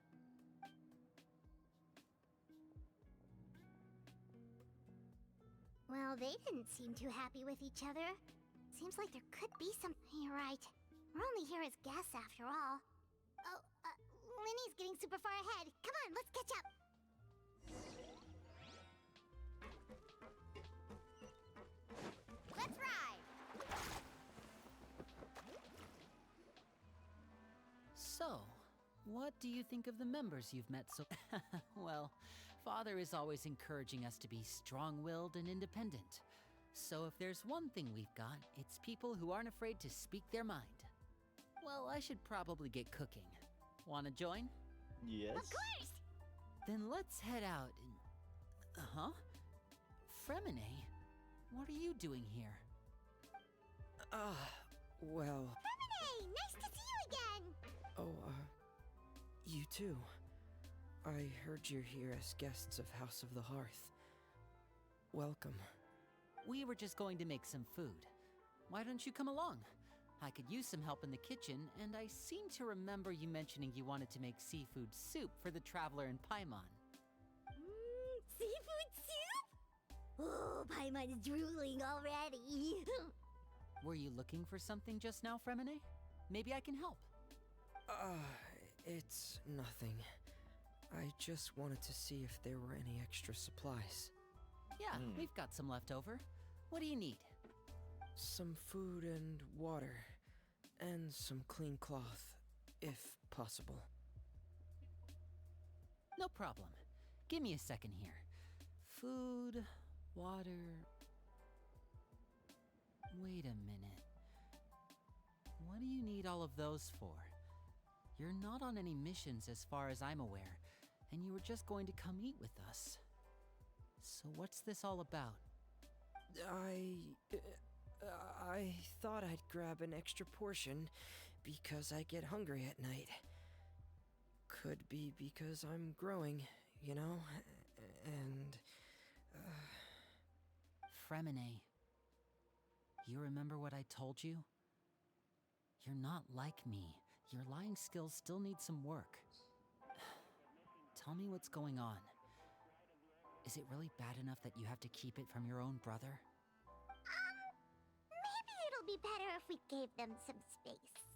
Well, they didn't seem too happy with each other. Seems like there could be some... You're right. We're only here as guests after all. Oh, Lenny's getting super far ahead. Come on, let's catch up. Let's ride! What do you think of the members you've met so... Well, Father is always encouraging us to be strong-willed and independent. So if there's one thing we've got, it's people who aren't afraid to speak their mind. Well, I should probably get cooking. Wanna join? Yes. Of course! Then let's head out and... Uh-huh? Fremine, what are you doing here? Well... Hey, nice to see you again! Oh, you too. I heard you're here as guests of House of the Hearth. Welcome. We were just going to make some food. Why don't you come along? I could use some help in the kitchen, and I seem to remember you mentioning you wanted to make seafood soup for the Traveler in Paimon. Seafood soup? Oh, Paimon's drooling already. Were you looking for something just now, Fremine? Maybe I can help. It's nothing. I just wanted to see if there were any extra supplies. Yeah, we've got some left over. What do you need? Some food and water, and some clean cloth, if possible. No problem. Give me a second here. Food, water... Wait a minute. What do you need all of those for? You're not on any missions as far as I'm aware, and you were just going to come eat with us. So what's this all about? I thought I'd grab an extra portion because I get hungry at night. Could be because I'm growing, you know, and... Fremine, you remember what I told you? You're not like me. Your lying skills still need some work. Tell me what's going on. Is it really bad enough that you have to keep it from your own brother? Maybe it'll be better if we gave them some space.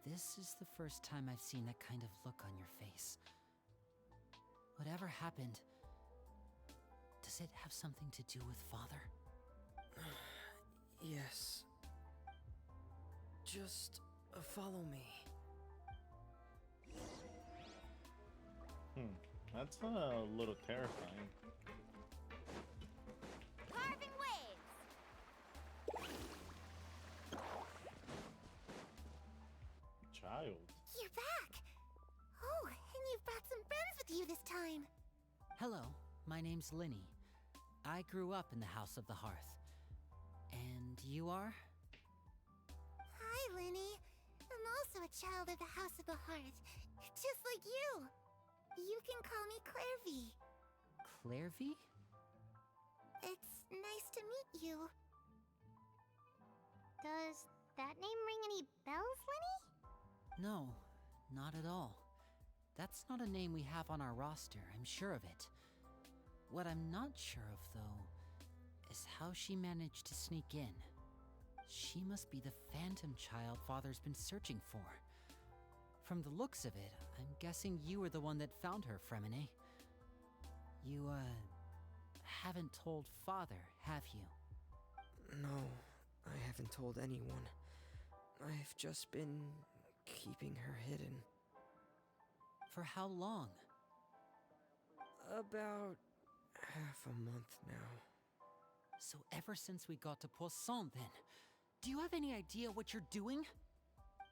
This is the first time I've seen that kind of look on your face. Whatever happened, does it have something to do with Father? Yes. Just follow me. That's a little terrifying. Carving waves! Child. You're back! Oh, and you've brought some friends with you this time. Hello, my name's Lyney. I grew up in the House of the Hearth. And you are? Hi, Lyney. I'm also a child of the House of the Hearth, just like you. You can call me Clairvy. Clairvy? It's nice to meet you. Does that name ring any bells, Lyney? No, not at all. That's not a name we have on our roster, I'm sure of it. What I'm not sure of, though, is how she managed to sneak in. She must be the phantom child Father's been searching for. From the looks of it, I'm guessing you were the one that found her, Fremine. You, haven't told Father, have you? No, I haven't told anyone. I've just been keeping her hidden. For how long? About half a month now. So ever since we got to Poisson, then? Do you have any idea what you're doing?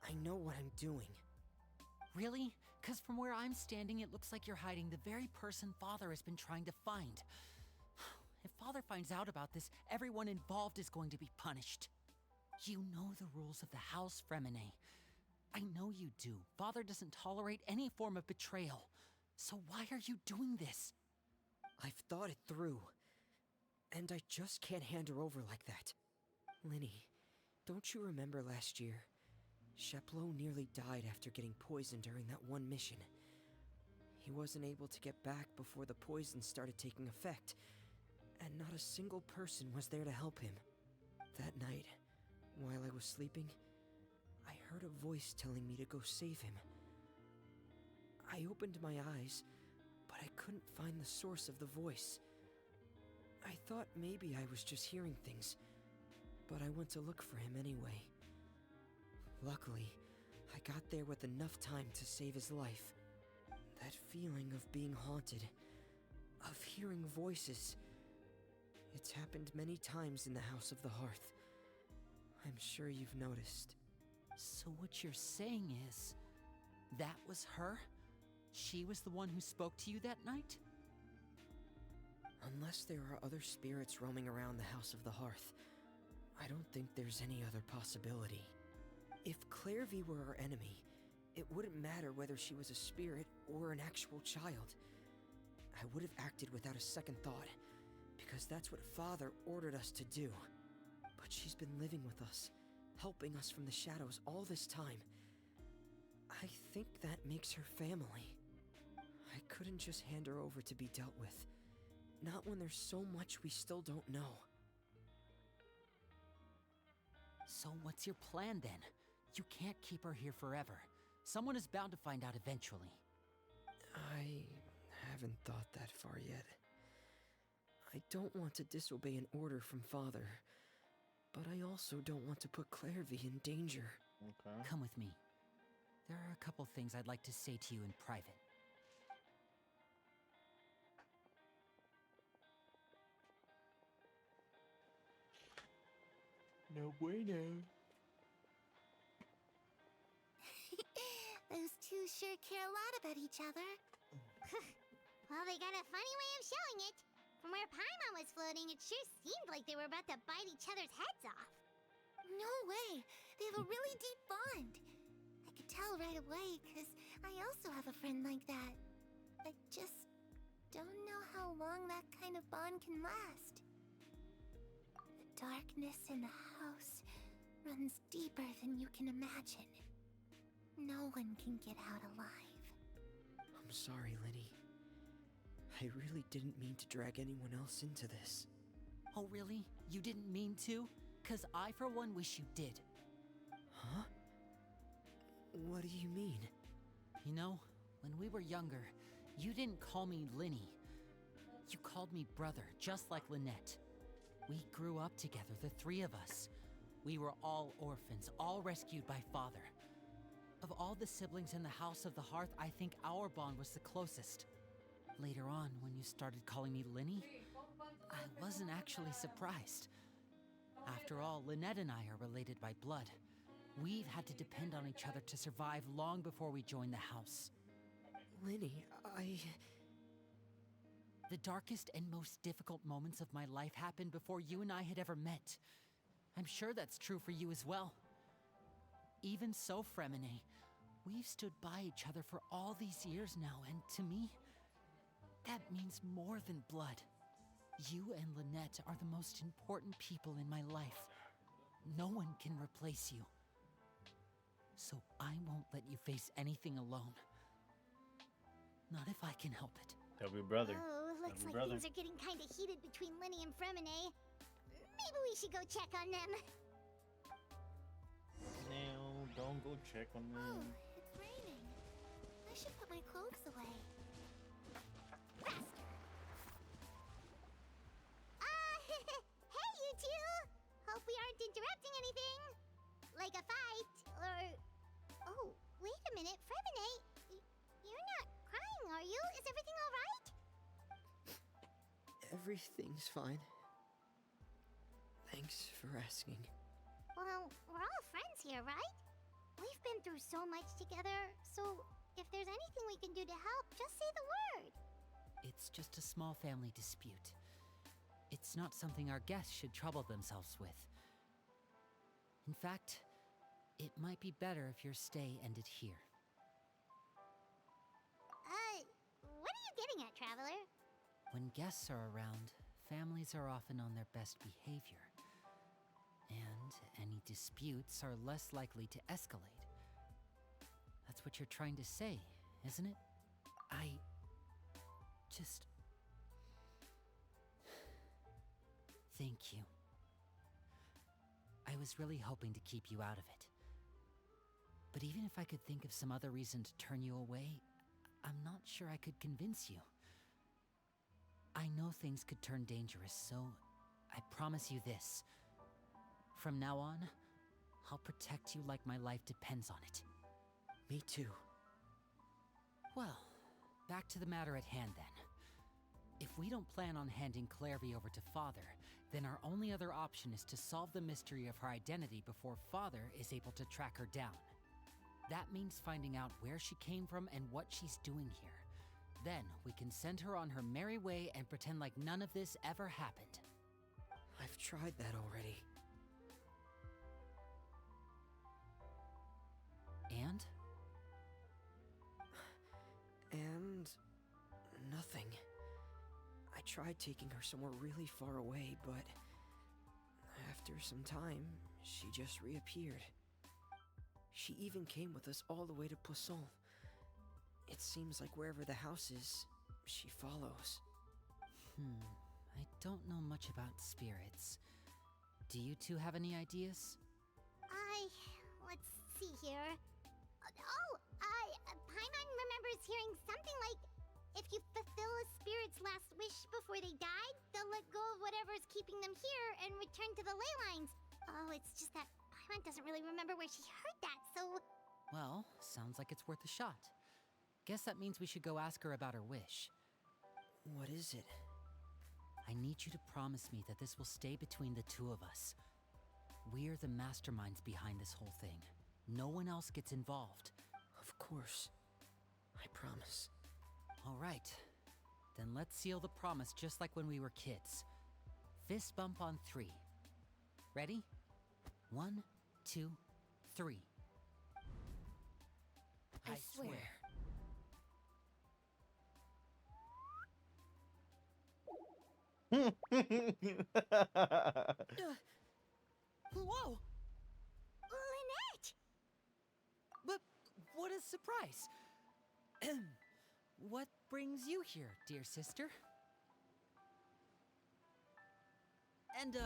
I know what I'm doing. Really? 'Cause from where I'm standing, it looks like you're hiding the very person Father has been trying to find. If Father finds out about this, everyone involved is going to be punished. You know the rules of the house, Fremine. I know you do. Father doesn't tolerate any form of betrayal. So why are you doing this? I've thought it through. And I just can't hand her over like that. Lyney, don't you remember last year? Sheplot nearly died after getting poisoned during that one mission. He wasn't able to get back before the poison started taking effect, and not a single person was there to help him. That night, while I was sleeping, I heard a voice telling me to go save him. I opened my eyes, but I couldn't find the source of the voice. I thought maybe I was just hearing things, but I went to look for him anyway. Luckily, I got there with enough time to save his life. That feeling of being haunted, of hearing voices, it's happened many times in the House of the Hearth. I'm sure you've noticed. So what you're saying is, that was her? She was the one who spoke to you that night? Unless there are other spirits roaming around the House of the Hearth, I don't think there's any other possibility. If Clairvy were our enemy, it wouldn't matter whether she was a spirit or an actual child. I would have acted without a second thought, because that's what Father ordered us to do. But she's been living with us, helping us from the shadows all this time. I think that makes her family. I couldn't just hand her over to be dealt with. Not when there's so much we still don't know. So what's your plan then? You can't keep her here forever. Someone is bound to find out eventually. I haven't thought that far yet. I don't want to disobey an order from Father, but I also don't want to put Clairvy in danger. Okay. Come with me. There are a couple things I'd like to say to you in private. No bueno. Those two sure care a lot about each other. Well, they got a funny way of showing it. From where Paimon was floating, it sure seemed like they were about to bite each other's heads off. No way! They have a really deep bond. I could tell right away, because I also have a friend like that. I just don't know how long that kind of bond can last. The darkness in the house runs deeper than you can imagine. No one can get out alive. I'm sorry, Linny. I really didn't mean to drag anyone else into this. Oh really? You didn't mean to? 'Cause I for one wish you did. Huh? What do you mean? You know, when we were younger, you didn't call me Linny. You called me brother, just like Lynette. We grew up together, the three of us. We were all orphans, all rescued by Father. Of all the siblings in the House of the Hearth, I think our bond was the closest. Later on, when you started calling me Linny, I wasn't actually surprised. After all, Lynette and I are related by blood. We've had to depend on each other to survive long before we joined the house. Linny, The darkest and most difficult moments of my life happened before you and I had ever met. I'm sure that's true for you as well. Even so, Fremine, we've stood by each other for all these years now, and to me, that means more than blood. You and Lynette are the most important people in my life. No one can replace you. So I won't let you face anything alone. Not if I can help it. Tell me, brother. Oh, looks like things are getting kind of heated between Linny and Fremine. Maybe we should go check on them. No, don't go check on Oh, them. it's raining. I should put my clothes away. Faster! Hey, you two! Hope we aren't interrupting anything. Like a fight, or... Oh, wait a minute, Fremine. You're not crying, are you? Is everything alright? Everything's fine. Thanks for asking. Well, we're all friends here, right? We've been through so much together, so if there's anything we can do to help, just say the word. It's just a small family dispute. It's not something our guests should trouble themselves with. In fact, it might be better if your stay ended here. What are you getting at, Traveler? When guests are around, families are often on their best behavior. And any disputes are less likely to escalate. That's what you're trying to say, isn't it? I just... Thank you. I was really hoping to keep you out of it. But even if I could think of some other reason to turn you away, I'm not sure I could convince you. I know things could turn dangerous, so I promise you this. From now on, I'll protect you like my life depends on it. Me too. Well, back to the matter at hand then. If we don't plan on handing Clairvy over to Father, then our only other option is to solve the mystery of her identity before Father is able to track her down. That means finding out where she came from and what she's doing here. Then we can send her on her merry way and pretend like none of this ever happened. I've tried that already. And? And nothing. I tried taking her somewhere really far away, but after some time, she just reappeared. She even came with us all the way to Poisson. It seems like wherever the house is, she follows. I don't know much about spirits. Do you two have any ideas? Let's see here. Paimon remembers hearing something like, if you fulfill a spirit's last wish before they died, they'll let go of whatever's keeping them here and return to the ley lines. Oh, it's just that Paimon doesn't really remember where she heard that, so... Well, sounds like it's worth a shot. Guess that means we should go ask her about her wish. What is it? I need you to promise me that this will stay between the two of us. We're the masterminds behind this whole thing. No one else gets involved. Of course. I promise. All right. Then let's seal the promise just like when we were kids. Fist bump on 3. Ready? 1, 2, 3. I swear. Whoa! Lynette! But what a surprise! What brings you here, dear sister? And,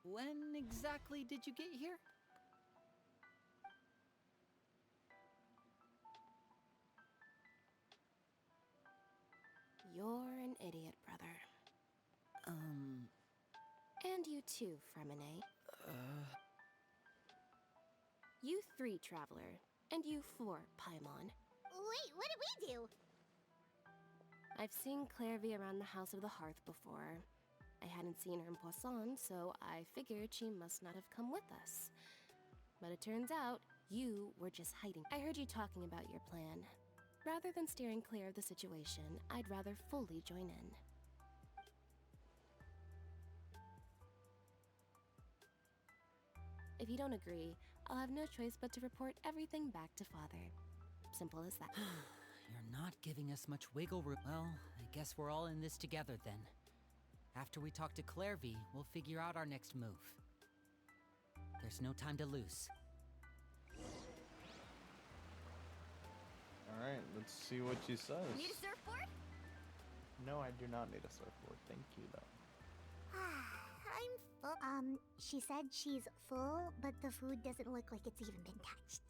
when exactly did you get here? You're an idiot, brother. And you too, Fremine. You 3, Traveler. And you 4, Paimon. Wait, what did we do? I've seen Clairvy around the House of the Hearth before. I hadn't seen her in Poisson, so I figured she must not have come with us. But it turns out, you were just hiding. I heard you talking about your plan. Rather than steering clear of the situation, I'd rather fully join in. If you don't agree, I'll have no choice but to report everything back to Father. Simple as that. You're not giving us much wiggle room. Well, I guess we're all in this together then. After we talk to Clairvy, we'll figure out our next move. There's no time to lose. Alright, let's see what she says. Need a surfboard? No, I do not need a surfboard. Thank you, though. I'm full. She said she's full, but the food doesn't look like it's even been touched.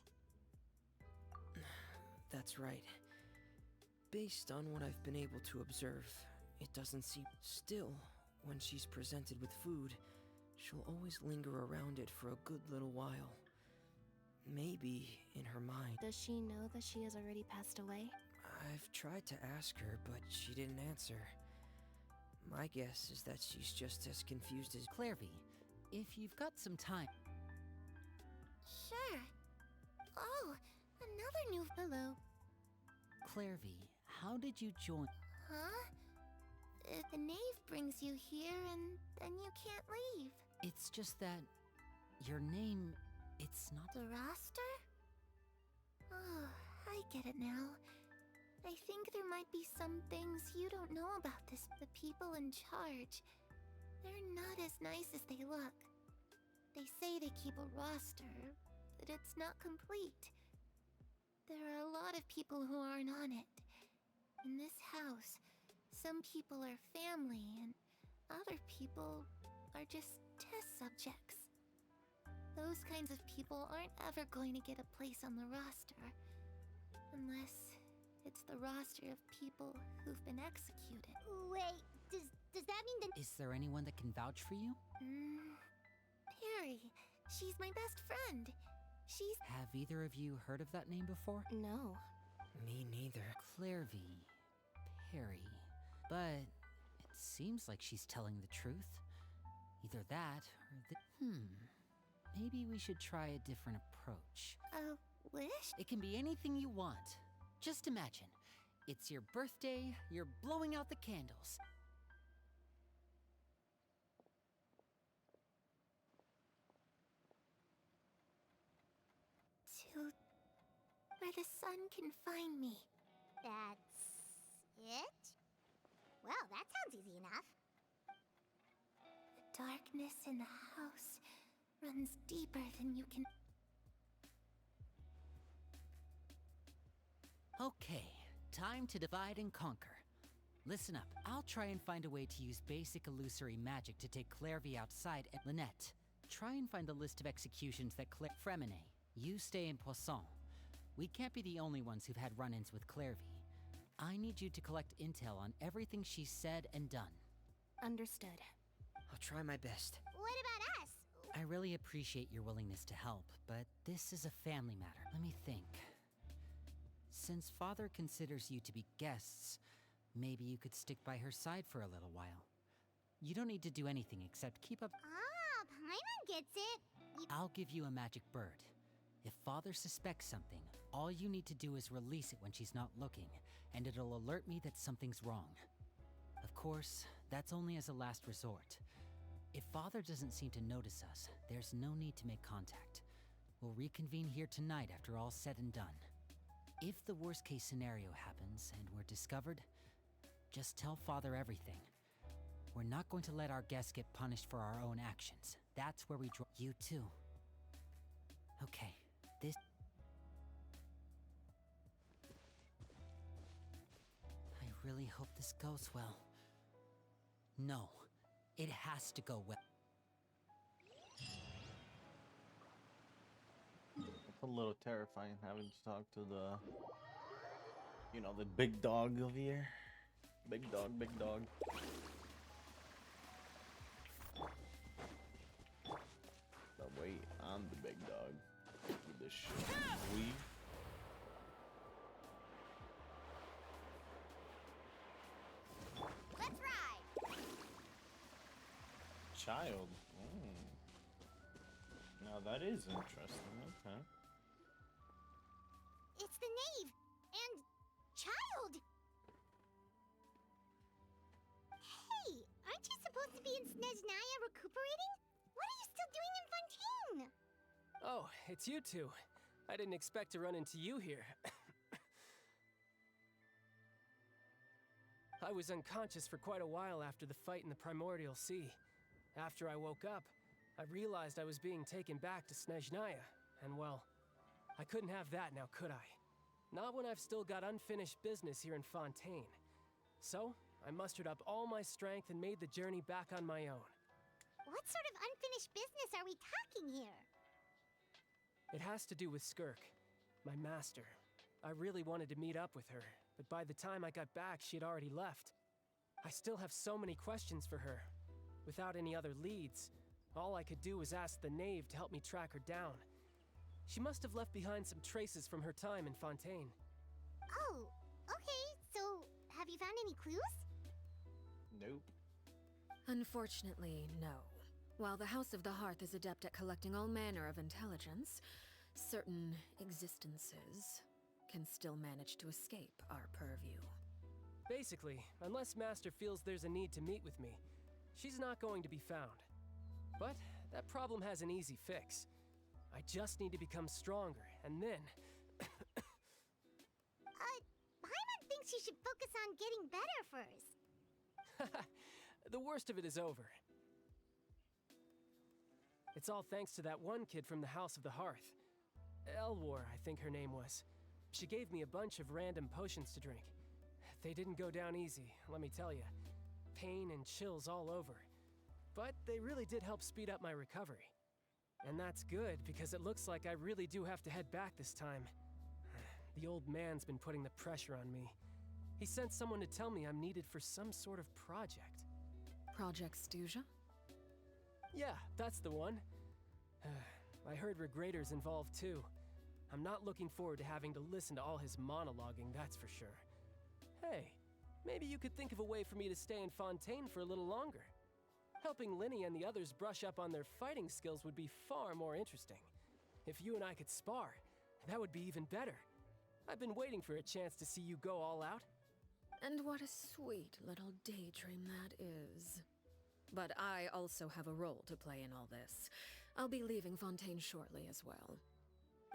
That's right. Based on what I've been able to observe, it doesn't seem... Still, when she's presented with food, she'll always linger around it for a good little while. Maybe in her mind. Does she know that she has already passed away? I've tried to ask her, but she didn't answer. My guess is that she's just as confused as... Clairvy, if you've got some time... Sure. Oh, another new... Hello. Clairvy, how did you join... Huh? The knave brings you here, and then you can't leave. It's just that... your name... it's not... The roster? Oh, I get it now. I think there might be some things you don't know about this. The people in charge, they're not as nice as they look. They say they keep a roster, but it's not complete. There are a lot of people who aren't on it. In this house, some people are family, and other people are just test subjects. Those kinds of people aren't ever going to get a place on the roster. Unless it's the roster of people who've been executed. Wait, does that mean that... Is there anyone that can vouch for you? Perry. She's my best friend. She's... Have either of you heard of that name before? No. Me neither. Clairvy Perry. But it seems like she's telling the truth. Either that or the... Maybe we should try a different approach. Wish? It can be anything you want. Just imagine. It's your birthday, you're blowing out the candles. To where the sun can find me. That's it? Well, that sounds easy enough. The darkness in the house runs deeper than you can... Okay, time to divide and conquer. Listen up, I'll try and find a way to use basic illusory magic to take Clairvy outside and Lynette. Try and find the list of executions that Fremine. You stay in Poisson. We can't be the only ones who've had run-ins with Clairvy. I need you to collect intel on everything she's said and done. Understood. I'll try my best. What about us? I really appreciate your willingness to help, but this is a family matter. Let me think. Since Father considers you to be guests, maybe you could stick by her side for a little while. You don't need to do anything except keep up... Ah, Paimon gets it. I'll give you a magic bird. If Father suspects something, all you need to do is release it when she's not looking, and it'll alert me that something's wrong. Of course, that's only as a last resort. If Father doesn't seem to notice us, there's no need to make contact. We'll reconvene here tonight after all's said and done. If the worst-case scenario happens and we're discovered, just tell Father everything. We're not going to let our guests get punished for our own actions. That's where we draw you too. Okay, this... I really hope this goes well. No, it has to go well. It's a little terrifying having to talk to the, you know, the big dog of here. Big dog, big dog. But wait, I'm the big dog. With this shit. Let's ride. Child. Now that is interesting. Okay. It's the Knave and Child. Hey, aren't you supposed to be in Snezhnaya recuperating? What are you still doing in Fontaine? Oh, it's you two. I didn't expect to run into you here. I was unconscious for quite a while after the fight in the Primordial Sea. After I woke up, I realized I was being taken back to Snezhnaya, and well, I couldn't have that now, could I? Not when I've still got unfinished business here in Fontaine. So, I mustered up all my strength and made the journey back on my own. What sort of unfinished business are we talking here? It has to do with Skirk, my master. I really wanted to meet up with her, but by the time I got back, she had already left. I still have so many questions for her. Without any other leads, all I could do was ask the Knave to help me track her down. She must have left behind some traces from her time in Fontaine. Oh, okay. So, have you found any clues? Nope. Unfortunately, no. While the House of the Hearth is adept at collecting all manner of intelligence, certain existences can still manage to escape our purview. Basically, unless Master feels there's a need to meet with me, she's not going to be found. But that problem has an easy fix. I just need to become stronger, and then... Paimon thinks you should focus on getting better first. The worst of it is over. It's all thanks to that one kid from the House of the Hearth. Elwar, I think her name was. She gave me a bunch of random potions to drink. They didn't go down easy, let me tell you. Pain and chills all over. But they really did help speed up my recovery. And that's good, because it looks like I really do have to head back this time. The old man's been putting the pressure on me. He sent someone to tell me I'm needed for some sort of project. Project Stuja? Yeah, that's the one. I heard Regrader's involved too. I'm not looking forward to having to listen to all his monologuing, that's for sure. Hey, maybe you could think of a way for me to stay in Fontaine for a little longer. Helping Linny and the others brush up on their fighting skills would be far more interesting. If you and I could spar, that would be even better. I've been waiting for a chance to see you go all out. And what a sweet little daydream that is. But I also have a role to play in all this. I'll be leaving Fontaine shortly as well.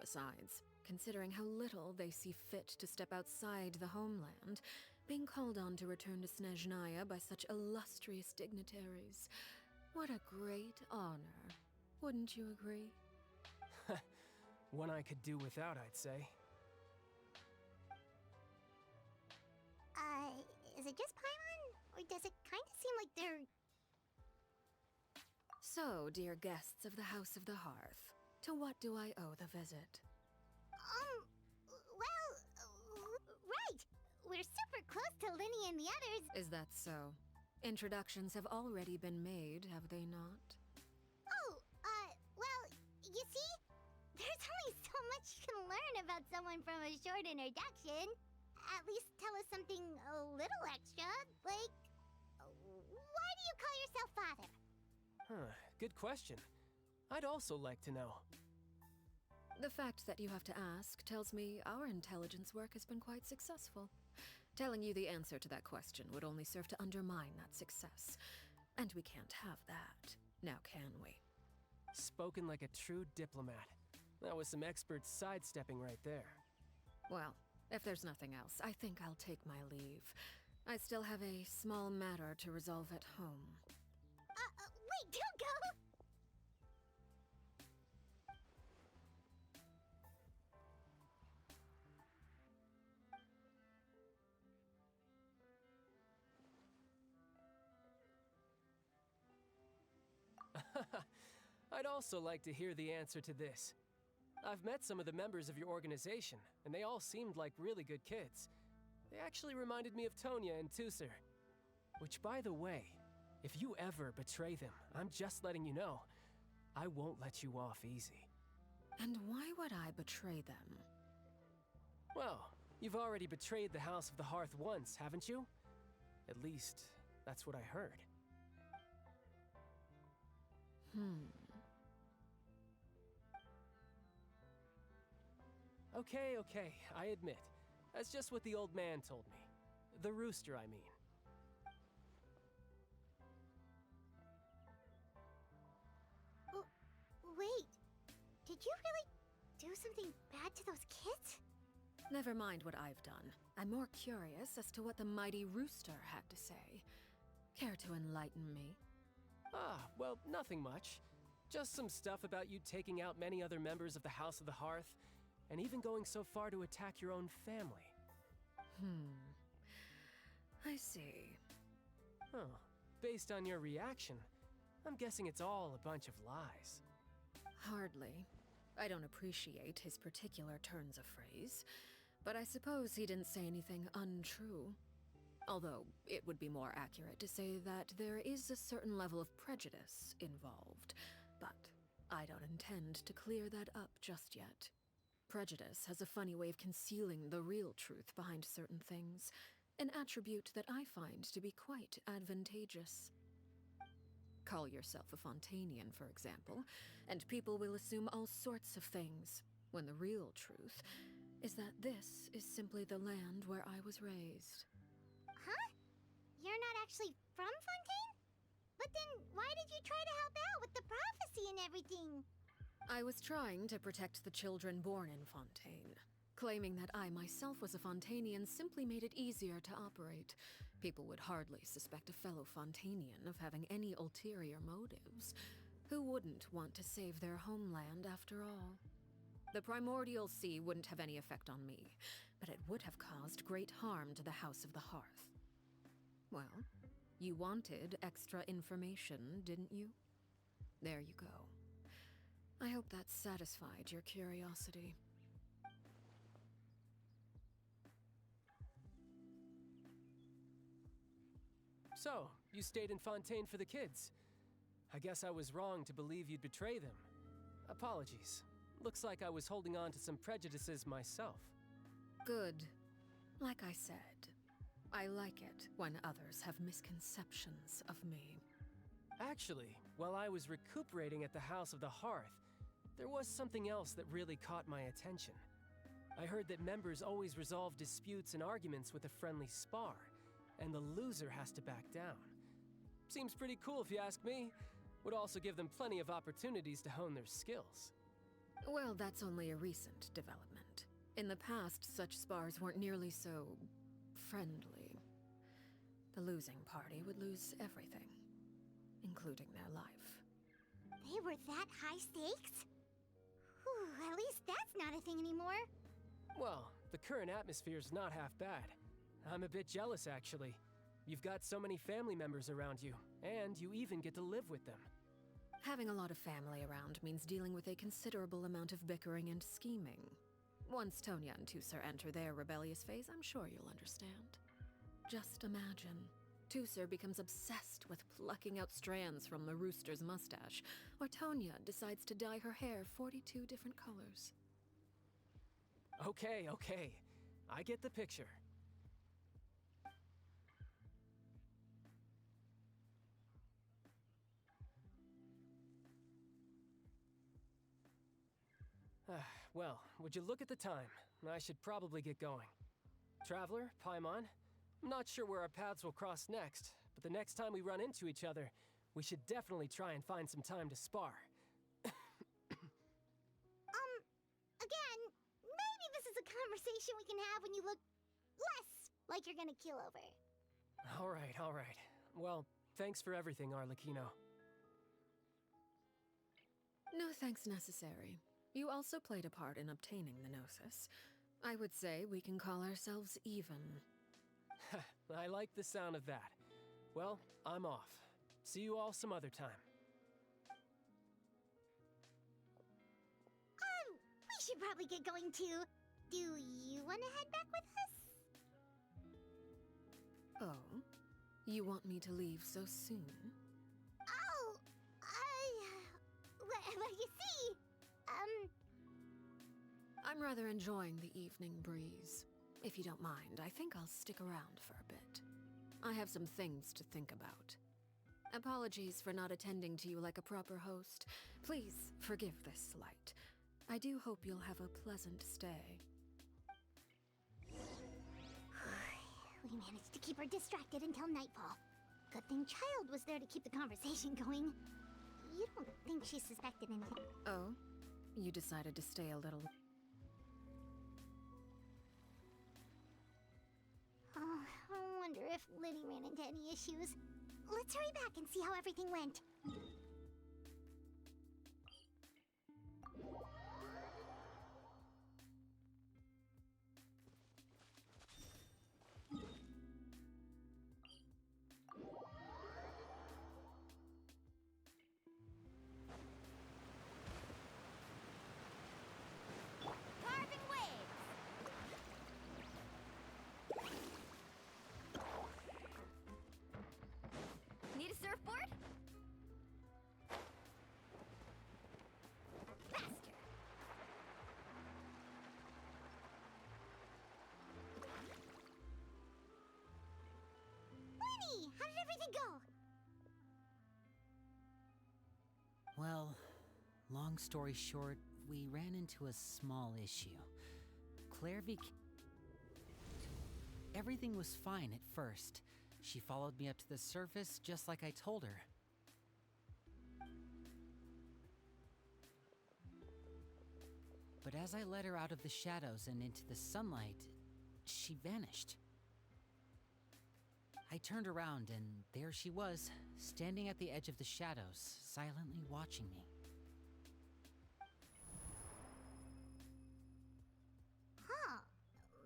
Besides, considering how little they see fit to step outside the homeland, being called on to return to Snezhnaya by such illustrious dignitaries, what a great honor. Wouldn't you agree? One I could do without, I'd say. Is it just Paimon? Or does it kind of seem like they're... So, dear guests of the House of the Hearth, to what do I owe the visit? Well, right! We're super close to Linny and the others. Is that so? Introductions have already been made, have they not? Well, you see? There's only so much you can learn about someone from a short introduction. At least tell us something a little extra, like... Why do you call yourself father? Good question. I'd also like to know. The fact that you have to ask tells me our intelligence work has been quite successful. Telling you the answer to that question would only serve to undermine that success. And we can't have that, now can we? Spoken like a true diplomat. That was some expert sidestepping right there. Well, if there's nothing else, I think I'll take my leave. I still have a small matter to resolve at home. Wait, don't go! I'd also like to hear the answer to this. I've met some of the members of your organization, and they all seemed like really good kids. They actually reminded me of Tonya and Tusser. Which, by the way, if you ever betray them, I'm just letting you know, I won't let you off easy. And why would I betray them? Well, you've already betrayed the House of the Hearth once, haven't you? At least, that's what I heard. Okay, I admit. That's just what the old man told me. The rooster, I mean. Wait, did you really do something bad to those kids? Never mind what I've done. I'm more curious as to what the mighty rooster had to say. Care to enlighten me? Well, nothing much. Just some stuff about you taking out many other members of the House of the Hearth, and even going so far to attack your own family. I see. Based on your reaction, I'm guessing it's all a bunch of lies. Hardly. I don't appreciate his particular turns of phrase, but I suppose he didn't say anything untrue. Although, it would be more accurate to say that there is a certain level of prejudice involved, but I don't intend to clear that up just yet. Prejudice has a funny way of concealing the real truth behind certain things, an attribute that I find to be quite advantageous. Call yourself a Fontainian, for example, and people will assume all sorts of things, when the real truth is that this is simply the land where I was raised. Huh? You're not actually from Fontaine? But then why did you try to help out with the prophecy and everything? I was trying to protect the children born in Fontaine. Claiming that I myself was a Fontainian simply made it easier to operate. People would hardly suspect a fellow Fontainian of having any ulterior motives. Who wouldn't want to save their homeland after all? The Primordial Sea wouldn't have any effect on me, but it would have caused great harm to the House of the Hearth. Well, you wanted extra information, didn't you? There you go. I hope that satisfied your curiosity. So, you stayed in Fontaine for the kids. I guess I was wrong to believe you'd betray them. Apologies. Looks like I was holding on to some prejudices myself. Good. Like I said, I like it when others have misconceptions of me. Actually, while I was recuperating at the House of the Hearth, there was something else that really caught my attention. I heard that members always resolve disputes and arguments with a friendly spar, and the loser has to back down. Seems pretty cool if you ask me. Would also give them plenty of opportunities to hone their skills. Well, that's only a recent development. In the past, such spars weren't nearly so friendly. The losing party would lose everything, including their life. They were that high stakes? Whew, at least that's not a thing anymore. Well, the current atmosphere's not half bad. I'm a bit jealous, actually. You've got so many family members around you, and you even get to live with them. Having a lot of family around means dealing with a considerable amount of bickering and scheming. Once Tonya and Tusser enter their rebellious phase, I'm sure you'll understand. Just imagine. Tusser becomes obsessed with plucking out strands from the rooster's mustache, or Tonya decides to dye her hair 42 different colors. Okay, okay. I get the picture. Well, would you look at the time? I should probably get going. Traveler, Paimon, I'm not sure where our paths will cross next, but the next time we run into each other, we should definitely try and find some time to spar. Again, maybe this is a conversation we can have when you look less like you're gonna keel over. All right. Well, thanks for everything, Arlecchino. No thanks necessary. You also played a part in obtaining the Gnosis. I would say we can call ourselves even. I like the sound of that. Well, I'm off. See you all some other time. We should probably get going too. Do you want to head back with us? Oh? You want me to leave so soon? Oh, well, you see, I'm rather enjoying the evening breeze. If you don't mind, I think I'll stick around for a bit. I have some things to think about. Apologies for not attending to you like a proper host. Please forgive this slight. I do hope you'll have a pleasant stay. We managed to keep her distracted until nightfall. Good thing Child was there to keep the conversation going. You don't think she suspected anything? Oh? You decided to stay a little... Oh, I wonder if Liddy ran into any issues. Let's hurry back and see how everything went. Carving waves! Need a surfboard? Faster! Winnie, how did everything go? Well, long story short, we ran into a small issue. Clairvy... Everything was fine at first. She followed me up to the surface just like I told her. But as I led her out of the shadows and into the sunlight, she vanished. I turned around and there she was, standing at the edge of the shadows, silently watching me. Huh.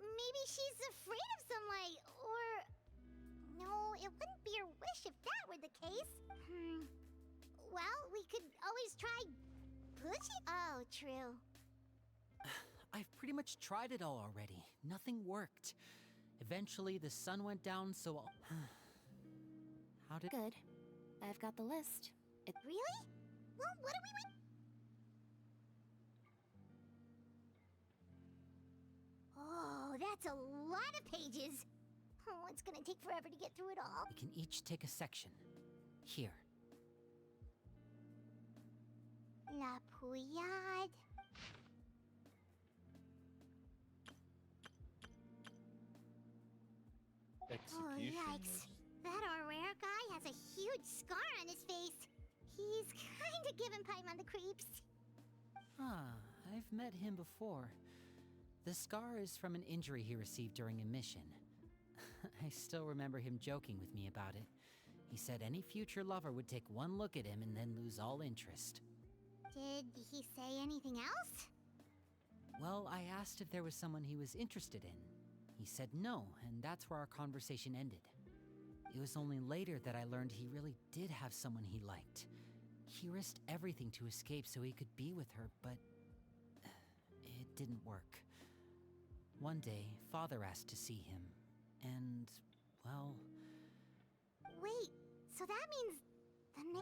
Maybe she's afraid of sunlight, or... No, it wouldn't be her wish if that were the case. Well, we could always try... pushing... Oh, true. I've pretty much tried it all already. Nothing worked. Eventually, the sun went down, so How did... Good. I've got the list. Really? Well, what are we That's a lot of pages. Oh, it's gonna take forever to get through it all. We can each take a section. Here. La Pouillade. Oh, yikes. That Aurora guy has a huge scar on his face. He's kinda giving Paimon the creeps. Ah, I've met him before. The scar is from an injury he received during a mission. I still remember him joking with me about it. He said any future lover would take one look at him and then lose all interest. Did he say anything else? Well, I asked if there was someone he was interested in. He said no, and that's where our conversation ended. It was only later that I learned he really did have someone he liked. He risked everything to escape so he could be with her, but it didn't work. One day, Father asked to see him, and, well... Wait, so that means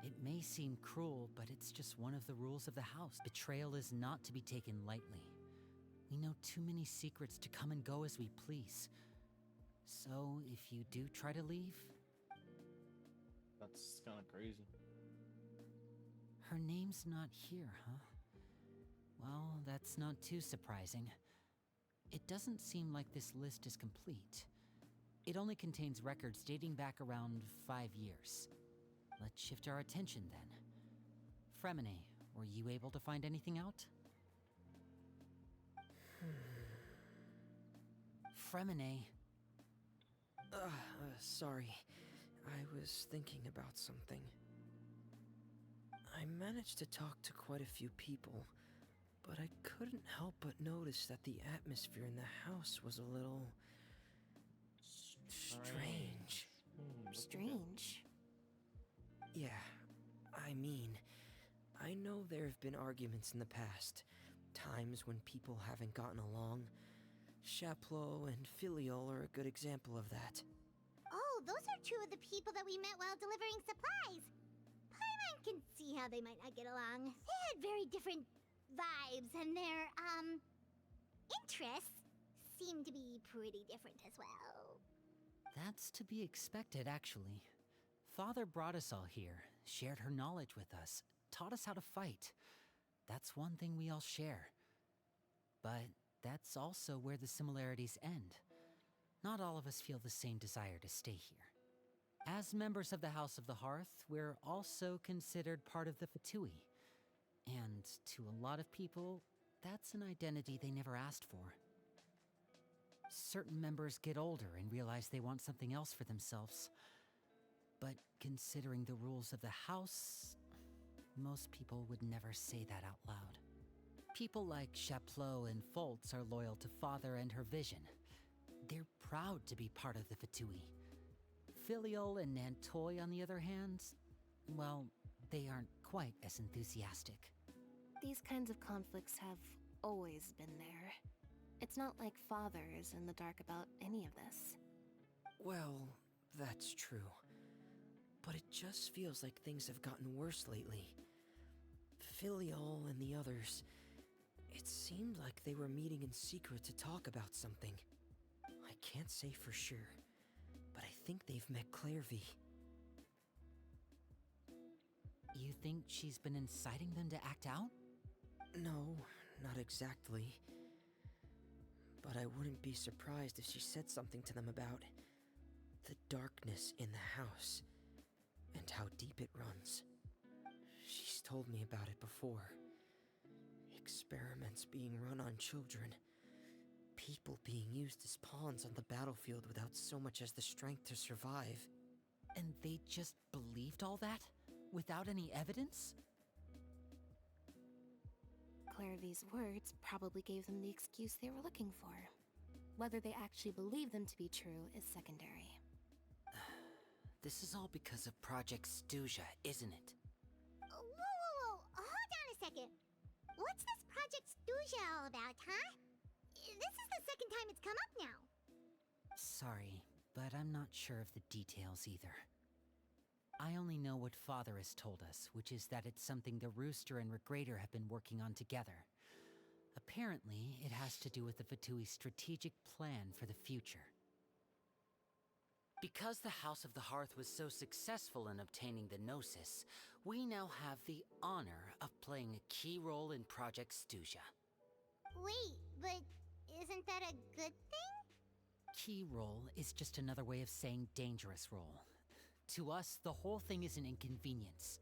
the It may seem cruel, but it's just one of the rules of the house. Betrayal is not to be taken lightly. We know too many secrets to come and go as we please. So, if you do try to leave... That's kind of crazy. Her name's not here, huh? Well, that's not too surprising. It doesn't seem like this list is complete. It only contains records dating back around 5 years. Let's shift our attention then. Fremine, were you able to find anything out? Fremine. Sorry. I was thinking about something. I managed to talk to quite a few people, but I couldn't help but notice that the atmosphere in the house was a little... strange. Strange? Yeah, I mean, I know there have been arguments in the past. Times when people haven't gotten along. Chaplot and Filiol are a good example of that. Oh, those are two of the people that we met while delivering supplies. Paimon can see how they might not get along. They had very different vibes, and their, interests seem to be pretty different as well. That's to be expected, actually. Father brought us all here, shared her knowledge with us, taught us how to fight. That's one thing we all share. But that's also where the similarities end. Not all of us feel the same desire to stay here. As members of the House of the Hearth, we're also considered part of the Fatui. And to a lot of people, that's an identity they never asked for. Certain members get older and realize they want something else for themselves. But considering the rules of the house, most people would never say that out loud. People like Chaplot and Foltz are loyal to Father and her vision. They're proud to be part of the Fatui. Filiol and Nantoy, on the other hand, well, they aren't quite as enthusiastic. These kinds of conflicts have always been there. It's not like Father is in the dark about any of this. Well, that's true. But it just feels like things have gotten worse lately. Filiol and the others, it seemed like they were meeting in secret to talk about something. I can't say for sure, but I think they've met Clairvy. You think she's been inciting them to act out? No, not exactly. But I wouldn't be surprised if she said something to them about the darkness in the house and how deep it runs. She's told me about it before. Experiments being run on children. People being used as pawns on the battlefield without so much as the strength to survive. And they just believed all that? Without any evidence? Clairvy's words probably gave them the excuse they were looking for. Whether they actually believe them to be true is secondary. This is all because of Project Stuja, isn't it? Whoa. Hold on a second. What's this Project Stuja all about, huh? This is the second time it's come up now. Sorry, but I'm not sure of the details either. I only know what Father has told us, which is that it's something the Rooster and Regrader have been working on together. Apparently, it has to do with the Fatui's strategic plan for the future. Because the House of the Hearth was so successful in obtaining the Gnosis, we now have the honor of playing a key role in Project Stuja. Wait, but isn't that a good thing? Key role is just another way of saying dangerous role. To us, the whole thing is an inconvenience.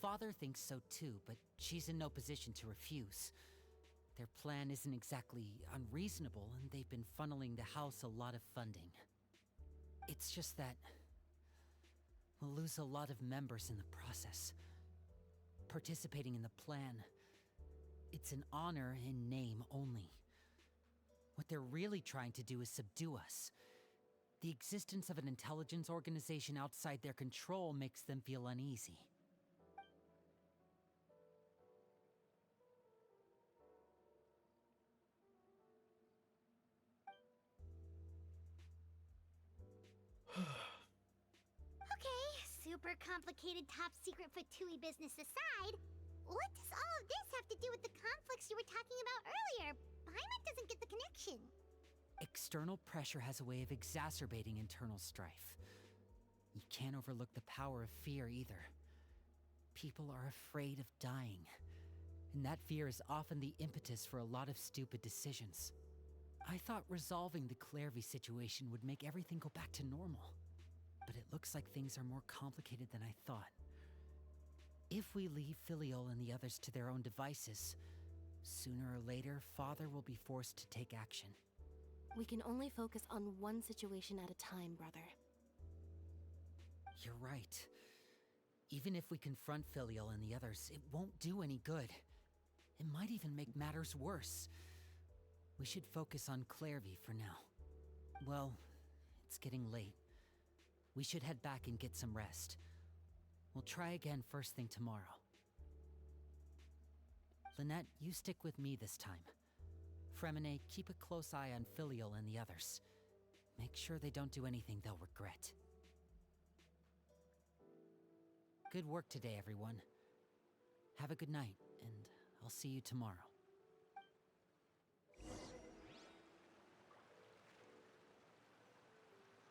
Father thinks so too, but she's in no position to refuse. Their plan isn't exactly unreasonable, and they've been funneling the house a lot of funding. It's just that we'll lose a lot of members in the process. Participating in the plan, it's an honor in name only. What they're really trying to do is subdue us. The existence of an intelligence organization outside their control makes them feel uneasy. Okay, super complicated top secret Fatui business aside, what does all of this have to do with the conflicts you were talking about earlier? Paimon doesn't get the connection. External pressure has a way of exacerbating internal strife. You can't overlook the power of fear either. People are afraid of dying, and that fear is often the impetus for a lot of stupid decisions. I thought resolving the Clairvy situation would make everything go back to normal, but it looks like things are more complicated than I thought. If we leave Filiol and the others to their own devices, sooner or later, Father will be forced to take action. We can only focus on one situation at a time, brother. You're right. Even if we confront Filiol and the others, it won't do any good. It might even make matters worse. We should focus on Clairvy for now. Well, it's getting late. We should head back and get some rest. We'll try again first thing tomorrow. Lynette, you stick with me this time. Fremine, keep a close eye on Filiol and the others. Make sure they don't do anything they'll regret. Good work today, everyone. Have a good night, and I'll see you tomorrow.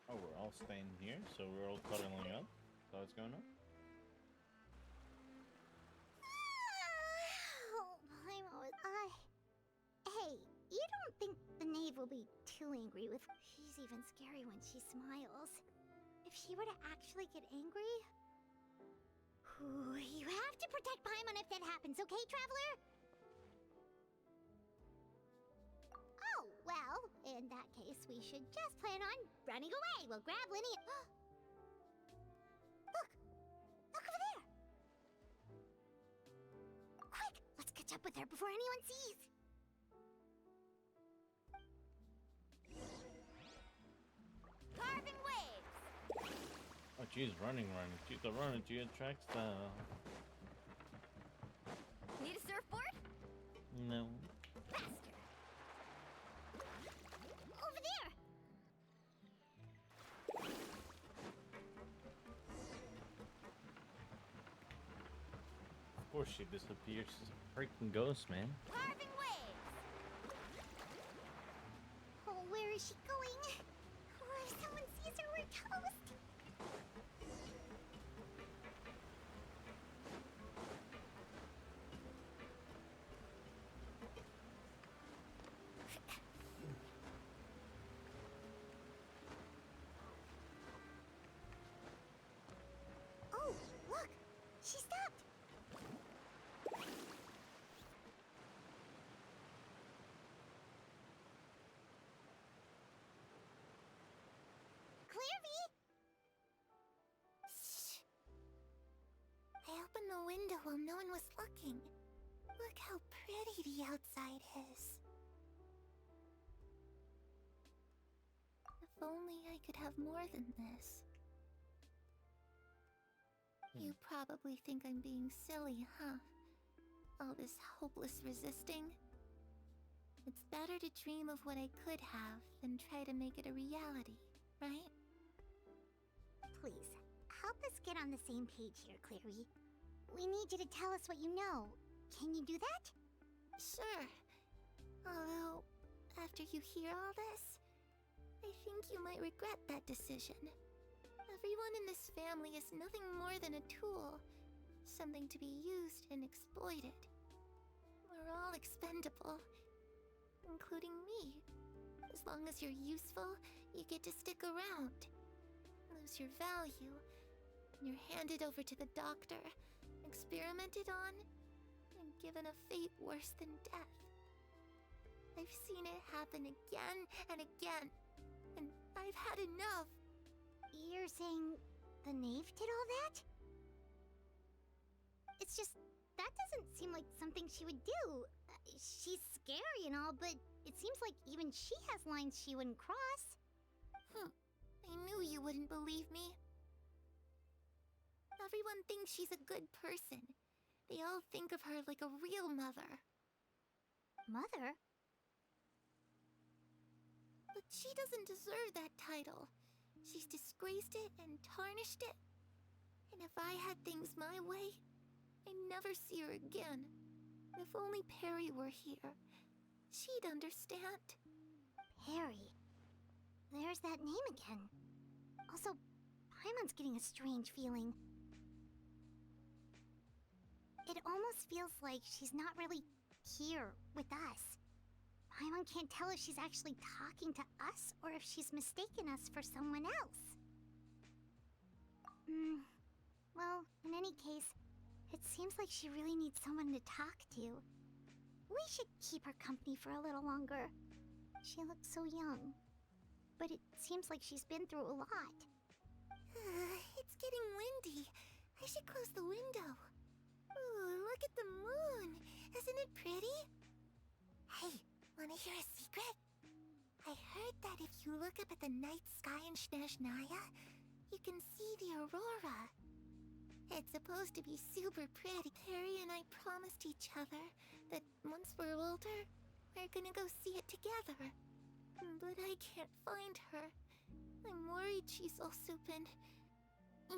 Oh, we're all staying here, so we're all cuddling up? Is that what's going on? Oh, Paimon, hey, you don't think the knave will be too angry with... She's even scary when she smiles. If she were to actually get angry... Ooh, you have to protect Paimon if that happens, okay, Traveler? Oh, well, in that case, we should just plan on running away. We'll grab Lyney and... Look! Look over there! Quick! Let's catch up with her before anyone sees! Carving waves! Oh, she's running. She's a runner. She attracts the... Need a surfboard? No. Faster! Over there! Of course she disappears. She's a freaking ghost, man. Carving waves! Oh, where is she going? Oh, if someone sees her, we're toast! Oh, look! She stopped! Clairvy! Shh! I opened the window while no one was looking. Look how pretty the outside is. If only I could have more than this. You probably think I'm being silly, huh? All this hopeless resisting? It's better to dream of what I could have than try to make it a reality, right? Please, help us get on the same page here, Clary. We need you to tell us what you know. Can you do that? Sure. after you hear all this, I think you might regret that decision. Everyone in this family is nothing more than a tool, something to be used and exploited. We're all expendable, including me. As long as you're useful, you get to stick around. Lose your value, and you're handed over to the doctor, experimented on, and given a fate worse than death. I've seen it happen again and again, and I've had enough. You're saying the knave did all that? It's just, that doesn't seem like something she would do. She's scary and all, but it seems like even she has lines she wouldn't cross. I knew you wouldn't believe me. Everyone thinks she's a good person. They all think of her like a real mother. Mother? But she doesn't deserve that title. She's disgraced it and tarnished it. And if I had things my way, I'd never see her again. If only Perry were here, she'd understand. Perry? There's that name again. Also, Paimon's getting a strange feeling. It almost feels like she's not really here with us. Paimon can't tell if she's actually talking to us or if she's mistaken us for someone else. Well, in any case, it seems like she really needs someone to talk to. We should keep her company for a little longer. She looks so young. But it seems like she's been through a lot. It's getting windy. I should close the window. Ooh, look at the moon. Isn't it pretty? Hey, wanna hear a secret? I heard that if you look up at the night sky in Snezhnaya, you can see the aurora. It's supposed to be super pretty. Perry and I promised each other that once we're older, we're gonna go see it together. But I can't find her. I'm worried she's also been...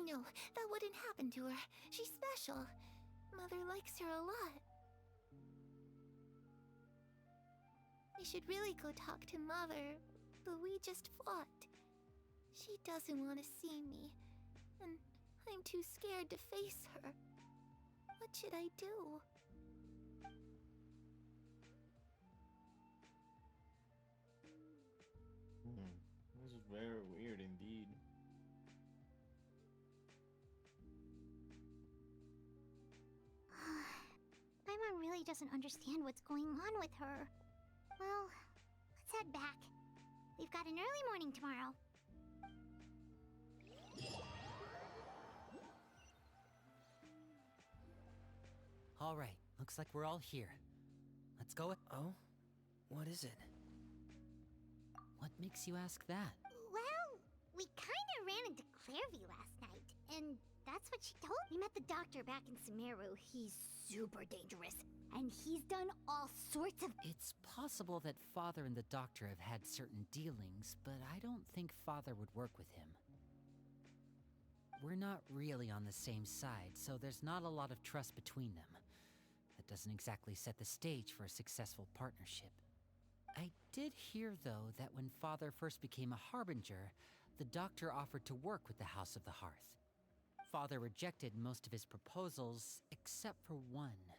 No, that wouldn't happen to her. She's special. Mother likes her a lot. I should really go talk to Mother, but we just fought. She doesn't want to see me, and I'm too scared to face her. What should I do? This is very weird indeed. Paimon really doesn't understand what's going on with her. Well, let's head back. We've got an early morning tomorrow. All right, looks like we're all here. Let's go. Oh? What is it? What makes you ask that? Well, we kinda ran into Clairvy last night, and that's what she told me. We met the doctor back in Sumeru. He's super dangerous, and he's done all sorts of... It's possible that Father and the doctor have had certain dealings, but I don't think Father would work with him. We're not really on the same side, so there's not a lot of trust between them. That doesn't exactly set the stage for a successful partnership. I did hear, though, that when Father first became a Harbinger, the doctor offered to work with the House of the Hearth. Father rejected most of his proposals, except for one.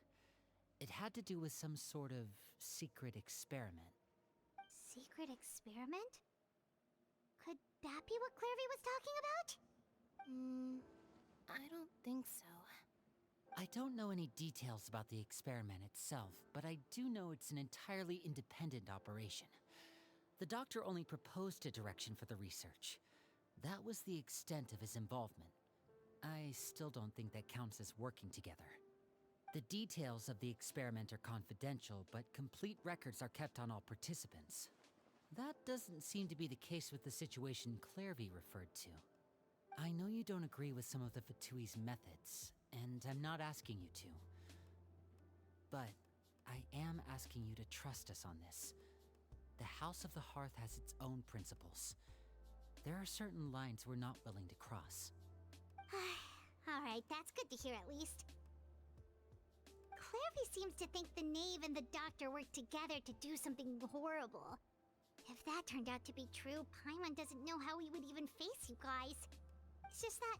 It had to do with some sort of secret experiment. Secret experiment? Could that be what Clairvy was talking about? I don't think so. I don't know any details about the experiment itself, but I do know it's an entirely independent operation. The doctor only proposed a direction for the research. That was the extent of his involvement. I still don't think that counts as working together. The details of the experiment are confidential, but complete records are kept on all participants. That doesn't seem to be the case with the situation Clairvy referred to. I know you don't agree with some of the Fatui's methods, and I'm not asking you to. But I am asking you to trust us on this. The House of the Hearth has its own principles. There are certain lines we're not willing to cross. Alright, that's good to hear at least. Clairvy seems to think the knave and the doctor work together to do something horrible. If that turned out to be true, Paimon doesn't know how he would even face you guys. It's just that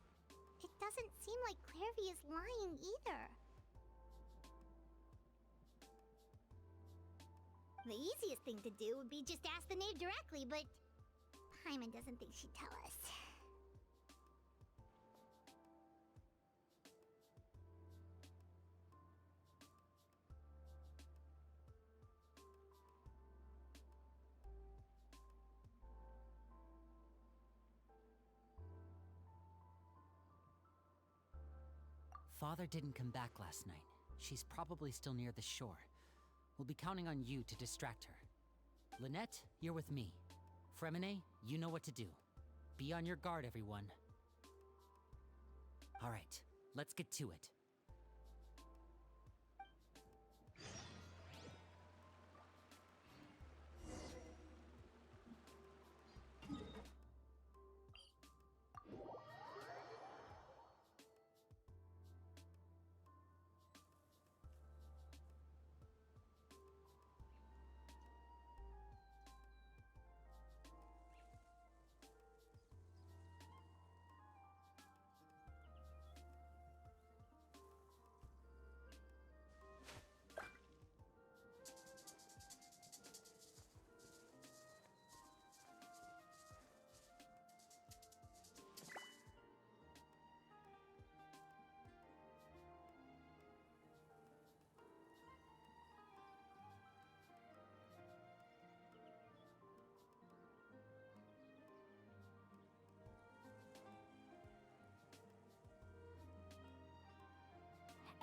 it doesn't seem like Clairvy is lying either. The easiest thing to do would be just ask the knave directly, but Paimon doesn't think she'd tell us. Father didn't come back last night. She's probably still near the shore. We'll be counting on you to distract her. Lynette, you're with me. Fremine, you know what to do. Be on your guard, everyone. All right, let's get to it.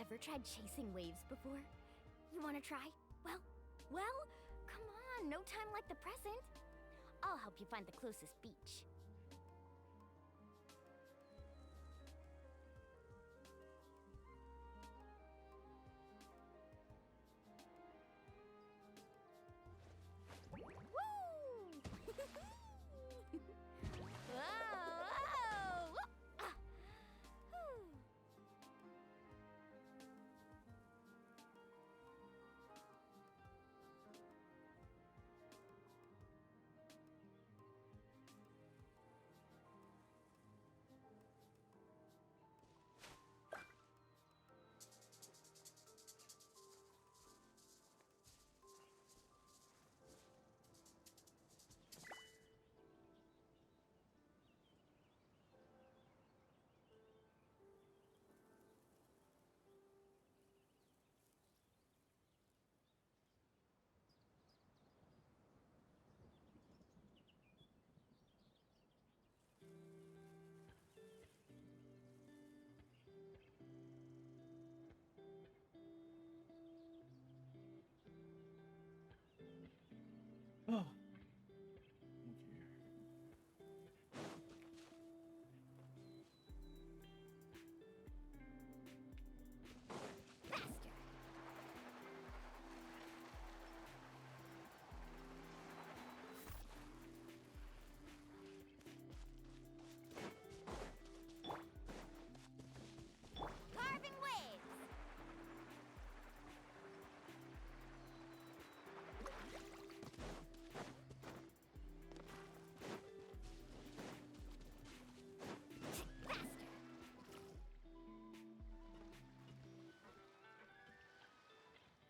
Ever tried chasing waves before? You wanna try? Well, come on, no time like the present. I'll help you find the closest beach. Oh. Carving waves!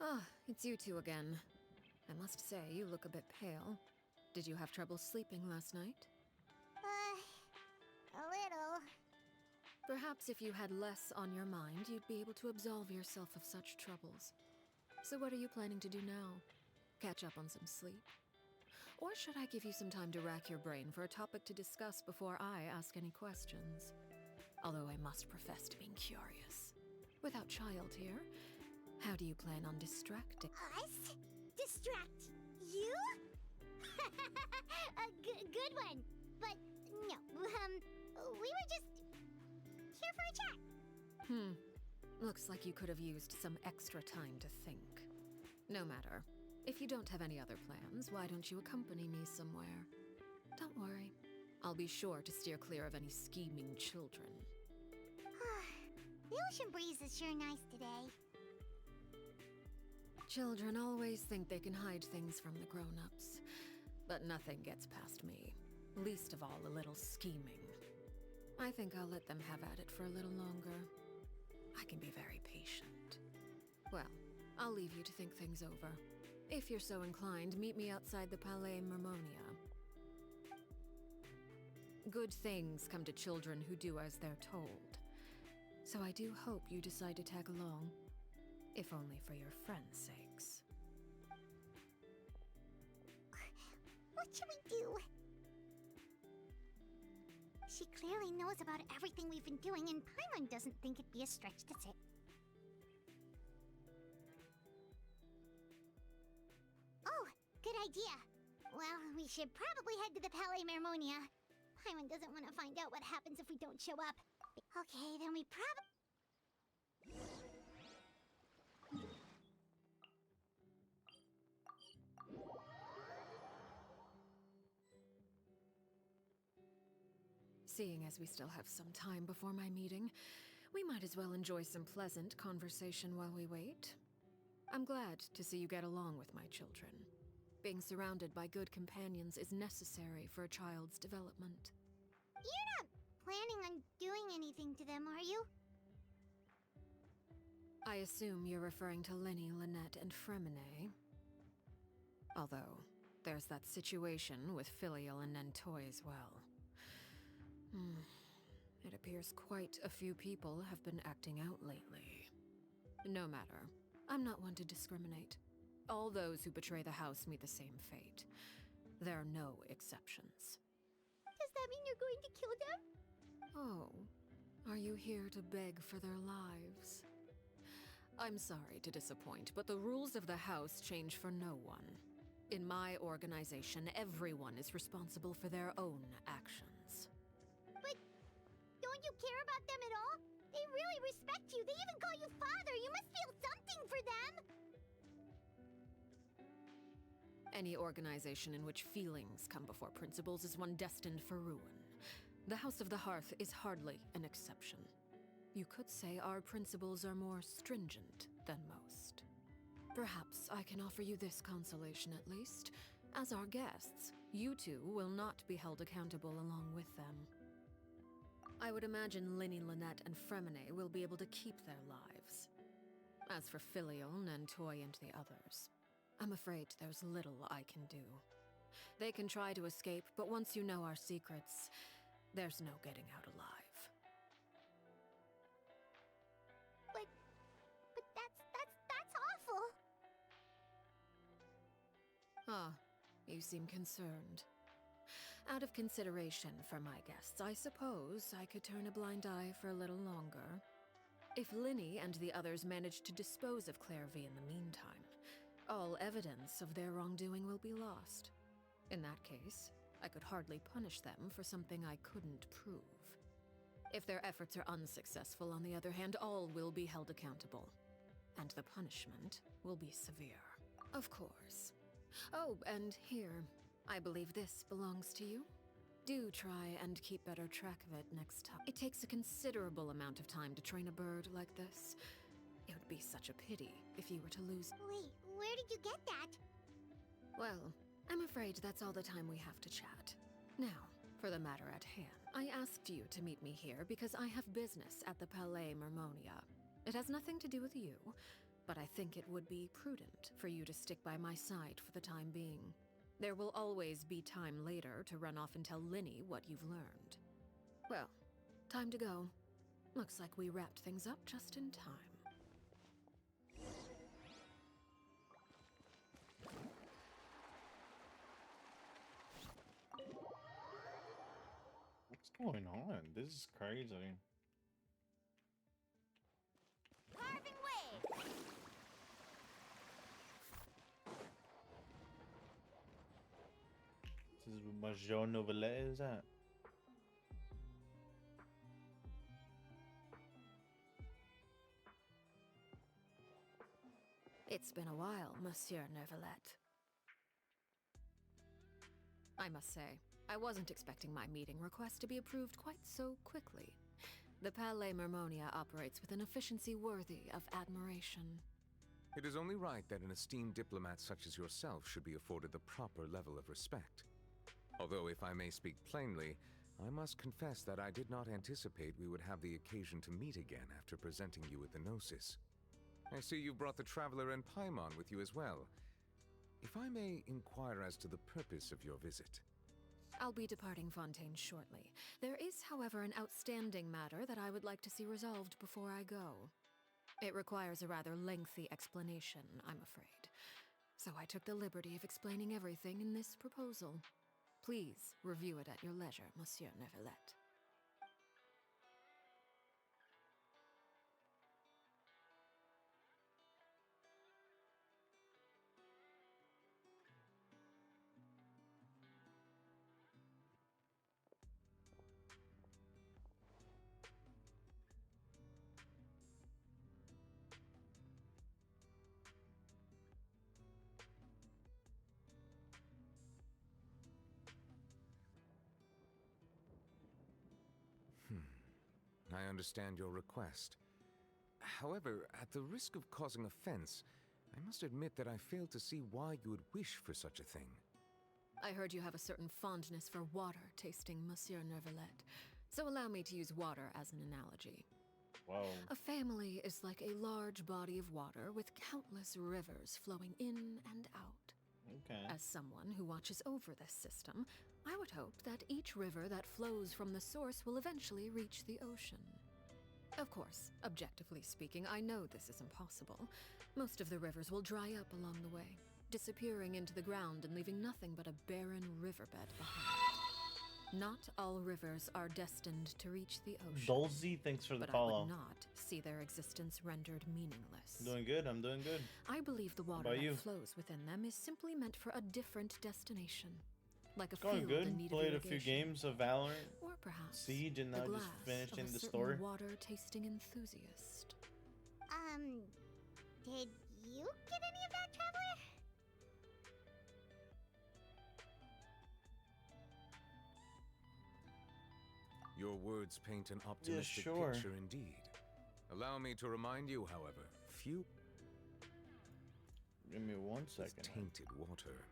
Ah, it's you two again. I must say, you look a bit pale. Did you have trouble sleeping last night? A little. Perhaps if you had less on your mind, you'd be able to absolve yourself of such troubles. So what are you planning to do now? Catch up on some sleep? Or should I give you some time to rack your brain for a topic to discuss before I ask any questions? Although I must profess to being curious. Without child here, how do you plan on distracting? Us? Distract you? A good one. But no, we were just here for a chat. Looks like you could have used some extra time to think. No matter. If you don't have any other plans, why don't you accompany me somewhere? Don't worry. I'll be sure to steer clear of any scheming children. The ocean breeze is sure nice today. Children always think they can hide things from the grown-ups. But nothing gets past me. Least of all a little scheming. I think I'll let them have at it for a little longer. I can be very patient. Well, I'll leave you to think things over. If you're so inclined, meet me outside the Palais Mermonia. Good things come to children who do as they're told. So I do hope you decide to tag along, if only for your friends' sakes. What should we do? She clearly knows about everything we've been doing, and Paimon doesn't think it'd be a stretch to say. Oh, good idea. Well, we should probably head to the Palais Mermonia. Paimon doesn't want to find out what happens if we don't show up. Okay, then we probably... Seeing as we still have some time before my meeting, we might as well enjoy some pleasant conversation while we wait. I'm glad to see you get along with my children. Being surrounded by good companions is necessary for a child's development. You're not planning on doing anything to them, are you? I assume you're referring to Lyney, Lynette, and Freminet. Although, there's that situation with Filial and Nentoy as well. It appears quite a few people have been acting out lately. No matter. I'm not one to discriminate. All those who betray the house meet the same fate. There are no exceptions. Does that mean you're going to kill them? Oh, are you here to beg for their lives? I'm sorry to disappoint, but the rules of the house change for no one. In my organization, everyone is responsible for their own actions. But don't you care about them at all? They really respect you. They even call you father. You must feel something for them. Any organization in which feelings come before principles is one destined for ruin. The House of the Hearth is hardly an exception. You could say our principles are more stringent than most. Perhaps I can offer you this consolation at least. As our guests, you two will not be held accountable along with them. I would imagine Lyney, Lynette, and Freminet will be able to keep their lives. As for Filial, Nentoy, and the others, I'm afraid there's little I can do. They can try to escape, but once you know our secrets, there's no getting out alive. But that's awful. Ah, you seem concerned. Out of consideration for my guests, I suppose I could turn a blind eye for a little longer. If Lyney and the others manage to dispose of Clairvy in the meantime, all evidence of their wrongdoing will be lost. In that case, I could hardly punish them for something I couldn't prove. If their efforts are unsuccessful, on the other hand, all will be held accountable. And the punishment will be severe. Of course. Oh, and here, I believe this belongs to you. Do try and keep better track of it next time. It takes a considerable amount of time to train a bird like this. It would be such a pity if you were to lose. Wait, where did you get that? Well, I'm afraid that's all the time we have to chat. Now, for the matter at hand. I asked you to meet me here because I have business at the Palais Mermonia. It has nothing to do with you, but I think it would be prudent for you to stick by my side for the time being. There will always be time later to run off and tell Lyney what you've learned. Well, time to go. Looks like we wrapped things up just in time. What's going on? This is crazy. Carving way. This is what my Jean Nouvelet is at. It's been a while, Monsieur Neuvillette. I must say, I wasn't expecting my meeting request to be approved quite so quickly. The Palais Mermonia operates with an efficiency worthy of admiration. It is only right that an esteemed diplomat such as yourself should be afforded the proper level of respect. Although, if I may speak plainly, I must confess that I did not anticipate we would have the occasion to meet again after presenting you with the Gnosis. I see you brought the Traveler and Paimon with you as well. If I may inquire as to the purpose of your visit. I'll be departing Fontaine shortly. There is, however, an outstanding matter that I would like to see resolved before I go. It requires a rather lengthy explanation, I'm afraid. So I took the liberty of explaining everything in this proposal. Please review it at your leisure, Monsieur Neuvillette. I understand your request. However, at the risk of causing offense, I must admit that I fail to see why you would wish for such a thing. I heard you have a certain fondness for water tasting, Monsieur Neuvillette. So allow me to use water as an analogy. Wow. A family is like a large body of water with countless rivers flowing in and out. Okay. As someone who watches over this system, I would hope that each river that flows from the source will eventually reach the ocean. Of course, objectively speaking, I know this is impossible. Most of the rivers will dry up along the way, disappearing into the ground and leaving nothing but a barren riverbed behind. Not all rivers are destined to reach the ocean. Dolzy, thanks for the but follow. I would not see their existence rendered meaningless. Doing good, I'm doing good. I believe the water How about you? that flows within them is simply meant for a different destination. Like a Going field good. in need Played of a few irrigation. games of Valorant, Or perhaps Siege, and the now glass just finishing of a the certain story. water-tasting enthusiast. Did you get any of that, Traveler? Your words paint an optimistic sure. picture indeed. Allow me to remind you, however, few... Give me 1 second. Tainted water.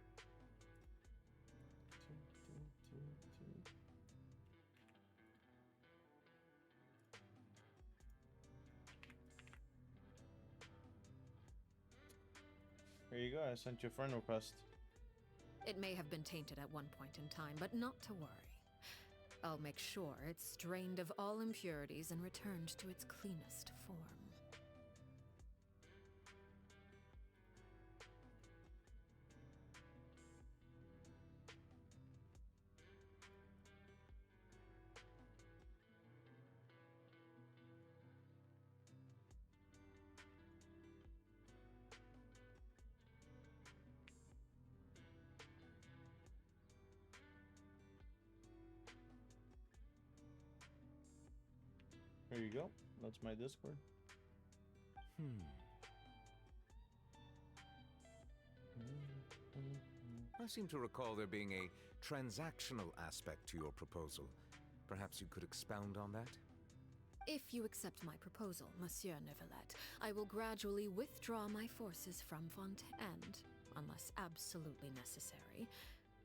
Here you go, I sent you a friend request. It may have been tainted at one point in time, but not to worry. I'll make sure it's drained of all impurities and returned to its cleanest form. Here you go. That's my Discord. I seem to recall there being a transactional aspect to your proposal. Perhaps you could expound on that? If you accept my proposal, Monsieur Neuvillette, I will gradually withdraw my forces from Fontaine, and, unless absolutely necessary,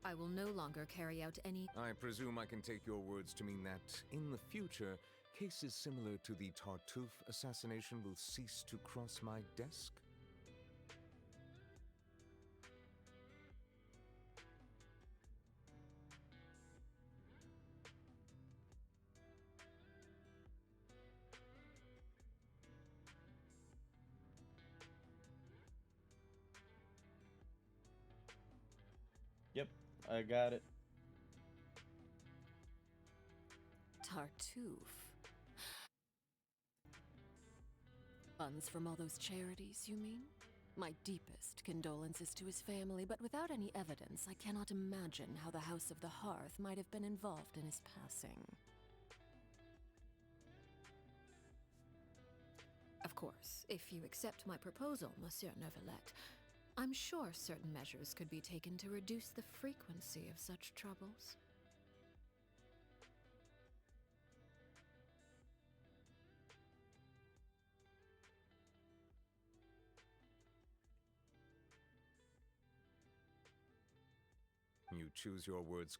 I will no longer carry out any— I presume I can take your words to mean that, in the future, cases similar to the Tartuffe assassination will cease to cross my desk? Yep, I got it. Tartuffe. Funds from all those charities, you mean? My deepest condolences to his family, but without any evidence, I cannot imagine how the House of the Hearth might have been involved in his passing. Of course, if you accept my proposal, Monsieur Neuvillette, I'm sure certain measures could be taken to reduce the frequency of such troubles. You choose your words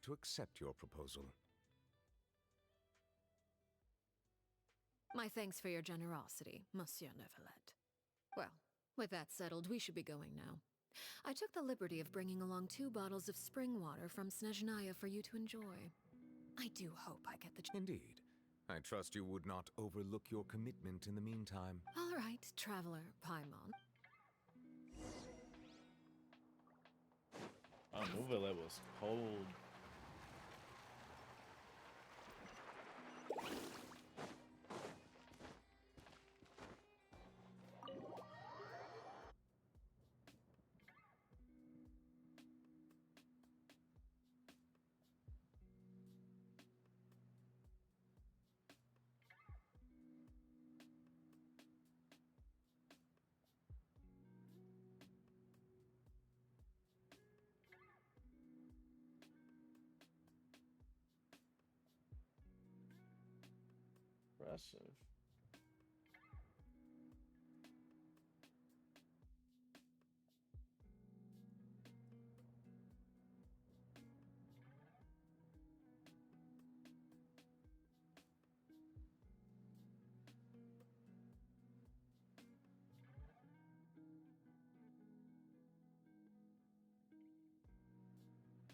to accept your proposal. My thanks for your generosity, Monsieur Neuvillette. Well, with that settled, we should be going now. I took the liberty of bringing along 2 bottles of spring water from Snezhnaya for you to enjoy. I do hope I get the Indeed. I trust you would not overlook your commitment in the meantime. All right, Traveler Paimon. Oh, Neuvillette was cold. Impressive.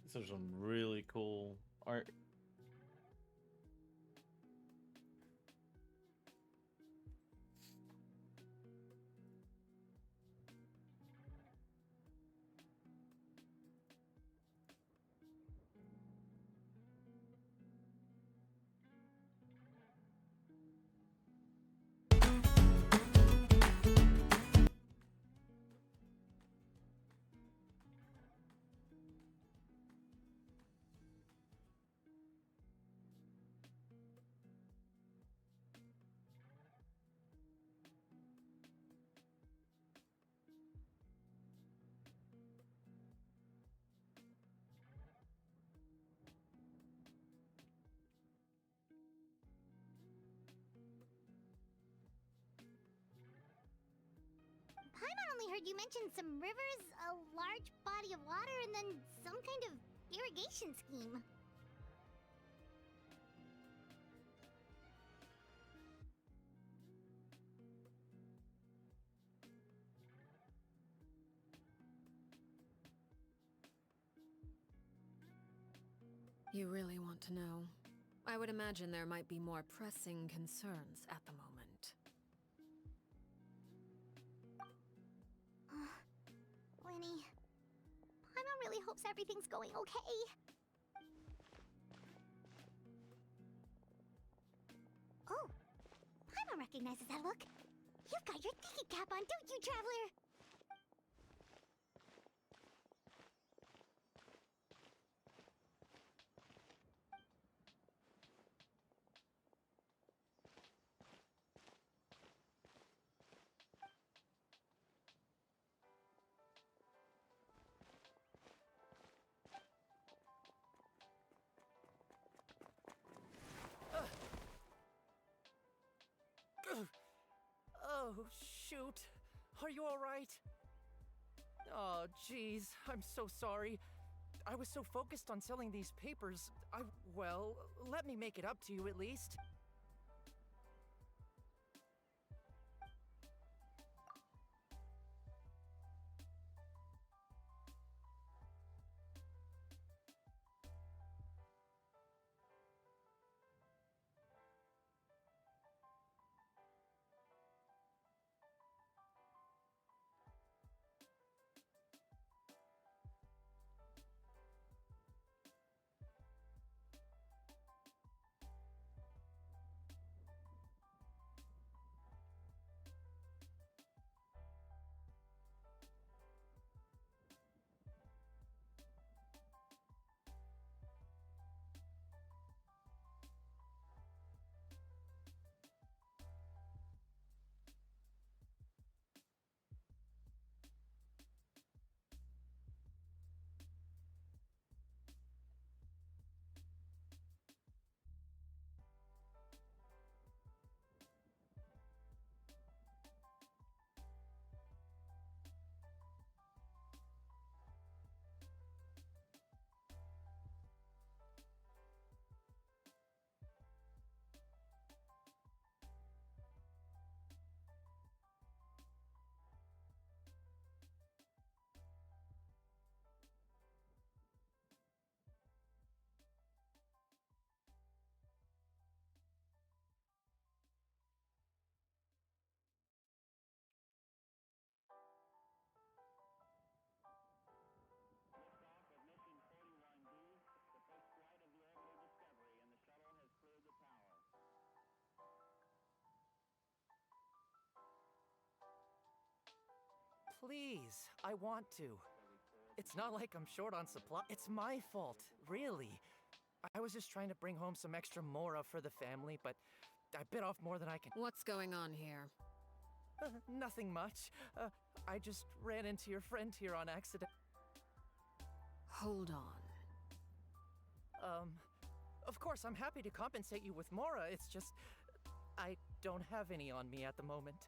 These are some really cool art. Paimon only heard you mention some rivers, a large body of water, and then some kind of irrigation scheme. You really want to know? I would imagine there might be more pressing concerns at the moment. Winnie, Paimon really hopes everything's going okay. Oh, Paimon recognizes that look. You've got your thinking cap on, don't you, Traveler? Oh, shoot. Are you alright? Oh, jeez. I'm so sorry. I was so focused on selling these papers, well, let me make it up to you at least. Please, I want to. It's not like I'm short on supply. It's my fault, really. I was just trying to bring home some extra mora for the family, but I bit off more than I can. What's going on here? Nothing much. I just ran into your friend here on accident. Hold on. Of course, I'm happy to compensate you with mora. It's just, I don't have any on me at the moment.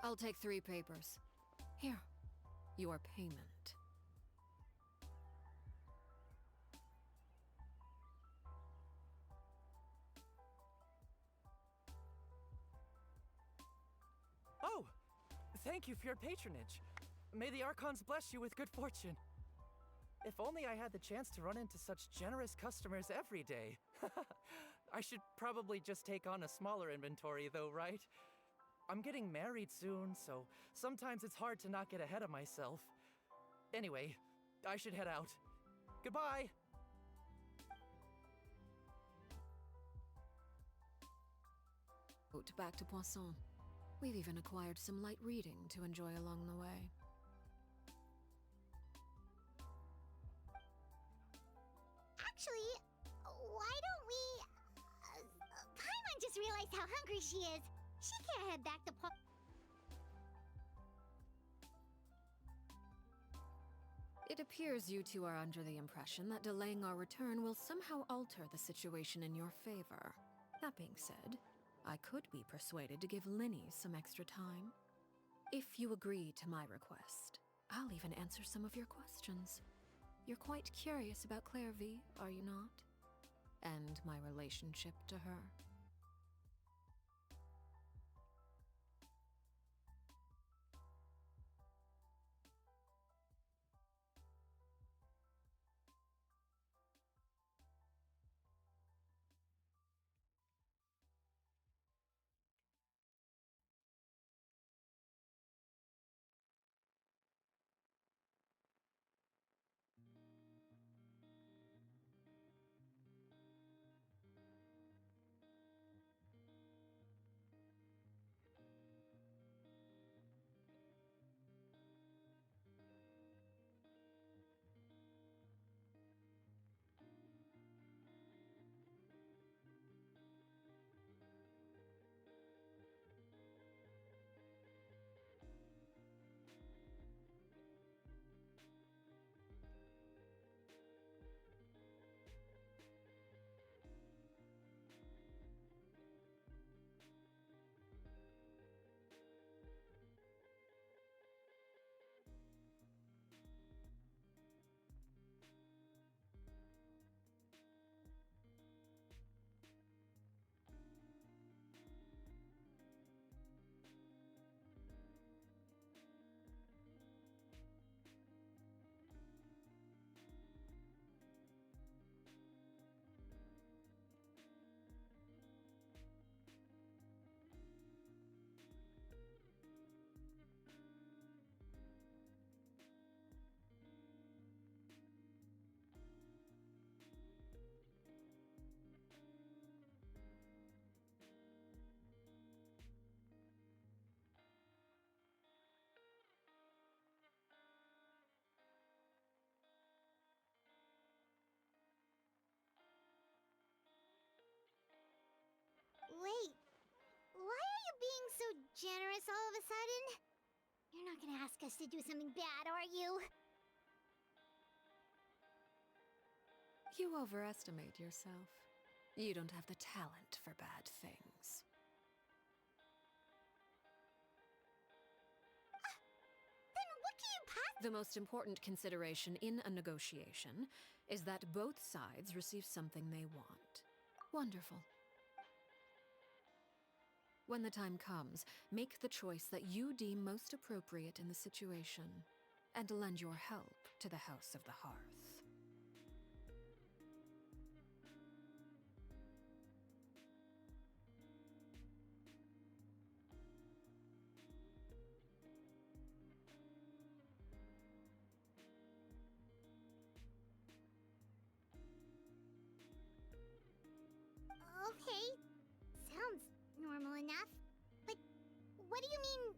I'll take 3 papers. Here, your payment. Oh! Thank you for your patronage. May the Archons bless you with good fortune. If only I had the chance to run into such generous customers every day. I should probably just take on a smaller inventory though, right? I'm getting married soon, so sometimes it's hard to not get ahead of myself. Anyway, I should head out. Goodbye! Route back to Poisson. We've even acquired some light reading to enjoy along the way. Actually, why don't we... Paimon just realized how hungry she is. She can't head back to It appears you two are under the impression that delaying our return will somehow alter the situation in your favor. That being said, I could be persuaded to give Lyney some extra time. If you agree to my request, I'll even answer some of your questions. You're quite curious about Claire V, are you not? And my relationship to her. Wait, why are you being so generous all of a sudden? You're not gonna ask us to do something bad, are you? You overestimate yourself. You don't have the talent for bad things. Then what can you possibly... The most important consideration in a negotiation is that both sides receive something they want. Wonderful. When the time comes, make the choice that you deem most appropriate in the situation, and lend your help to the House of the Hearth. Okay, sounds normal enough. But what do you mean,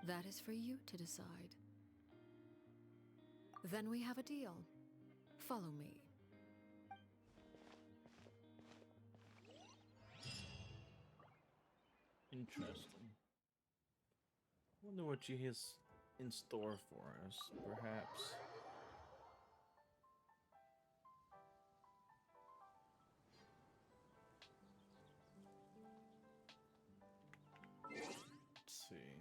That is for you to decide. Then we have a deal. Follow me. Interesting. Wonder what she has in store for us, perhaps. Let's see.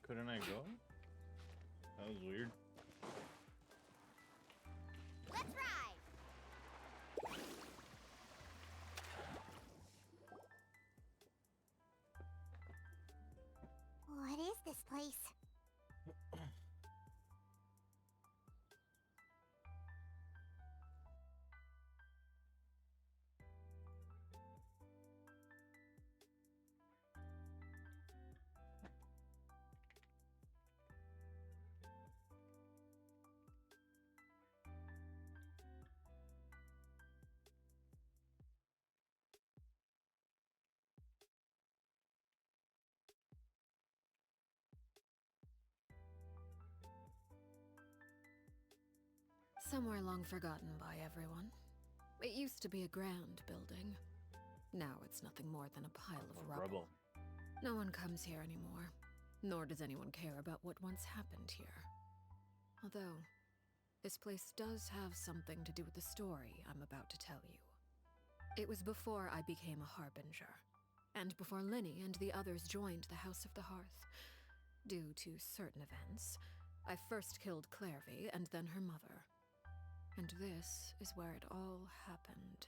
Couldn't I go? That was weird. Let's ride! What is this place? Somewhere long forgotten by everyone. It used to be a grand building. Now it's nothing more than a pile of rubble. No one comes here anymore, nor does anyone care about what once happened here. Although, this place does have something to do with the story I'm about to tell you. It was before I became a Harbinger, and before Lyney and the others joined the House of the Hearth. Due to certain events, I first killed Clairvy and then her mother. And this is where it all happened.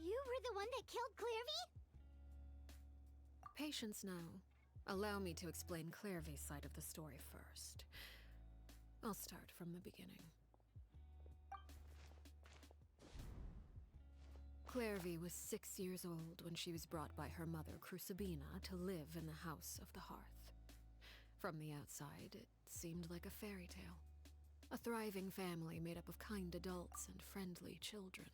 You were the one that killed Clairvy? Patience now. Allow me to explain Clairvy's side of the story first. I'll start from the beginning. Clairvy was 6 years old when she was brought by her mother, Crucibina, to live in the House of the Hearth. From the outside, it seemed like a fairy tale. A thriving family made up of kind adults and friendly children.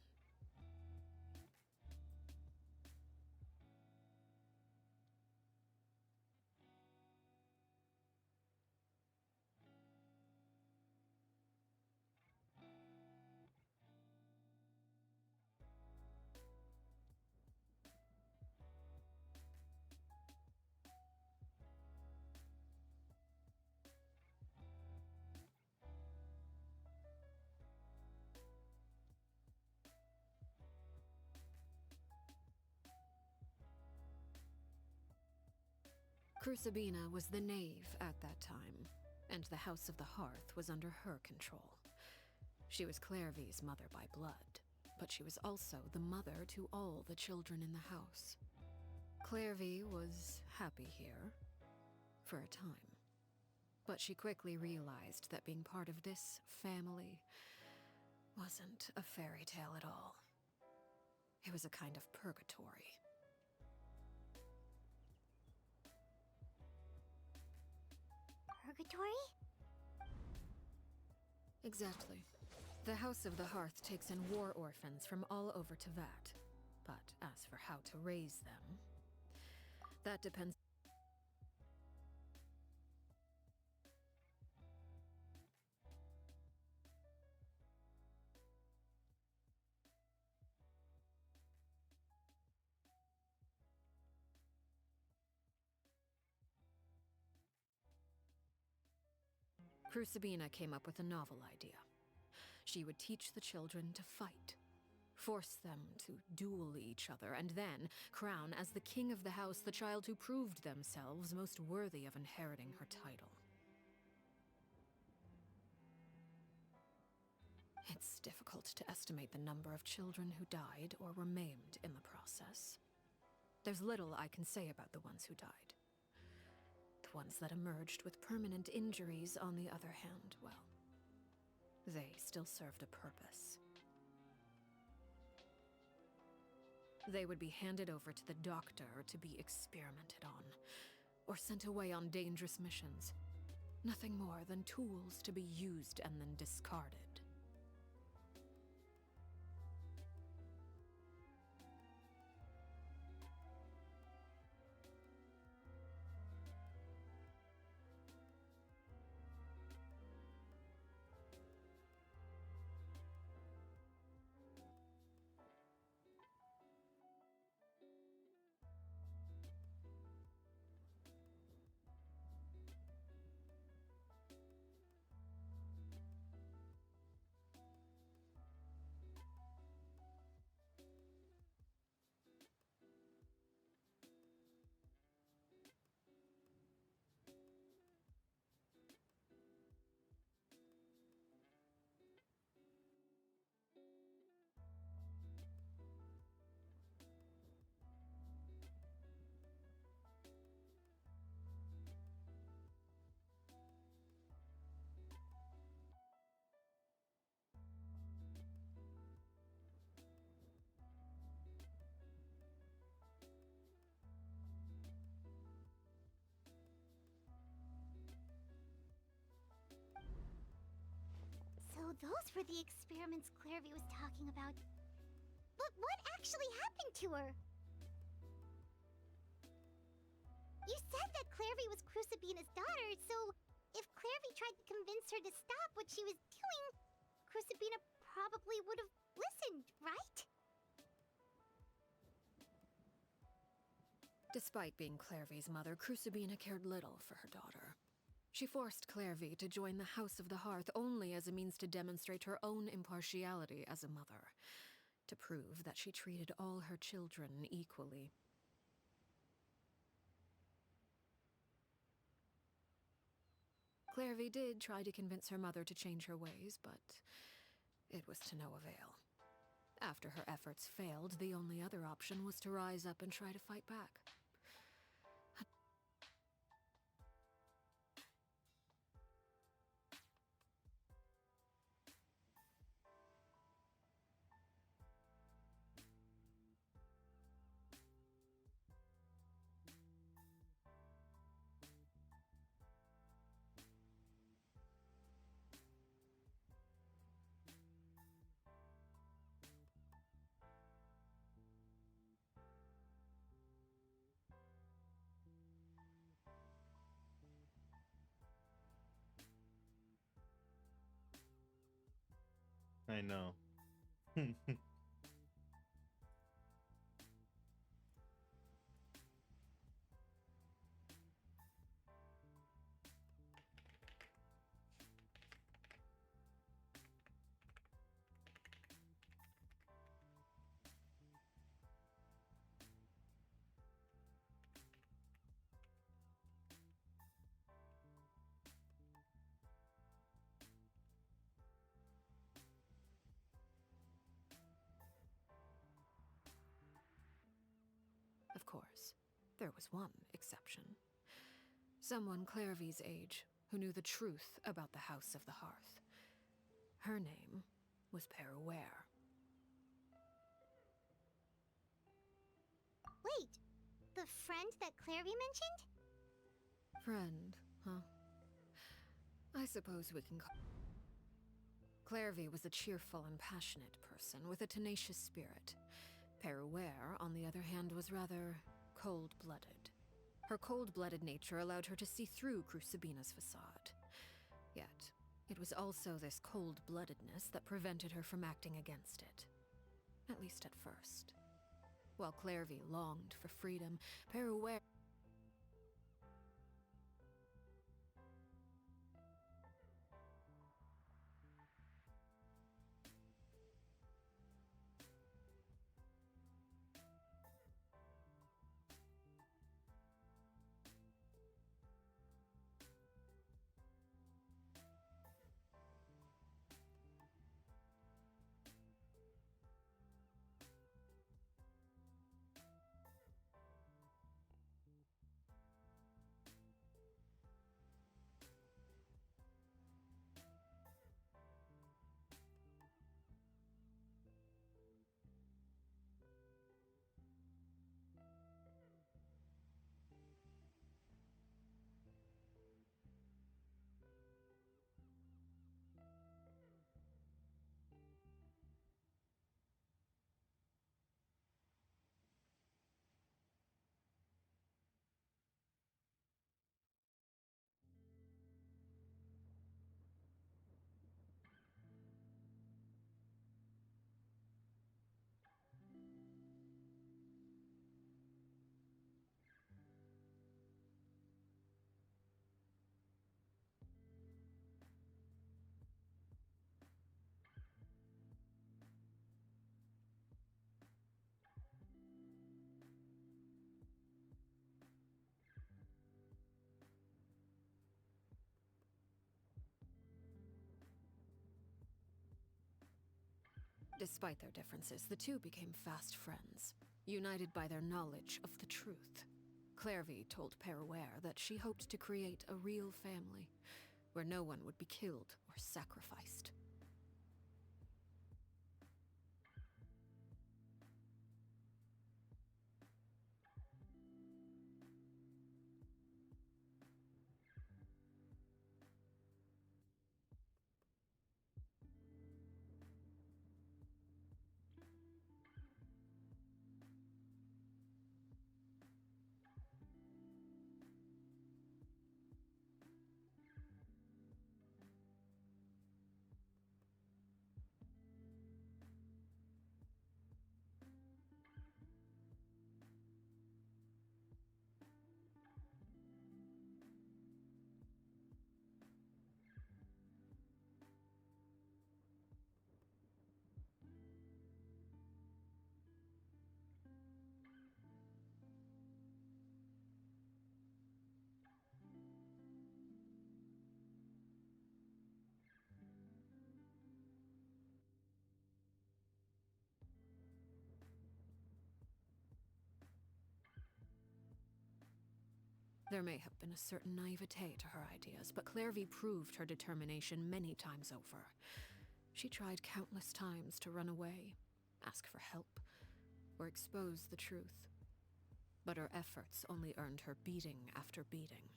Crucibina was the knave at that time, and the House of the Hearth was under her control. She was Clairvy's mother by blood, but she was also the mother to all the children in the house. Clairvy was happy here, for a time. But she quickly realized that being part of this family wasn't a fairy tale at all. It was a kind of purgatory. Purgatory? Exactly. The House of the Hearth takes in war orphans from all over Teyvat. But as for how to raise them, that depends. Crucibina came up with a novel idea. She would teach the children to fight, force them to duel each other, and then crown as the king of the house the child who proved themselves most worthy of inheriting her title. It's difficult to estimate the number of children who died or were maimed in the process. There's little I can say about the ones who died. The ones that emerged with permanent injuries, on the other hand, well, they still served a purpose. They would be handed over to the doctor to be experimented on, or sent away on dangerous missions. Nothing more than tools to be used and then discarded. those were the experiments Clairvy was talking about. But what actually happened to her? You said that Clairvy was Crucibina's daughter, so if Clairvy tried to convince her to stop what she was doing, Crucibina probably would have listened, right? Despite being Clairvy's mother, Crucibina cared little for her daughter. She forced Clairvy to join the House of the Hearth only as a means to demonstrate her own impartiality as a mother, to prove that she treated all her children equally. Clairvy did try to convince her mother to change her ways, but it was to no avail. After her efforts failed, the only other option was to rise up and try to fight back. I know. Of course, there was one exception. Someone Clairvy's age who knew the truth about the House of the Hearth. Her name was Peruere. Wait, the friend that Clairvy mentioned? Friend, huh? I suppose we can call... Clairvy was a cheerful and passionate person with a tenacious spirit. Peruere, on the other hand, was rather cold-blooded. Her cold-blooded nature allowed her to see through Crucibina's facade. Yet, it was also this cold-bloodedness that prevented her from acting against it. At least at first. While Clairvy longed for freedom, Peruere... Despite their differences, the two became fast friends, united by their knowledge of the truth. Clairvy told Peruere that she hoped to create a real family, where no one would be killed or sacrificed. There may have been a certain naivete to her ideas, but Clairvy proved her determination many times over. She tried countless times to run away, ask for help, or expose the truth. But her efforts only earned her beating after beating.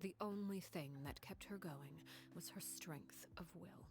The only thing that kept her going was her strength of will.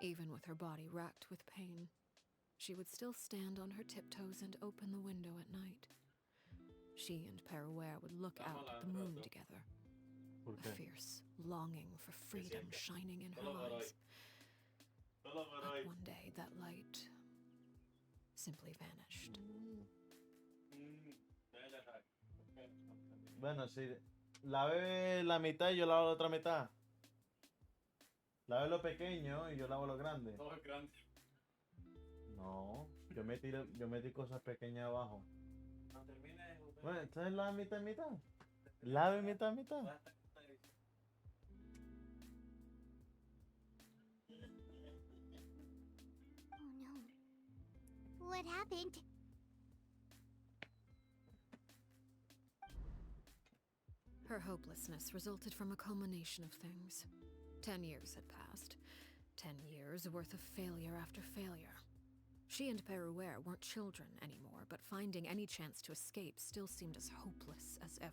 Even with her body racked with pain, she would still stand on her tiptoes and open the window at night. She and Peruere would look out at the moon together, a fierce longing for freedom shining in her eyes. But one day, that light simply vanished. Bueno, si lave la mitad y yo lavo la otra mitad. Lave lo pequeño y yo lavo lo grande. Todo es grande. No, yo metí cosas pequeñas abajo. Bueno, entonces lave mitad y mitad. Lave mitad y mitad. Oh no. What happened? Her hopelessness resulted from a culmination of things. 10 years had passed. 10 years worth of failure after failure. She and Peruere weren't children anymore, but finding any chance to escape still seemed as hopeless as ever.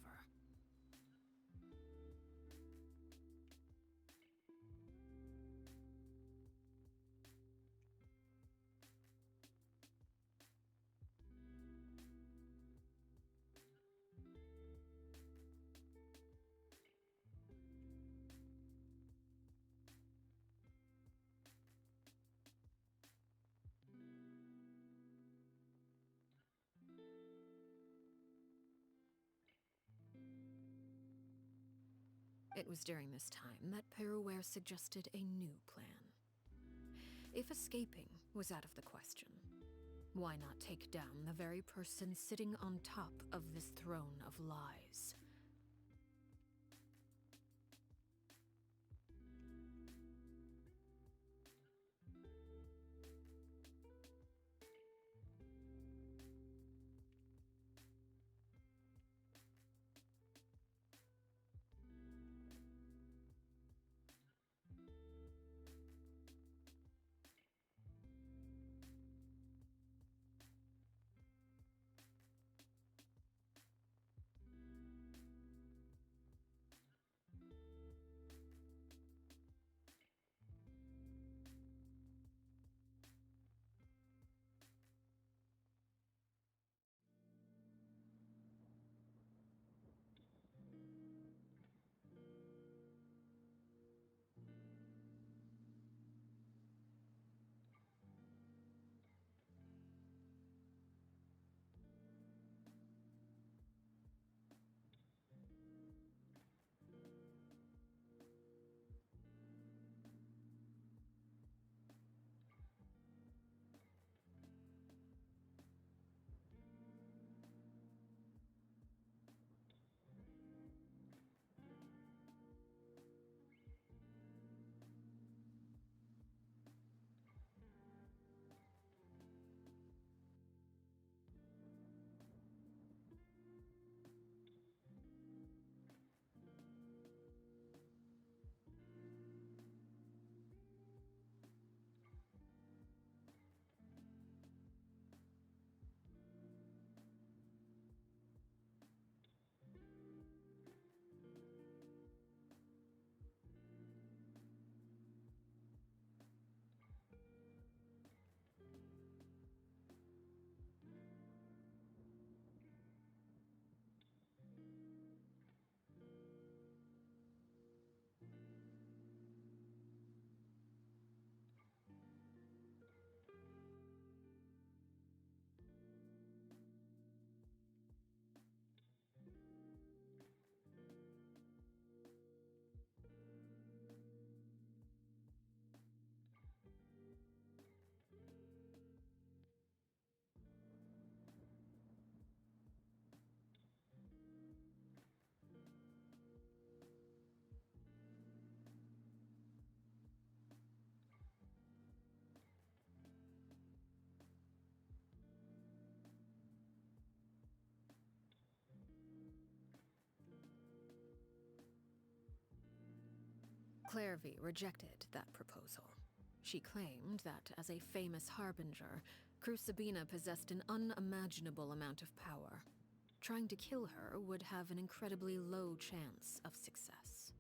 It was during this time that Peruere suggested a new plan. If escaping was out of the question, why not take down the very person sitting on top of this throne of lies? Clairvy rejected that proposal. She claimed that, as a famous harbinger, Crucibina possessed an unimaginable amount of power. Trying to kill her would have an incredibly low chance of success.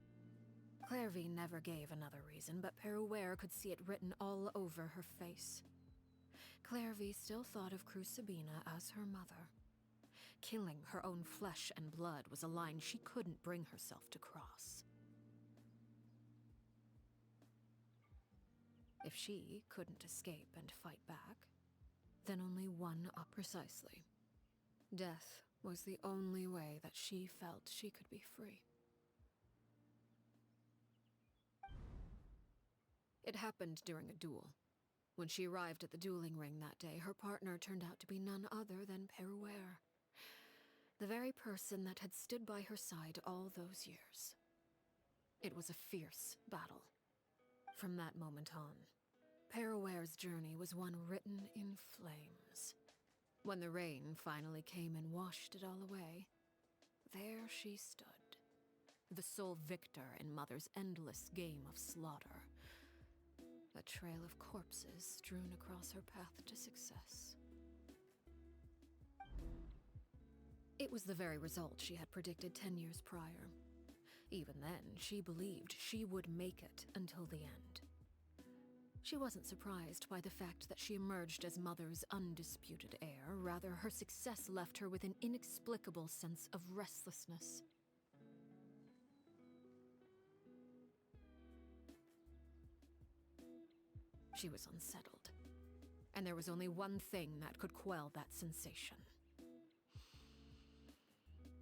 Clairvy never gave another reason, but Peruere could see it written all over her face. Clairvy still thought of Crucibina as her mother. Killing her own flesh and blood was a line she couldn't bring herself to cross. If she couldn't escape and fight back, then only one up precisely. Death was the only way that she felt she could be free. It happened during a duel. When she arrived at the dueling ring that day, her partner turned out to be none other than Peruere, the very person that had stood by her side all those years. It was a fierce battle. From that moment on, Peruere's journey was one written in flames. When the rain finally came and washed it all away, there she stood, the sole victor in Mother's endless game of slaughter. A trail of corpses strewn across her path to success. It was the very result she had predicted 10 years prior. Even then, she believed she would make it until the end. She wasn't surprised by the fact that she emerged as Mother's undisputed heir. Rather, her success left her with an inexplicable sense of restlessness. She was unsettled, and there was only one thing that could quell that sensation.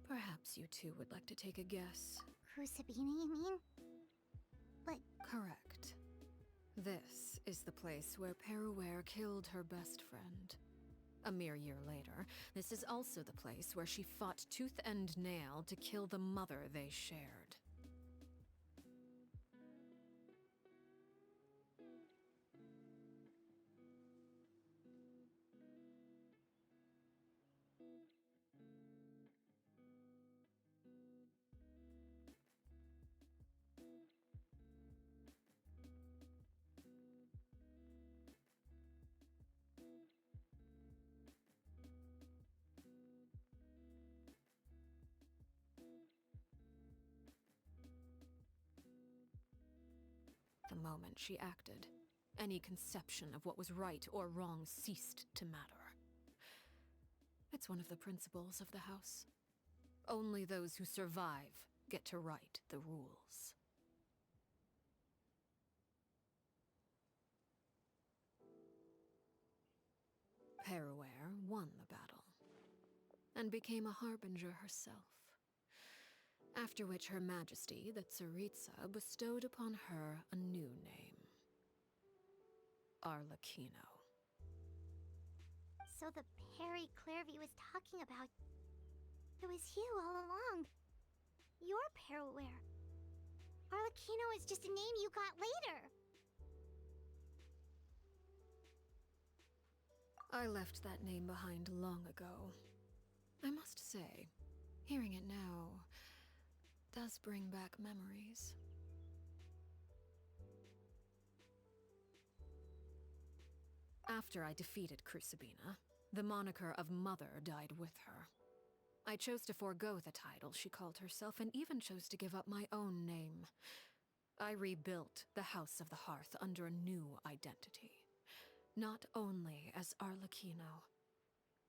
Perhaps you two would like to take a guess. Crucibina, you mean? But... Correct. This is the place where Peruere killed her best friend. A mere year later, this is also the place where she fought tooth and nail to kill the mother they shared. The moment she acted, any conception of what was right or wrong ceased to matter. It's one of the principles of the house. Only those who survive get to write the rules. Peruere won the battle, and became a harbinger herself. After which Her Majesty, the Tsaritsa, bestowed upon her a new name. Arlecchino. So the Perry Clairvy was talking about... It was you all along. You're Peruere. Arlecchino is just a name you got later. I left that name behind long ago. I must say, hearing it now does bring back memories. After I defeated Crucibina, the moniker of Mother died with her. I chose to forego the title she called herself, and even chose to give up my own name. I rebuilt the House of the Hearth under a new identity. Not only as Arlecchino,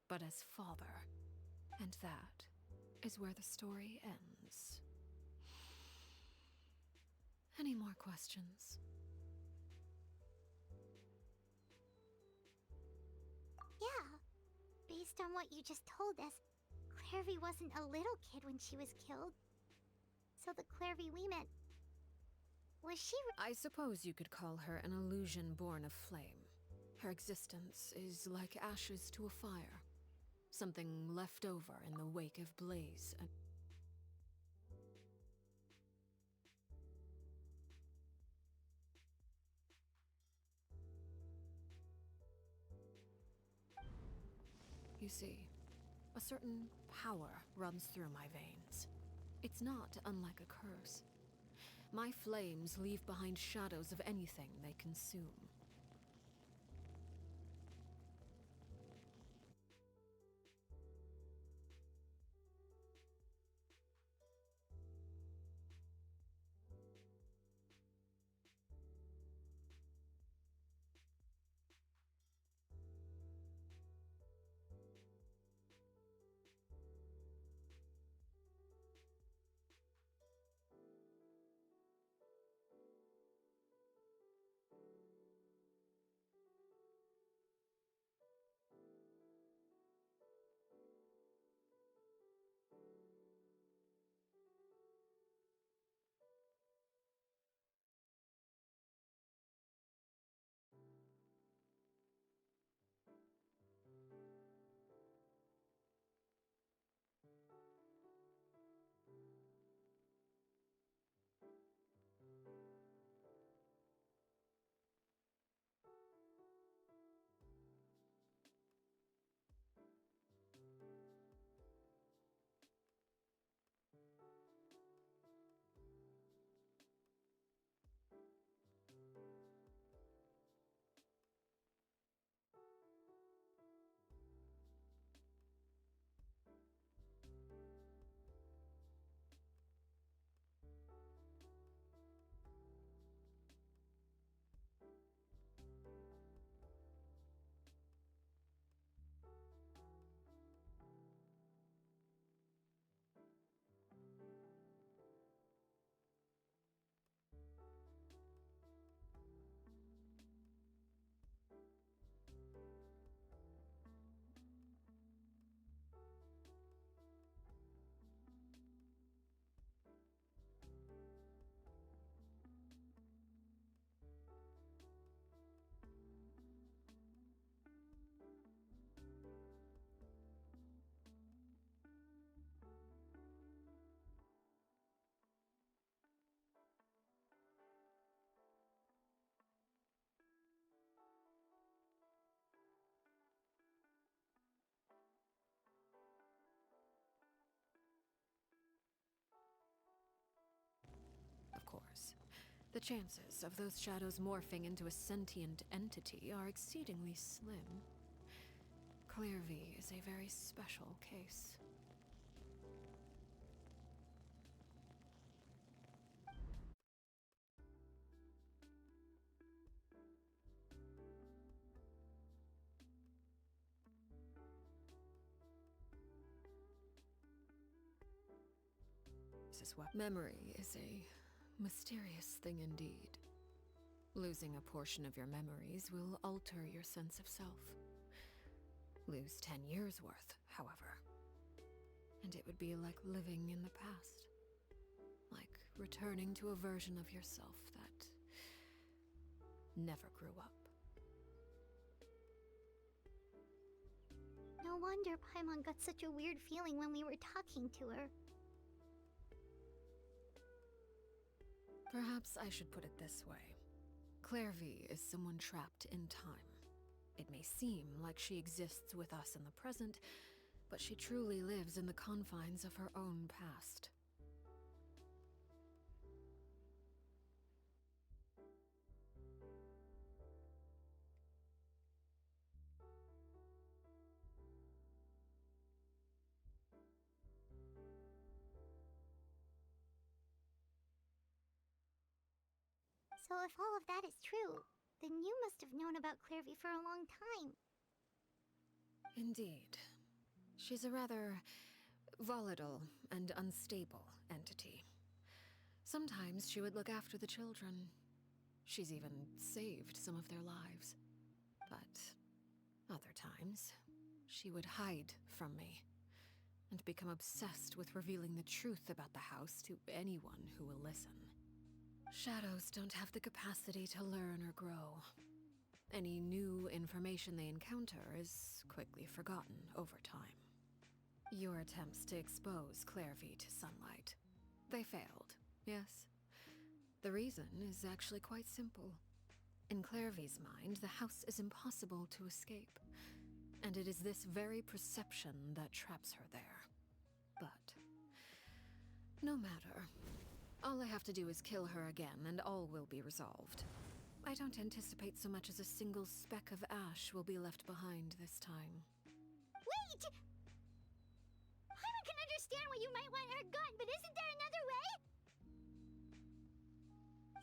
but as father. And that is where the story ends. Any more questions? Yeah. Based on what you just told us, Clairvy wasn't a little kid when she was killed. So the Clairvy we met... Was she... I suppose you could call her an illusion born of flame. Her existence is like ashes to a fire. Something left over in the wake of blaze and... You see, a certain power runs through my veins. It's not unlike a curse. My flames leave behind shadows of anything they consume. Of course, the chances of those shadows morphing into a sentient entity are exceedingly slim. Claire V is a very special case. This is what memory is a mysterious thing indeed. Losing a portion of your memories will alter your sense of self. Lose 10 years' worth, however, and it would be like living in the past. Like returning to a version of yourself that never grew up. No wonder Paimon got such a weird feeling when we were talking to her. Perhaps I should put it this way. Claire V is someone trapped in time. It may seem like she exists with us in the present, but she truly lives in the confines of her own past. So if all of that is true, then you must have known about Clairvy for a long time. Indeed. She's a rather volatile and unstable entity. Sometimes she would look after the children. She's even saved some of their lives. But other times, she would hide from me and become obsessed with revealing the truth about the house to anyone who will listen. Shadows don't have the capacity to learn or grow. Any new information they encounter is quickly forgotten over time. Your attempts to expose Clairvy to sunlight. They failed, yes. The reason is actually quite simple. In Clairvy's mind, the house is impossible to escape, and it is this very perception that traps her there. But no matter. All I have to do is kill her again, and all will be resolved. I don't anticipate so much as a single speck of ash will be left behind this time. Wait! I can understand why you might want her gun, but isn't there another way?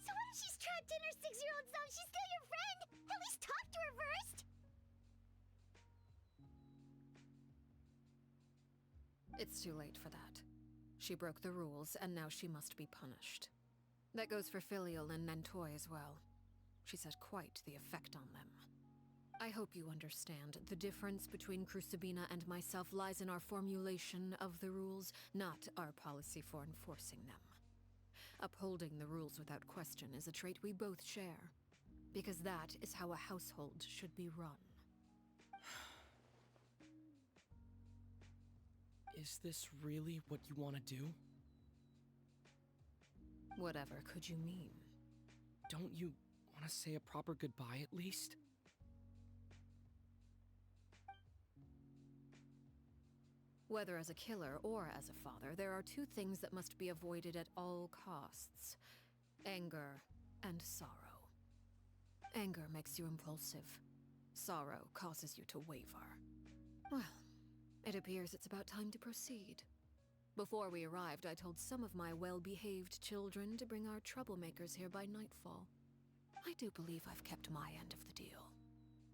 So what if she's trapped in her 6-year-old self? She's still your friend! At least talk to her first! It's too late for that. She broke the rules, and now she must be punished. That goes for Filial and Nantoy as well. She's had quite the effect on them. I hope you understand. The difference between Crucibina and myself lies in our formulation of the rules, not our policy for enforcing them. Upholding the rules without question is a trait we both share, because that is how a household should be run. Is this really what you want to do? Whatever could you mean? Don't you want to say a proper goodbye at least? Whether as a killer or as a father, there are two things that must be avoided at all costs: anger and sorrow. Anger makes you impulsive. Sorrow causes you to waver. Well, it appears it's about time to proceed. Before we arrived, I told some of my well-behaved children to bring our troublemakers here by nightfall. I do believe I've kept my end of the deal.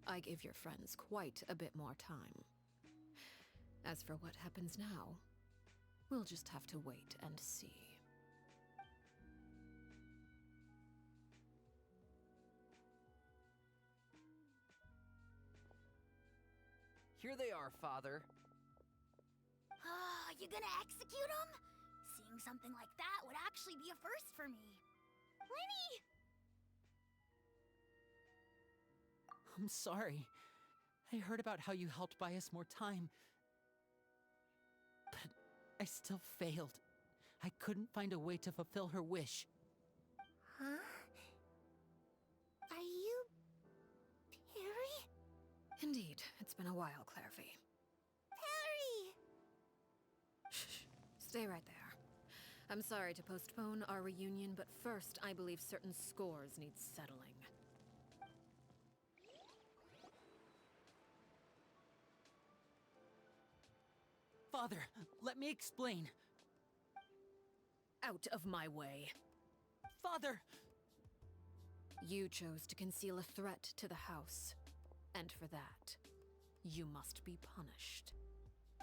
I gave your friends quite a bit more time. As for what happens now, we'll just have to wait and see. Here they are, Father. You gonna execute him? Seeing something like that would actually be a first for me. Lenny! I'm sorry. I heard about how you helped buy us more time. But I still failed. I couldn't find a way to fulfill her wish. Huh? Are you... Perry? Indeed, it's been a while, Clairvy. Perry! Shh, stay right there. I'm sorry to postpone our reunion, but first I believe certain scores need settling. Father, let me explain. Out of my way. Father! You chose to conceal a threat to the house. And for that, you must be punished.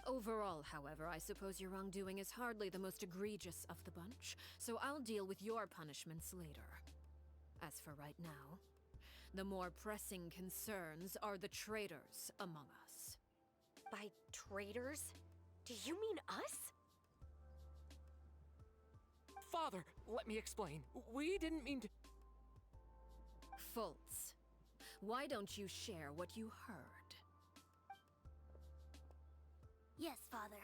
Overall, however, I suppose your wrongdoing is hardly the most egregious of the bunch, so I'll deal with your punishments later. As for right now, the more pressing concerns are the traitors among us. By traitors? Do you mean us? Father, let me explain. We didn't mean to... Fultz, why don't you share what you heard? Yes, Father.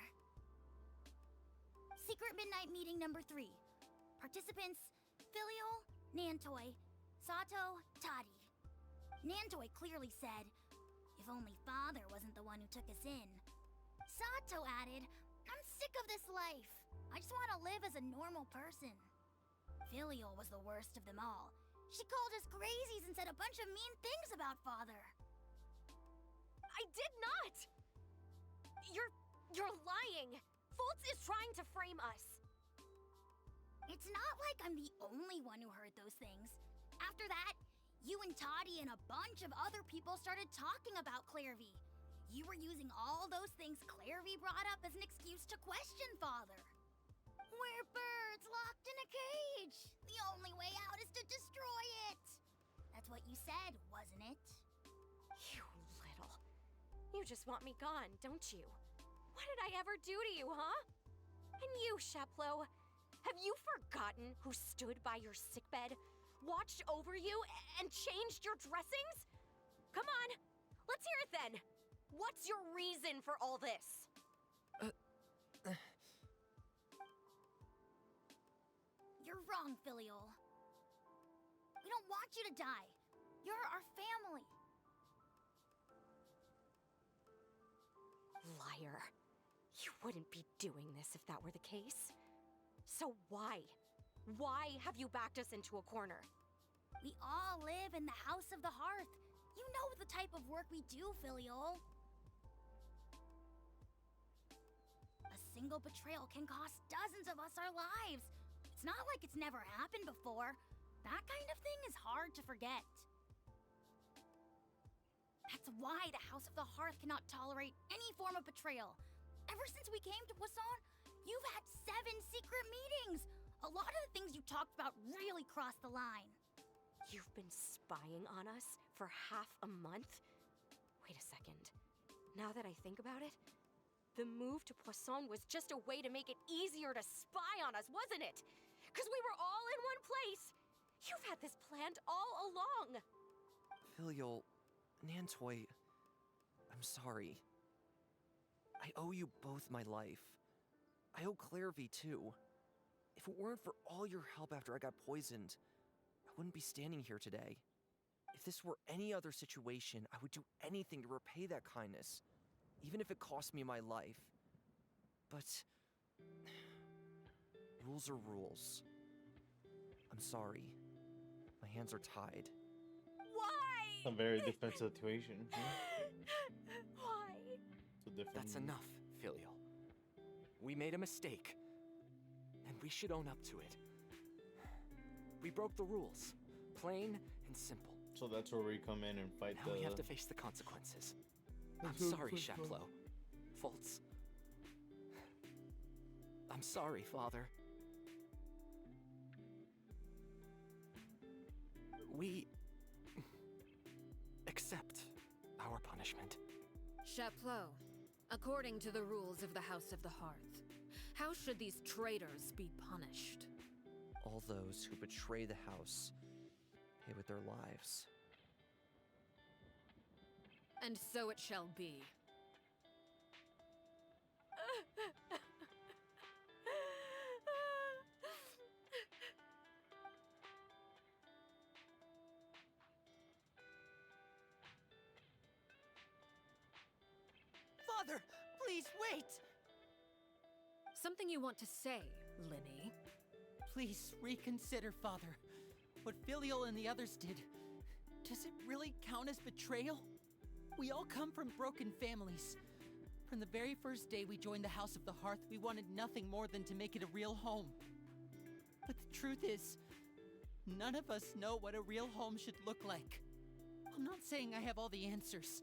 Secret Midnight Meeting number 3. Participants, Filial, Nantoy, Sato, Toddy. Nantoy clearly said, if only Father wasn't the one who took us in. Sato added, I'm sick of this life. I just want to live as a normal person. Filial was the worst of them all. She called us crazies and said a bunch of mean things about Father. I did not! You're lying! Fultz is trying to frame us! It's not like I'm the only one who heard those things. After that, you and Toddy and a bunch of other people started talking about Clairvy. You were using all those things Clairvy brought up as an excuse to question Father. We're birds locked in a cage. The only way out is to destroy it. That's what you said, wasn't it? You little... You just want me gone, don't you? What did I ever do to you, huh? And you, Sheplo, have you forgotten who stood by your sickbed, watched over you, and changed your dressings? Come on, let's hear it then. What's your reason for all this? You're wrong, Filial. We don't want you to die. You're our family. Liar. You wouldn't be doing this if that were the case. So why? Why have you backed us into a corner? We all live in the House of the Hearth. You know the type of work we do, Filiol. A single betrayal can cost dozens of us our lives. It's not like it's never happened before. That kind of thing is hard to forget. That's why the House of the Hearth cannot tolerate any form of betrayal. Ever since we came to Poisson, you've had 7 secret meetings. A lot of the things you talked about really crossed the line. You've been spying on us for half a month? Wait a second. Now that I think about it, the move to Poisson was just a way to make it easier to spy on us, wasn't it? Because we were all in one place. You've had this planned all along. Filiol, Nantoy, I'm sorry. I owe you both my life. I owe Clairvy too. If it weren't for all your help after I got poisoned, I wouldn't be standing here today. If this were any other situation, I would do anything to repay that kindness, even if it cost me my life. But rules are rules. I'm sorry. My hands are tied. Why? A very defensive situation. Why? It's a different... That's enough, Filiol. We made a mistake, and we should own up to it. We broke the rules, plain and simple. So that's where we come in and fight now we have to face the consequences. I'm sorry, Chapleau. Fultz. I'm sorry, Father. We accept our punishment. Chapleau, according to the rules of the House of the Hearth, how should these traitors be punished? All those who betray the house pay with their lives. And so it shall be. Father, please wait! Something you want to say, Lyney? Please reconsider, Father. What Filiol and the others did, does it really count as betrayal? We all come from broken families. From the very first day we joined the House of the Hearth, we wanted nothing more than to make it a real home. But the truth is, none of us know what a real home should look like. I'm not saying I have all the answers.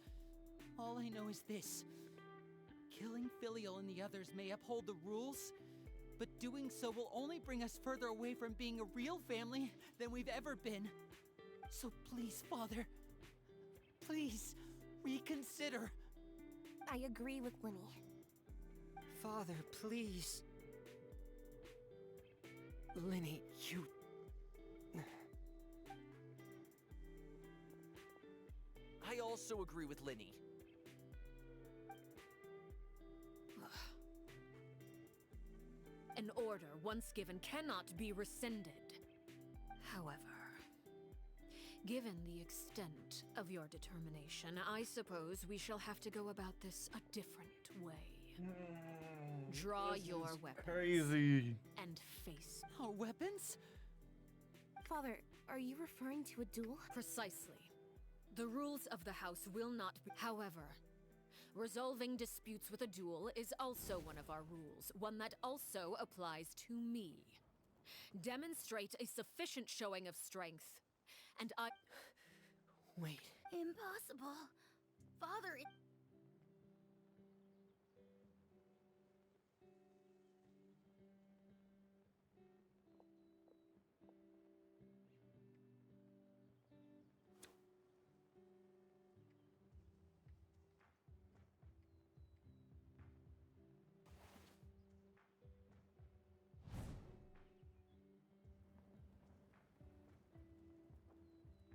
All I know is this. Killing Filiol and the others may uphold the rules, but doing so will only bring us further away from being a real family than we've ever been. So please, Father, please, reconsider. I agree with Lyney. Father, please. Lyney, you... I also agree with Lyney. An order once given cannot be rescinded. However, given the extent of your determination, I suppose we shall have to go about this a different way. Draw your weapons. Crazy. And face our weapons? Father, are you referring to a duel? Precisely. The rules of the house will not be. However, resolving disputes with a duel is also one of our rules, one that also applies to me. Demonstrate a sufficient showing of strength, and I... Wait. Impossible. Father, it...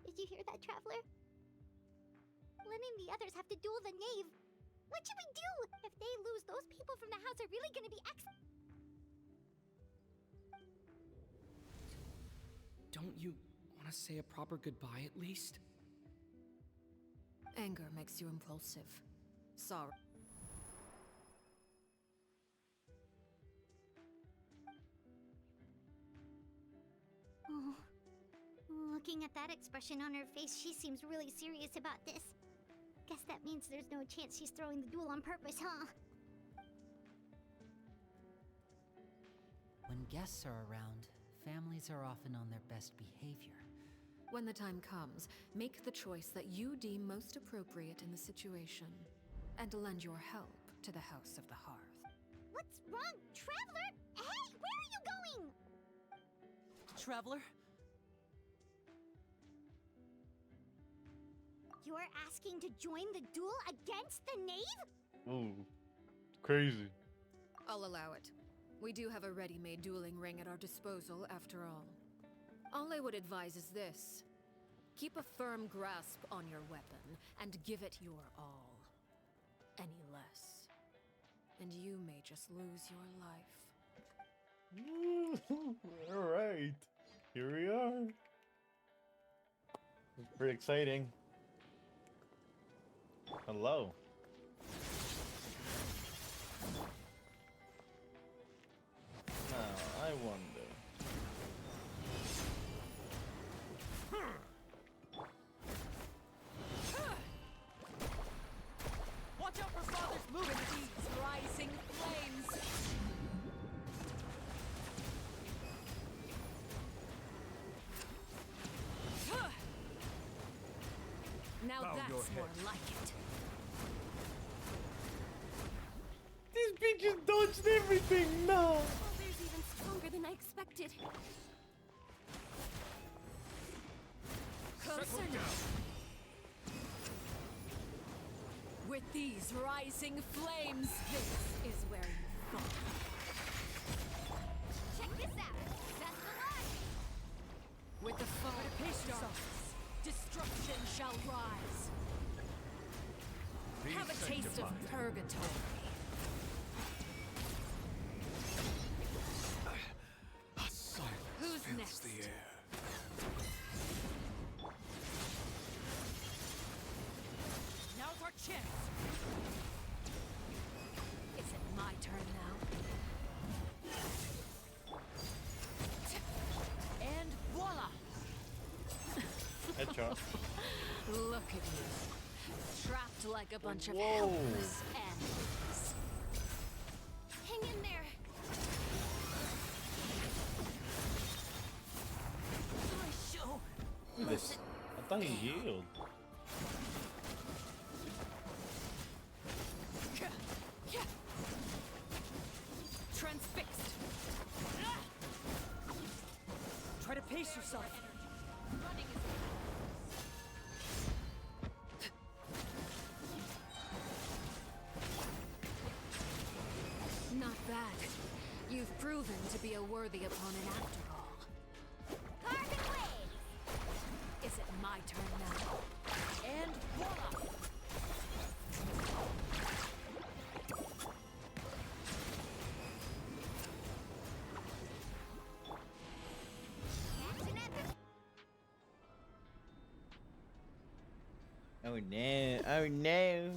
Did you hear that, Traveler? Lyney and the others have to duel the knave. What should we do? If they lose, those people from the house are really gonna be Don't you want to say a proper goodbye at least? Anger makes you impulsive. Sorry. Looking at that expression on her face, she seems really serious about this. Guess that means there's no chance she's throwing the duel on purpose, huh? When guests are around, families are often on their best behavior. When the time comes, make the choice that you deem most appropriate in the situation, and lend your help to the House of the Hearth. What's wrong, Traveler? Hey, where are you going? Traveler? You're asking to join the duel against the knave? Ooh, crazy. I'll allow it. We do have a ready-made dueling ring at our disposal, after all. All I would advise is this. Keep a firm grasp on your weapon, and give it your all. Any less, and you may just lose your life. Alright. Here we are. It's pretty exciting. Hello. Now, I wonder. Watch out for Father's movement, these rising flames! Now Bow your that's more head. like it. These bitches dodged everything, no! Father's even stronger than I expected. Closer now. With these rising flames, this is where you fall. Check this out. Best of luck. With the fall of darkness, destruction shall rise. Have a taste of purgatory. A silence Who's fills next? the air. Now's our chance. Is it my turn now? And voila! Headshot. Look at you. Trapped like a bunch of Whoa. helpless animals. Hang in there. This. I thought he healed. Transfixed. Try to pace yourself. Running is not bad. You've proven to be a worthy opponent after all. Parting ways. Is it my turn now? And voila! Oh no, oh no.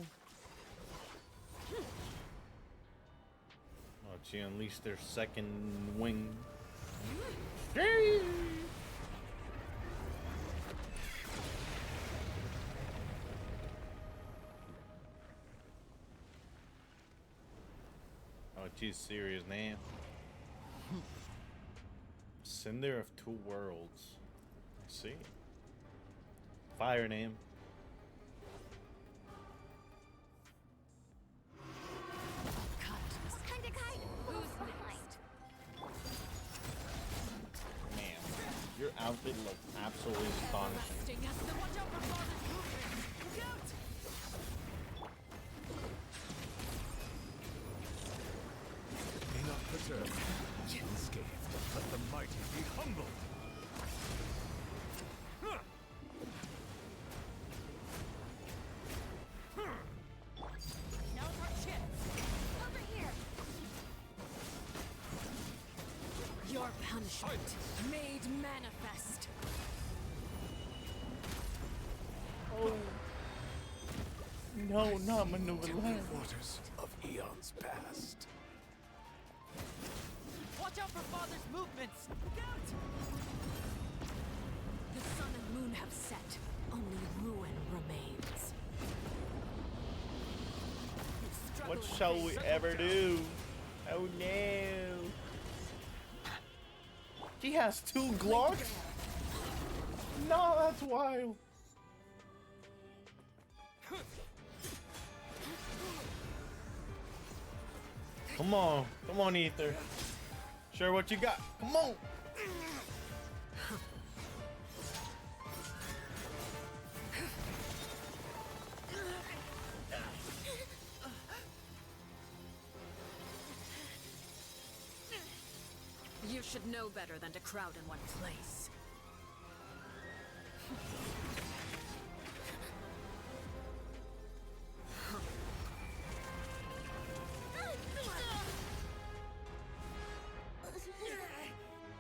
Oh, she unleashed their second wing. Oh, she's serious now. Cinder of Two Worlds. I see. Fire name. Who's next? Man, your outfit looks absolutely astonishing. Watch out for Father's movement. Look out! Be not perturbed. Unscathed, let the mighty be humbled. Now's our chance. Over here. Your punishment made manifest. Oh. No, not maneuver land. Waters of eons past. Watch out for Father's movements! Look out! The sun and moon have set. Only ruin remains. What shall we ever do? Oh no. He has 2 Glocks? No, that's wild. Come on, Ether. Sure, what you got? Come on. You should know better than to crowd in one place.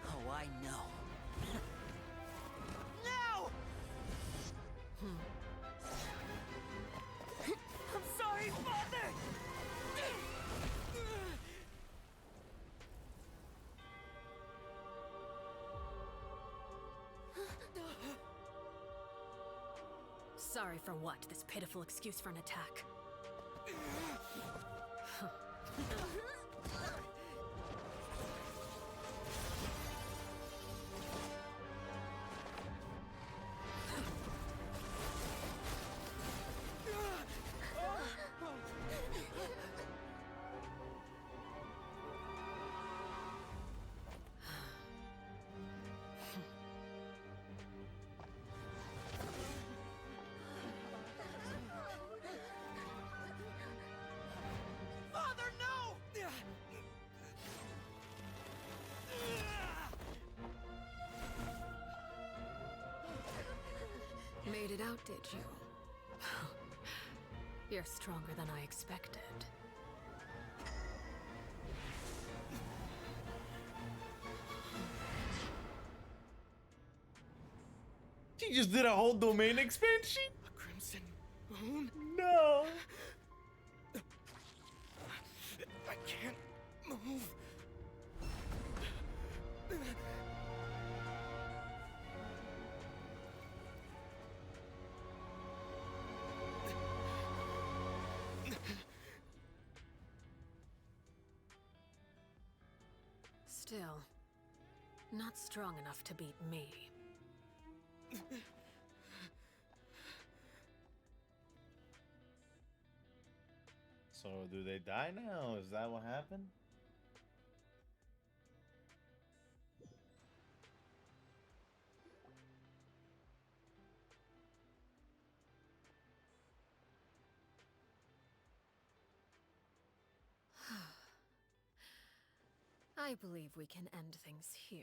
Oh, I know. No! I'm sorry, Father! Sorry for what? This pitiful excuse for an attack. Father, no! Made it out, did you? You're stronger than I expected. She just did a whole domain expansion? A crimson moon? No! I can't move. Still, not strong enough to beat me. So do they die now? Is that what happened? I believe we can end things here.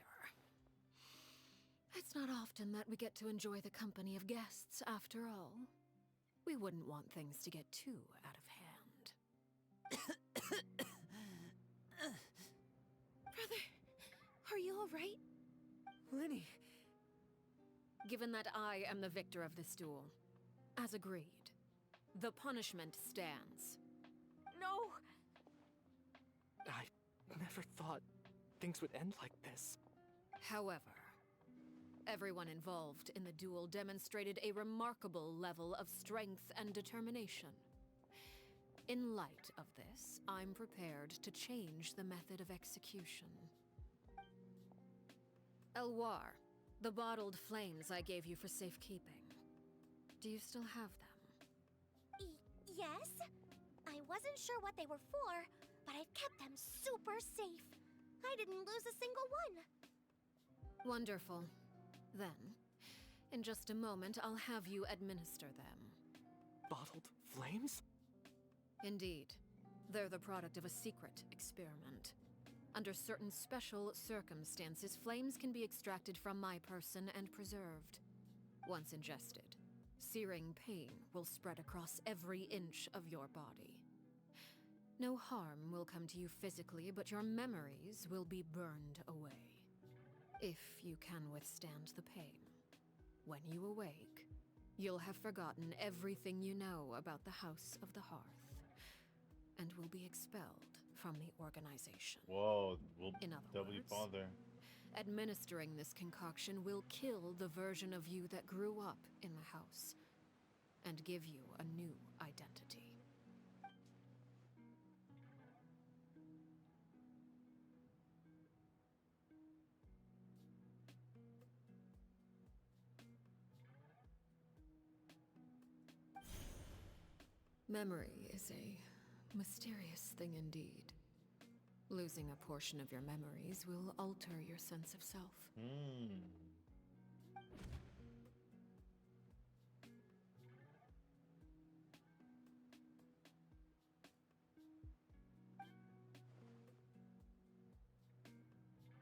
It's not often that we get to enjoy the company of guests, after all. We wouldn't want things to get too out of hand. Brother, are you alright? Lyney. Given that I am the victor of this duel, as agreed, the punishment stands. No! I never thought things would end like this. However, everyone involved in the duel demonstrated a remarkable level of strength and determination. In light of this, I'm prepared to change the method of execution. Elwar, the bottled flames I gave you for safekeeping. Do you still have them? Yes? I wasn't sure what they were for, but I've kept them super safe. I didn't lose a single one. Wonderful. Then, in just a moment, I'll have you administer them. Bottled flames? Indeed. They're the product of a secret experiment. Under certain special circumstances, flames can be extracted from my person and preserved. Once ingested, searing pain will spread across every inch of your body. No harm will come to you physically, but your memories will be burned away. If you can withstand the pain. When you awake, you'll have forgotten everything you know about the House of the Hearth, and will be expelled from the organization. Whoa, In other W words, Father. Administering this concoction will kill the version of you that grew up in the house, and give you a new identity. Memory is a mysterious thing indeed. Losing a portion of your memories will alter your sense of self.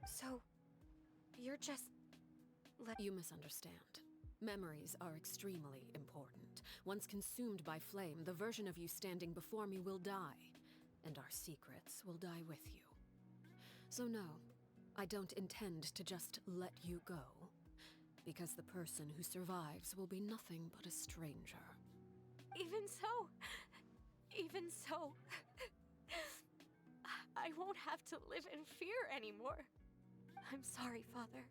So, you're just... You misunderstand. Memories are extremely important. Once consumed by flame, the version of you standing before me will die, and our secrets will die with you. So no, I don't intend to just let you go, because the person who survives will be nothing but a stranger. Even so, I won't have to live in fear anymore. I'm sorry, Father.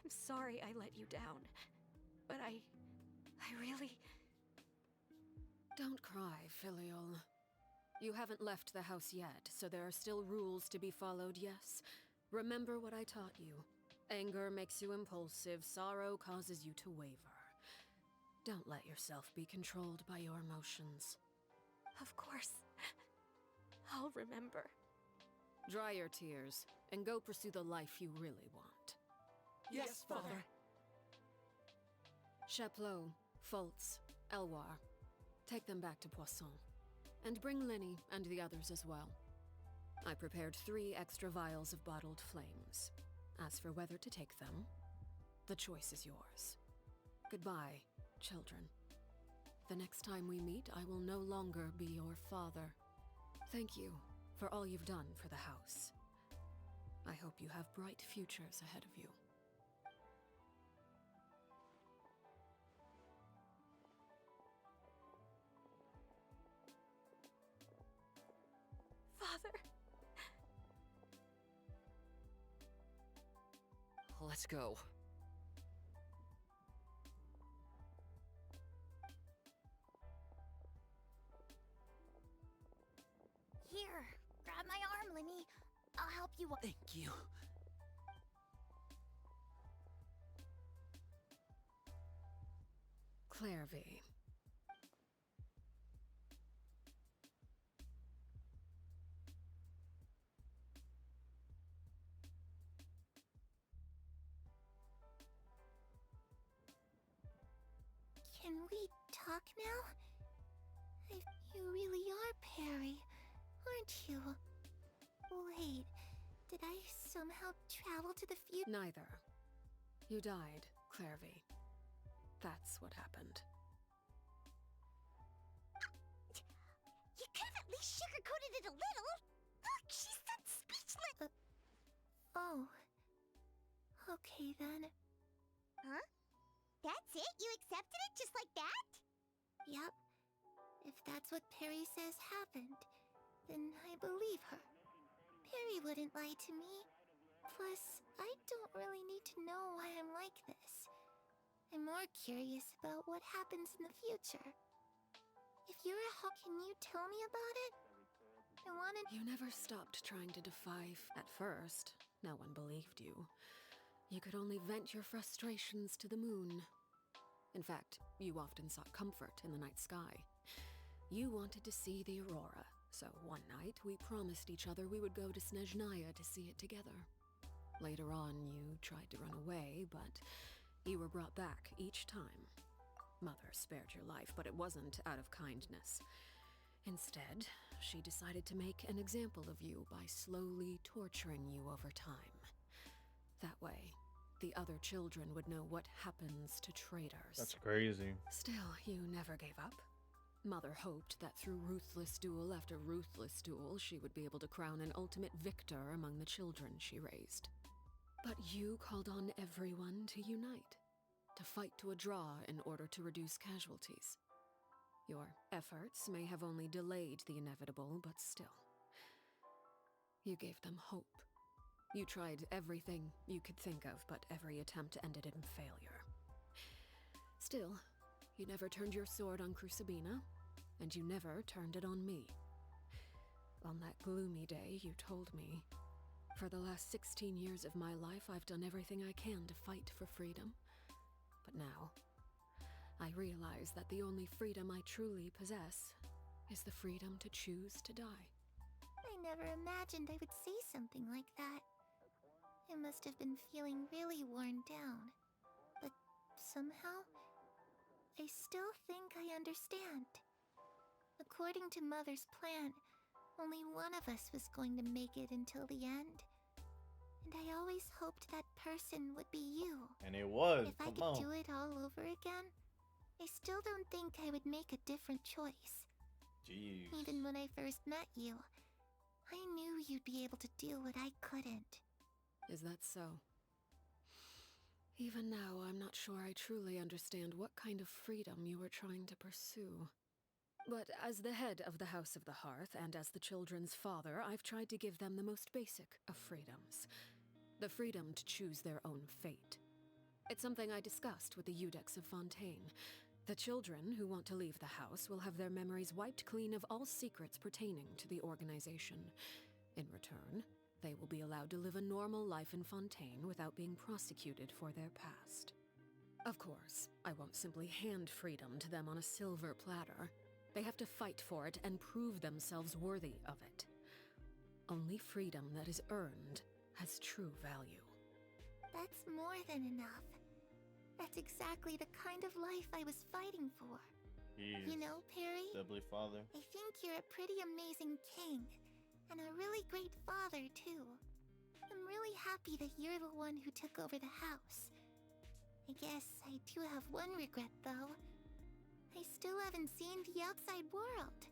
I'm sorry I let you down. But I really... Don't cry, Filial. You haven't left the house yet, so there are still rules to be followed, yes? Remember what I taught you. Anger makes you impulsive, sorrow causes you to waver. Don't let yourself be controlled by your emotions. Of course. I'll remember. Dry your tears, and go pursue the life you really want. Yes, Father. Chaplot, Fultz, Elwar. Take them back to Poisson. And bring Lyney and the others as well. I prepared 3 extra vials of bottled flames. As for whether to take them, the choice is yours. Goodbye, children. The next time we meet, I will no longer be your father. Thank you for all you've done for the house. I hope you have bright futures ahead of you. Father. Let's go. Here, grab my arm, Lyney. I'll help you. Thank you. Clairvy. Can we talk now? You really are Perry, aren't you? Wait, did I somehow travel to the future? Neither. You died, Clairvy. That's what happened. You could have at least sugarcoated it a little. Look, she's that speechless. Oh. Okay then. Huh? That's it? You accepted it just like that? Yep. If that's what Perry says happened, then I believe her. Perry wouldn't lie to me. Plus, I don't really need to know why I'm like this. I'm more curious about what happens in the future. If you're a hawk, can you tell me about it? I wanted... You never stopped trying to defy at first. No one believed you. You could only vent your frustrations to the moon. In fact, you often sought comfort in the night sky. You wanted to see the aurora, so one night we promised each other we would go to Snezhnaya to see it together. Later on, you tried to run away, but you were brought back each time. Mother spared your life, but it wasn't out of kindness. Instead, she decided to make an example of you by slowly torturing you over time. That way, the other children would know what happens to traitors. That's crazy. Still, you never gave up. Mother hoped that through ruthless duel after ruthless duel, she would be able to crown an ultimate victor among the children she raised. But you called on everyone to unite, to fight to a draw in order to reduce casualties. Your efforts may have only delayed the inevitable, but still. You gave them hope. You tried everything you could think of, but every attempt ended in failure. Still, you never turned your sword on Crucibina, and you never turned it on me. On that gloomy day, you told me, "For the last 16 years of my life, I've done everything I can to fight for freedom. But now, I realize that the only freedom I truly possess is the freedom to choose to die." I never imagined I would say something like that. I must have been feeling really worn down. But somehow, I still think I understand. According to Mother's plan, only one of us was going to make it until the end. And I always hoped that person would be you. And it was. If I could do it all over again, I still don't think I would make a different choice. Jeez. Even when I first met you, I knew you'd be able to do what I couldn't. Is that so? Even now, I'm not sure I truly understand what kind of freedom you were trying to pursue. But as the head of the House of the Hearth, and as the children's father, I've tried to give them the most basic of freedoms. The freedom to choose their own fate. It's something I discussed with the Iudex of Fontaine. The children who want to leave the house will have their memories wiped clean of all secrets pertaining to the organization. In return, they will be allowed to live a normal life in Fontaine without being prosecuted for their past. Of course, I won't simply hand freedom to them on a silver platter. They have to fight for it and prove themselves worthy of it. Only freedom that is earned has true value. That's more than enough. That's exactly the kind of life I was fighting for. You know, Perry, Doubly father. I think you're a pretty amazing king, and a really great father, too. I'm really happy that you're the one who took over the house. I guess I do have one regret, though. I still haven't seen the outside world.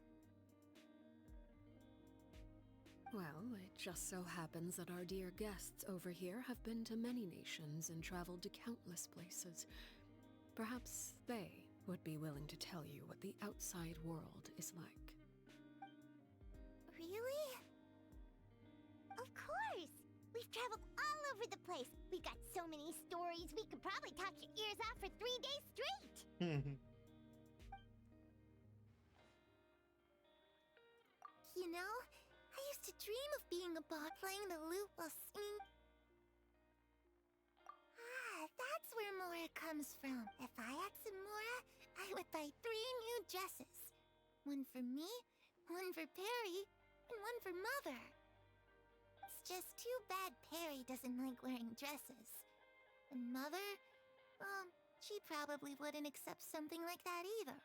Well, it just so happens that our dear guests over here have been to many nations and traveled to countless places. Perhaps they would be willing to tell you what the outside world is like. Really? Of course! We've traveled all over the place. We've got so many stories, we could probably talk your ears off for 3 days straight! You know, I used to dream of being a bard playing the lute while singing. Ah, that's where Mora comes from. If I had some Mora, I would buy 3 new dresses. One for me, one for Perry, and one for Mother. It's just too bad Perry doesn't like wearing dresses. And Mother, she probably wouldn't accept something like that either.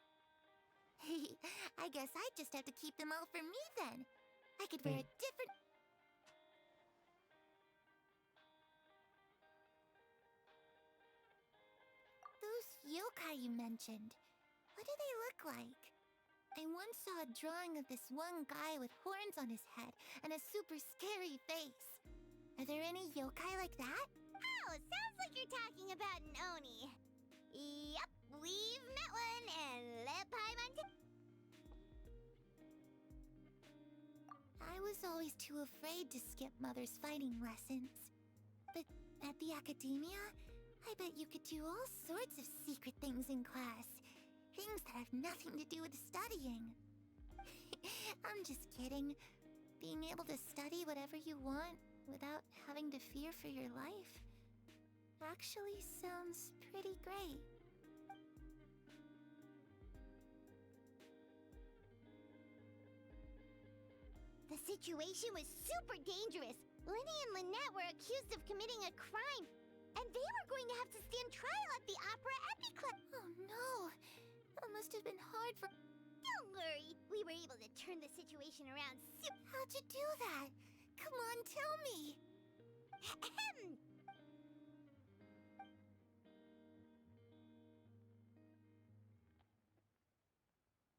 I guess I'd just have to keep them all for me then. I could wear a different... Those yokai you mentioned, what do they look like? I once saw a drawing of this one guy with horns on his head and a super scary face. Are there any yokai like that? Oh, sounds like you're talking about an Oni. Yep, we've met one, and let Paimon I was always too afraid to skip Mother's fighting lessons. But at the academia, I bet you could do all sorts of secret things in class. Things that have nothing to do with studying. I'm just kidding. Being able to study whatever you want without having to fear for your life actually sounds pretty great. The situation was super dangerous. Lenny and Lynette were accused of committing a crime, and they were going to have to stand trial at the Opera Epiclub. Oh no! That must have been hard for... Don't worry, we were able to turn the situation around. How'd you do that? Come on, tell me!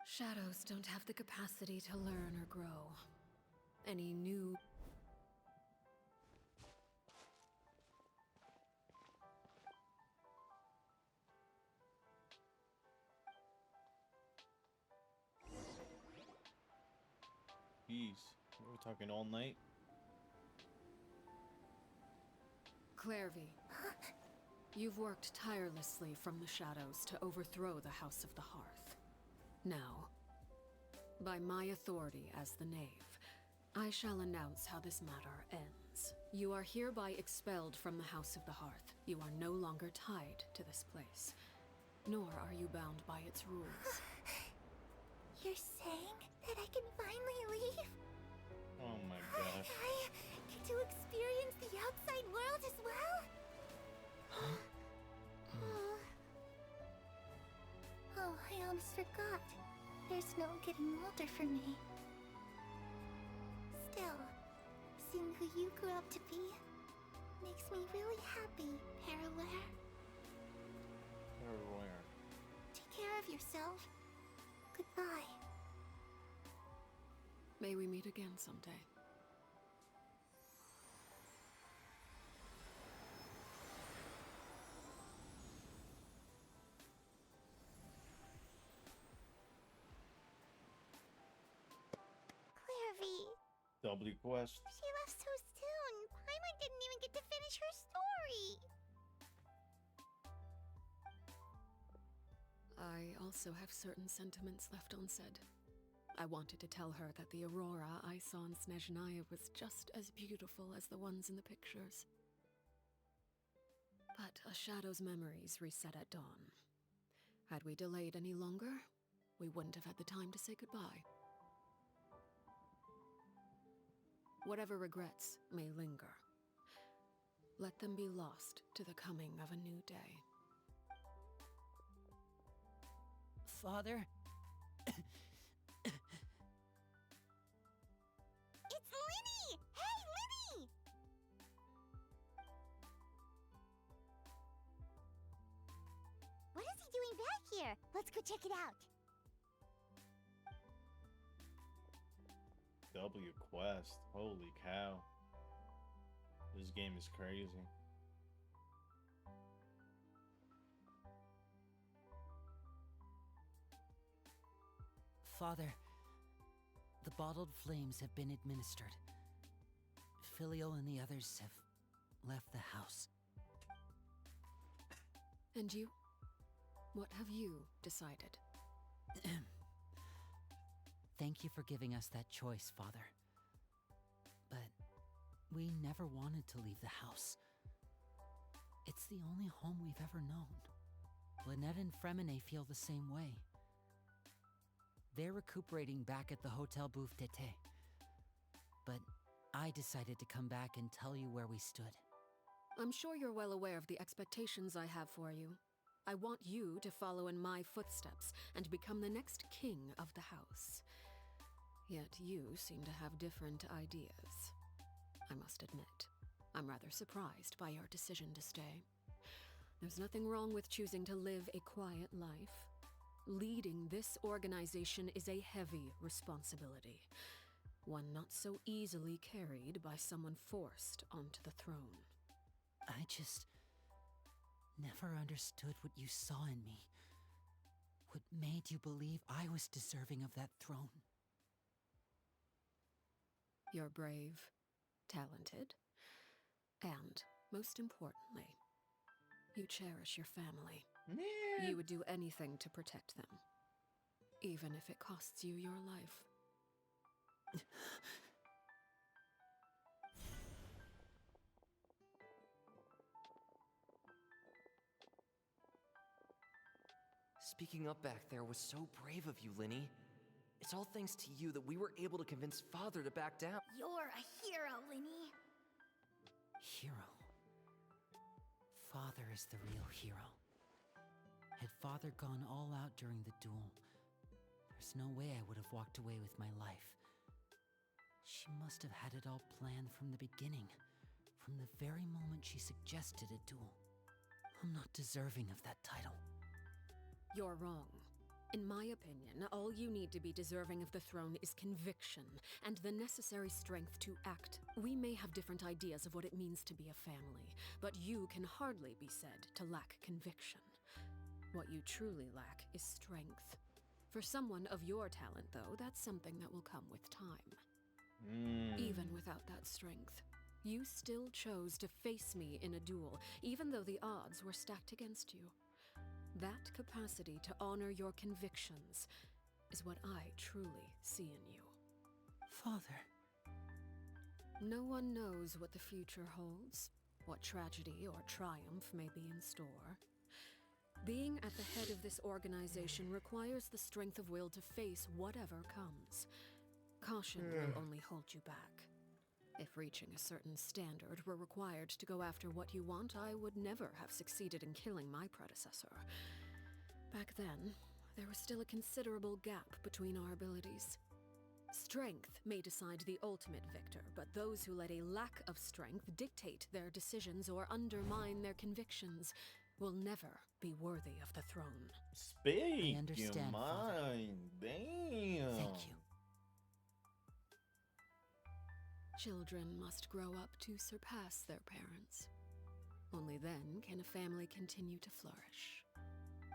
Shadows don't have the capacity to learn or grow. Any new... Jeez, we were talking all night. Clairvy, you've worked tirelessly from the shadows to overthrow the House of the Hearth. Now, by my authority as the Knave, I shall announce how this matter ends. You are hereby expelled from the House of the Hearth. You are no longer tied to this place, nor are you bound by its rules. You're saying that I can finally leave? Oh my gosh. I get to experience the outside world as well? Oh, I almost forgot. There's no getting older for me. Still, seeing who you grew up to be makes me really happy, Parallel. Everywhere. Take care of yourself. Goodbye. May we meet again someday. Clairvy. W quest. She left so soon. Paimon didn't even get to finish her story. I also have certain sentiments left unsaid. I wanted to tell her that the Aurora I saw in Snezhnaya was just as beautiful as the ones in the pictures. But a shadow's memories reset at dawn. Had we delayed any longer, we wouldn't have had the time to say goodbye. Whatever regrets may linger, let them be lost to the coming of a new day. Father? It's Lyney! Hey, Lyney! What is he doing back here? Let's go check it out. W quest. Holy cow. This game is crazy. Father, the bottled flames have been administered. Filio and the others have left the house. And you? What have you decided? Thank you for giving us that choice, Father. But we never wanted to leave the house. It's the only home we've ever known. Lynette and Fremine feel the same way. They're recuperating back at the Hotel Bouffe d'Été. But I decided to come back and tell you where we stood. I'm sure you're well aware of the expectations I have for you. I want you to follow in my footsteps and become the next king of the house. Yet you seem to have different ideas. I must admit, I'm rather surprised by your decision to stay. There's nothing wrong with choosing to live a quiet life. Leading this organization is a heavy responsibility, one not so easily carried by someone forced onto the throne. I just never understood what you saw in me. What made you believe I was deserving of that throne? You're brave, talented, and, most importantly, you cherish your family. Man. You would do anything to protect them, even if it costs you your life. Speaking up back there was so brave of you, Lyney. It's all thanks to you that we were able to convince Father to back down. You're a hero, Lyney. Hero. Father is the real hero. Had Father gone all out during the duel, there's no way I would have walked away with my life. She must have had it all planned from the beginning, from the very moment she suggested a duel. I'm not deserving of that title. You're wrong. In my opinion, all you need to be deserving of the throne is conviction and the necessary strength to act. We may have different ideas of what it means to be a family, but you can hardly be said to lack conviction. What you truly lack is strength. For someone of your talent, though, that's something that will come with time. Even without that strength, You still chose to face me in a duel, even though the odds were stacked against you. That capacity to honor your convictions is what I truly see in you. Father. No one knows what the future holds, what tragedy or triumph may be in store. Being at the head of this organization requires the strength of will to face whatever comes. Caution will only hold you back. If reaching a certain standard were required to go after what you want, I would never have succeeded in killing my predecessor. Back then, there was still a considerable gap between our abilities. Strength may decide the ultimate victor, but those who let a lack of strength dictate their decisions or undermine their convictions will never be worthy of the throne. Speak I understand, your Father. mind. Damn. Thank you. Children must grow up to surpass their parents. Only then can a family continue to flourish.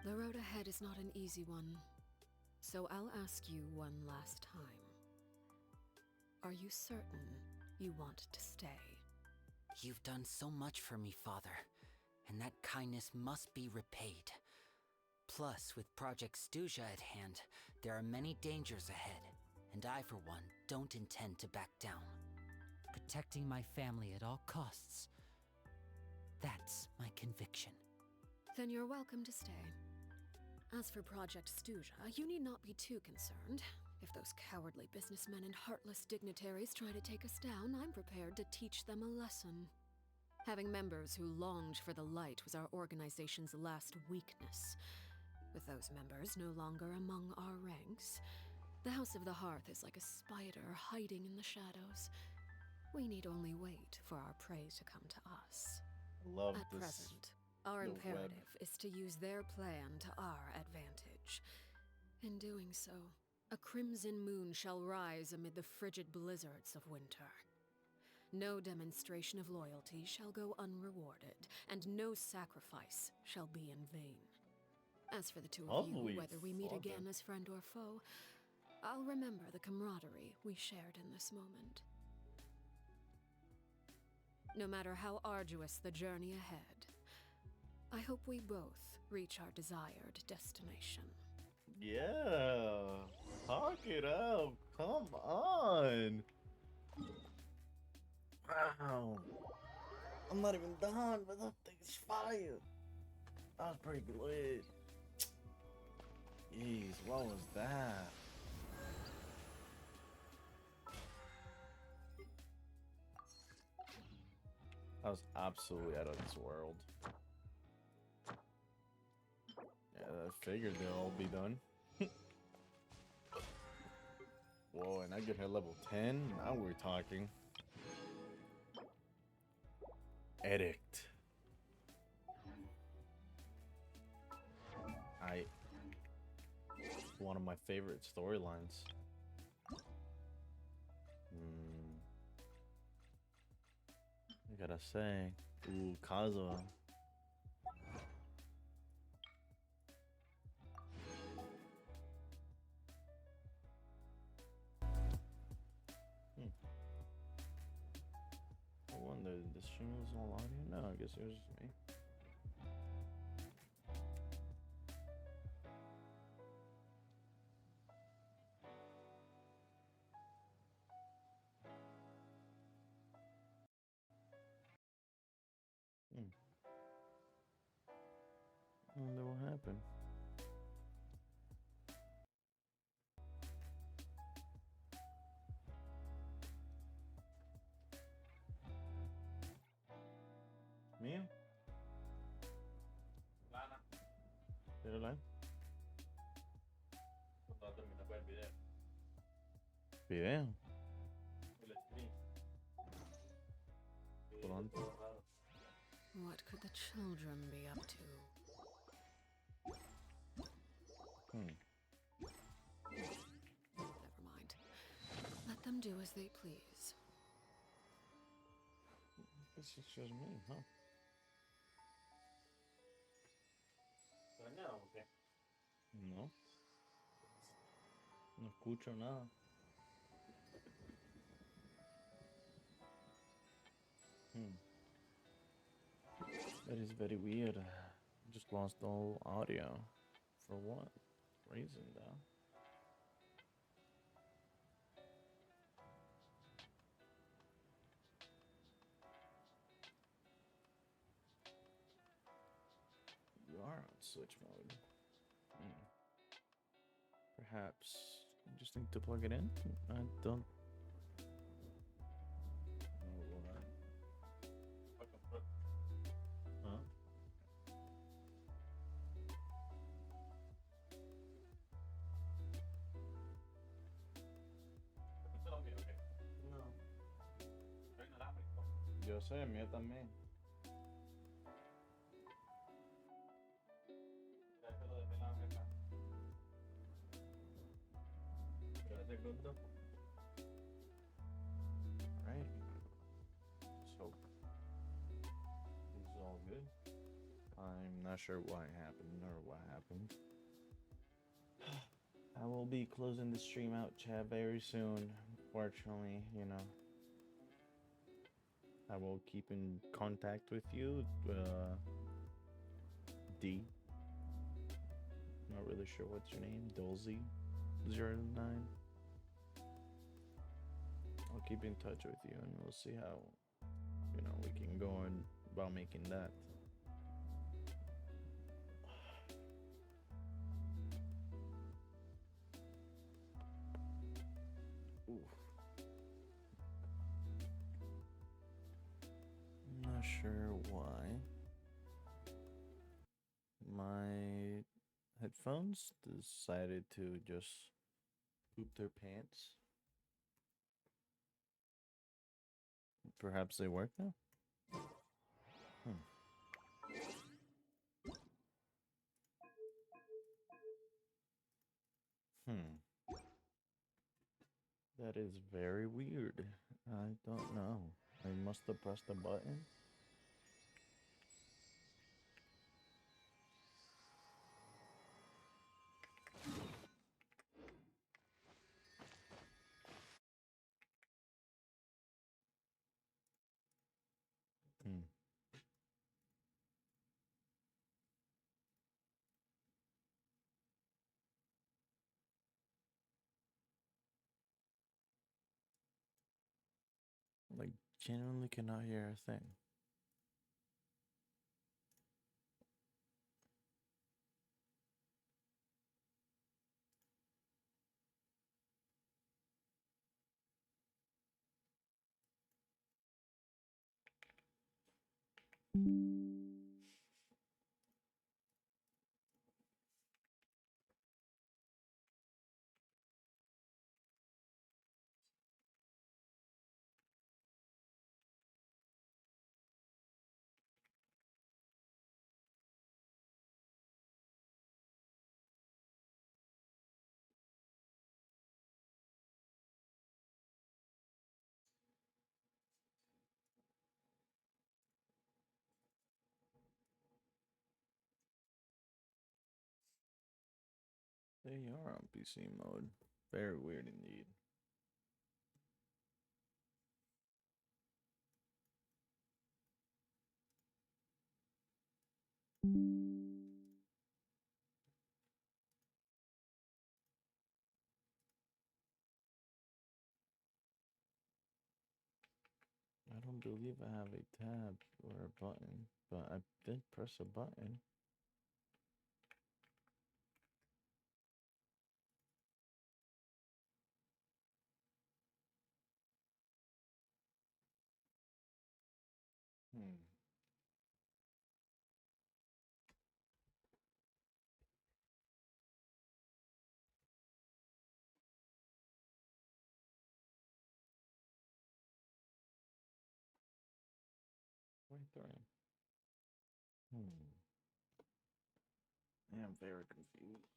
The road ahead is not an easy one, so I'll ask you one last time. Are you certain you want to stay? You've done so much for me, Father, and that kindness must be repaid. Plus, with Project Stuja at hand, there are many dangers ahead, and I, for one, don't intend to back down. Protecting my family at all costs. That's my conviction. Then you're welcome to stay. As for Project Stuja, you need not be too concerned. If those cowardly businessmen and heartless dignitaries try to take us down, I'm prepared to teach them a lesson. Having members who longed for the light was our organization's last weakness. With those members no longer among our ranks, the House of the Hearth is like a spider hiding in the shadows. We need only wait for our prey to come to us. Love At this. present, our the web. imperative is to use their plan to our advantage. In doing so, a crimson moon shall rise amid the frigid blizzards of winter. No demonstration of loyalty shall go unrewarded, and no sacrifice shall be in vain. As for the two of Holy you, whether we meet fuck. again as friend or foe, I'll remember the camaraderie we shared in this moment. No matter how arduous the journey ahead, I hope we both reach our desired destination. Yeah. Talk it up. Come on. Wow. I'm not even done, but that thing's fire. That was pretty good. Jeez, what was that? That was absolutely out of this world. Yeah, I figured they'll all be done. Whoa, and I get her level 10? Now we're talking. Edict. One of my favorite storylines. I gotta say. Ooh, Kazuha. I wonder, this stream is all audio? No, I guess it was just me. I wonder what happened. Mio? Lana. ¿Pero live? Cuando termina el video. Video. El stream. Pronto. What could the children be up to? Never mind. Let them do as they please. This is just me, huh? ¿Extrañado o qué? No. No escucho nada. Hmm. That is very weird. Just lost all audio. For what reason, though? You are on switch mode. Hmm. Perhaps you just need to plug it in? I don't know why. Huh? No. Yo sé, mío también. Right. So, it's all good. I'm not sure why it happened or what happened. I will be closing the stream out, Chad, very soon. Unfortunately, you know. I will keep in contact with you, D. Not really sure what's your name, Dolzy09. I'll keep in touch with you, and we'll see how, you know, we can go on about making that. Oof. I'm not sure why my headphones decided to just poop their pants. Perhaps they work now? That is very weird. I don't know. I must have pressed a button. Like, genuinely cannot hear a thing. They are on PC mode. Very weird indeed. I don't believe I have a tab or a button, but I did press a button. Hmm. Wait, I am very confused.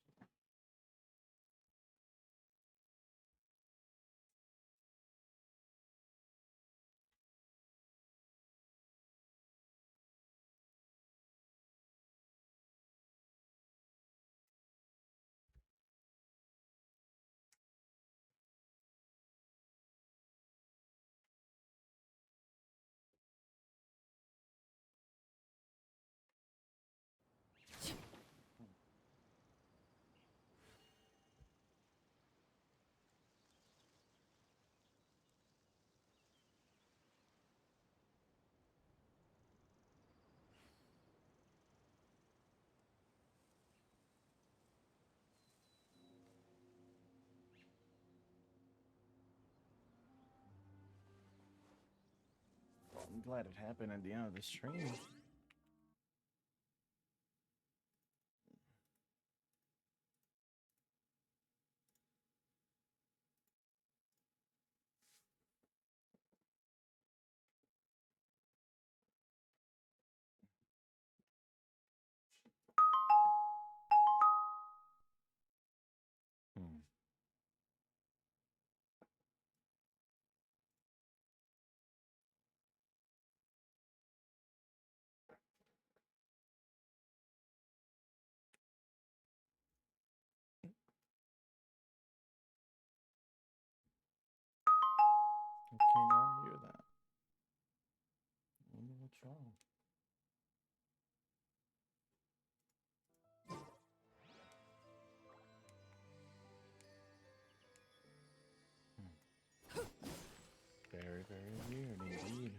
I'm glad it happened at the end of the stream. I cannot hear that. I wonder what's wrong. Very, very weird indeed.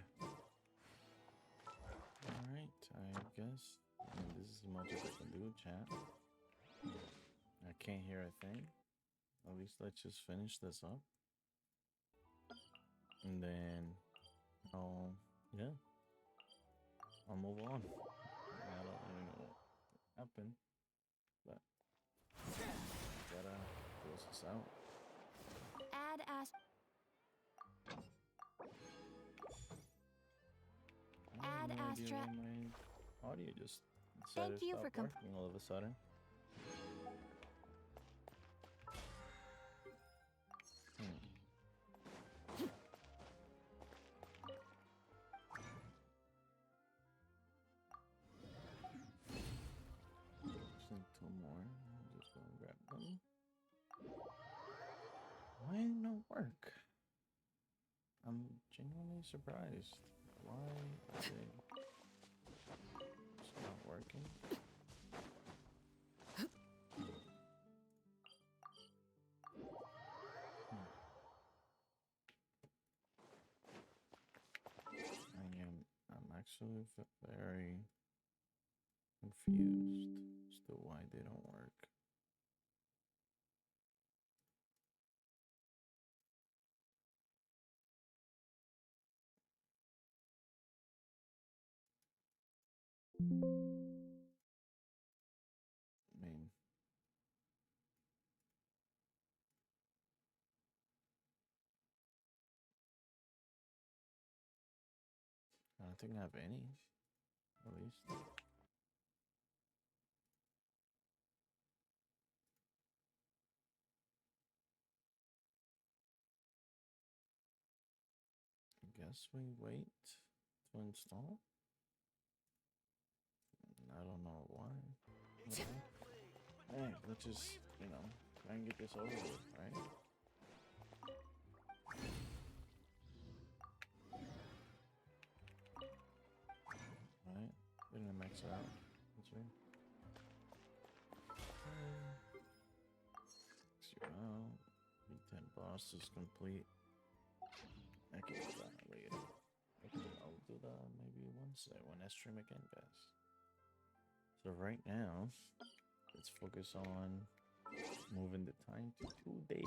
Alright, I guess this is as much as I can do, chat. I can't hear a thing. At least let's just finish this up. And then yeah. I'll move on. I don't really know what happened. But gotta close this out. Add I have no idea Astra. why my audio just decided Thank you to for stop working all of a sudden. Just need 2 more. I'm just gonna grab them. Why didn't it work? I'm genuinely surprised. Why are they just not working? I'm actually very confused as to why they don't work. I mean, I don't think I have any, at least. I guess we wait to install. I don't know why. Hey, let's just, try and get this over with, right? Right? We're gonna max it out. That's right. Max you out. B10 boss is complete. I can do that later. I'll do that maybe Wednesday when I stream again, guys. So right now, let's focus on moving the time to 2 days.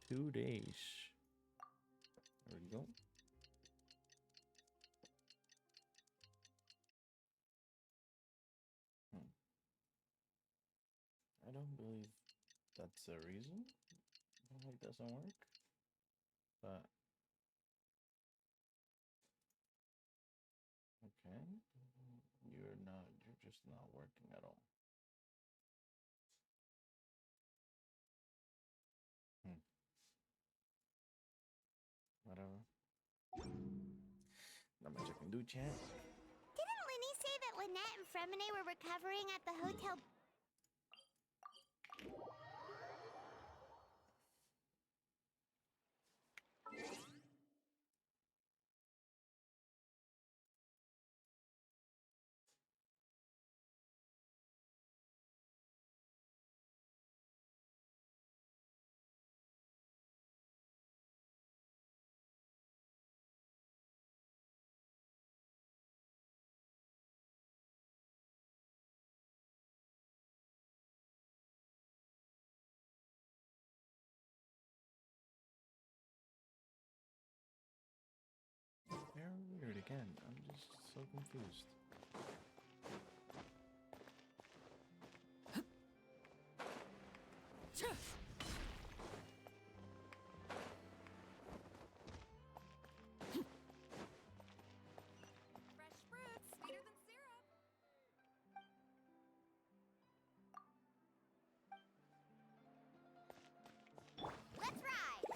2 days. There we go. I don't believe that's the reason why it doesn't work, but okay, you're just not working at all. Whatever. Not much I can do, chat. Didn't Linny say that Lynette and Fremine were recovering at the hotel? very weird again. I'm just so confused. Fresh fruits, sweeter than syrup. Let's ride!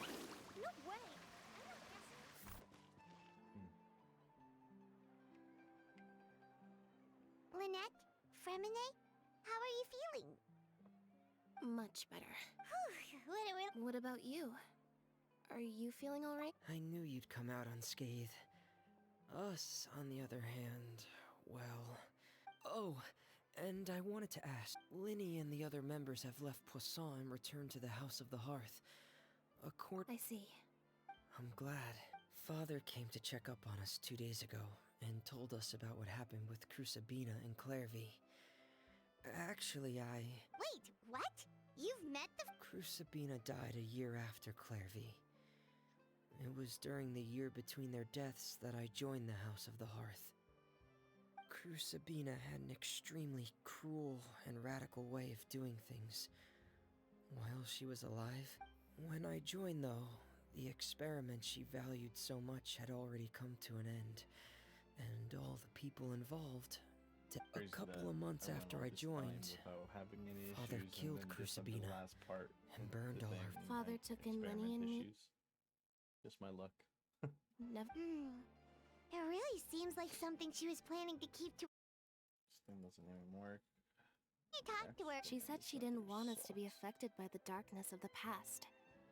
No way! I'm not guessing. Lynette? Fremine? How are you feeling? Much better. Whew, What about you? Are you feeling alright? I knew you'd come out unscathed. Us, on the other hand, well... Oh, and I wanted to ask, Linny and the other members have left Poisson and returned to the House of the Hearth. I see. I'm glad. Father came to check up on us 2 days ago, and told us about what happened with Crusabina and Clairvy. Actually, Wait, what? You've met the... Crusabina died a year after Clairvy. It was during the year between their deaths that I joined the House of the Hearth. Crusabina had an extremely cruel and radical way of doing things while she was alive. When I joined, though, the experiment she valued so much had already come to an end, and all the people involved... A couple of months after I joined, Father killed Crusabina and burned all her... Father took in Lenny and me. Just my luck. Never. It really seems like something she was planning to keep to... This thing doesn't even work. You talked to her. She said she didn't want us to be affected by the darkness of the past.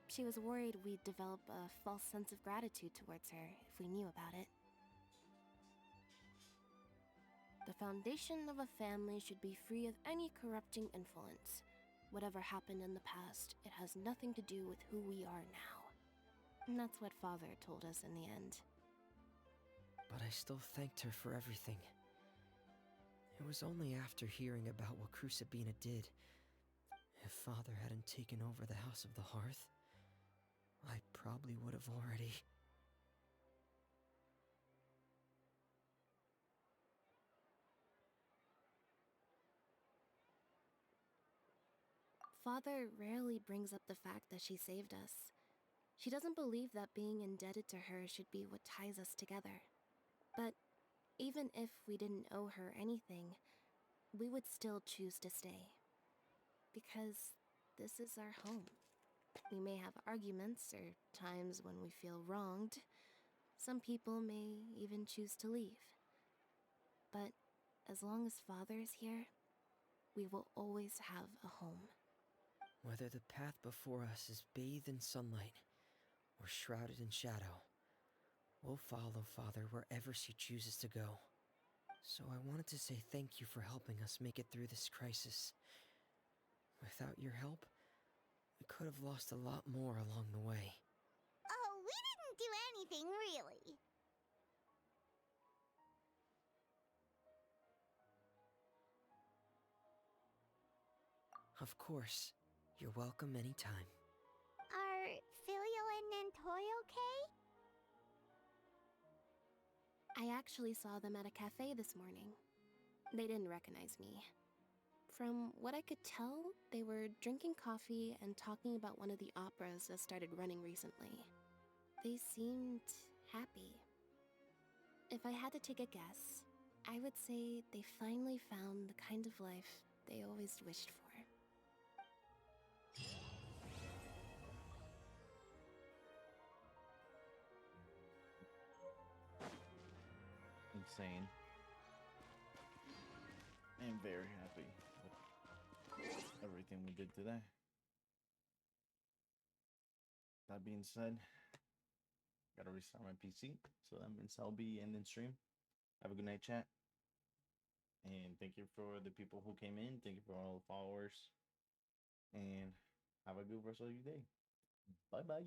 She was worried we'd develop a false sense of gratitude towards her if we knew about it. The foundation of a family should be free of any corrupting influence. Whatever happened in the past, it has nothing to do with who we are now. And that's what Father told us in the end. But I still thanked her for everything. It was only after hearing about what Crusabina did. If Father hadn't taken over the House of the Hearth, I probably would have already... Father rarely brings up the fact that she saved us. She doesn't believe that being indebted to her should be what ties us together. But even if we didn't owe her anything, we would still choose to stay. Because this is our home. We may have arguments or times when we feel wronged. Some people may even choose to leave. But as long as Father is here, we will always have a home. Whether the path before us is bathed in sunlight or shrouded in shadow, we'll follow Father wherever she chooses to go. So I wanted to say thank you for helping us make it through this crisis. Without your help, we could have lost a lot more along the way. Oh, we didn't do anything, really. Of course. You're welcome anytime. Are Filio and Nantoy okay? I actually saw them at a cafe this morning. They didn't recognize me. From what I could tell, they were drinking coffee and talking about one of the operas that started running recently. They seemed happy. If I had to take a guess, I would say they finally found the kind of life they always wished for. Insane. I'm very happy with everything we did today. That being said, gotta restart my PC, so that means I'll be ending stream. Have a good night, chat. And thank you for the people who came in. Thank you for all the followers. And have a good rest of your day. Bye bye.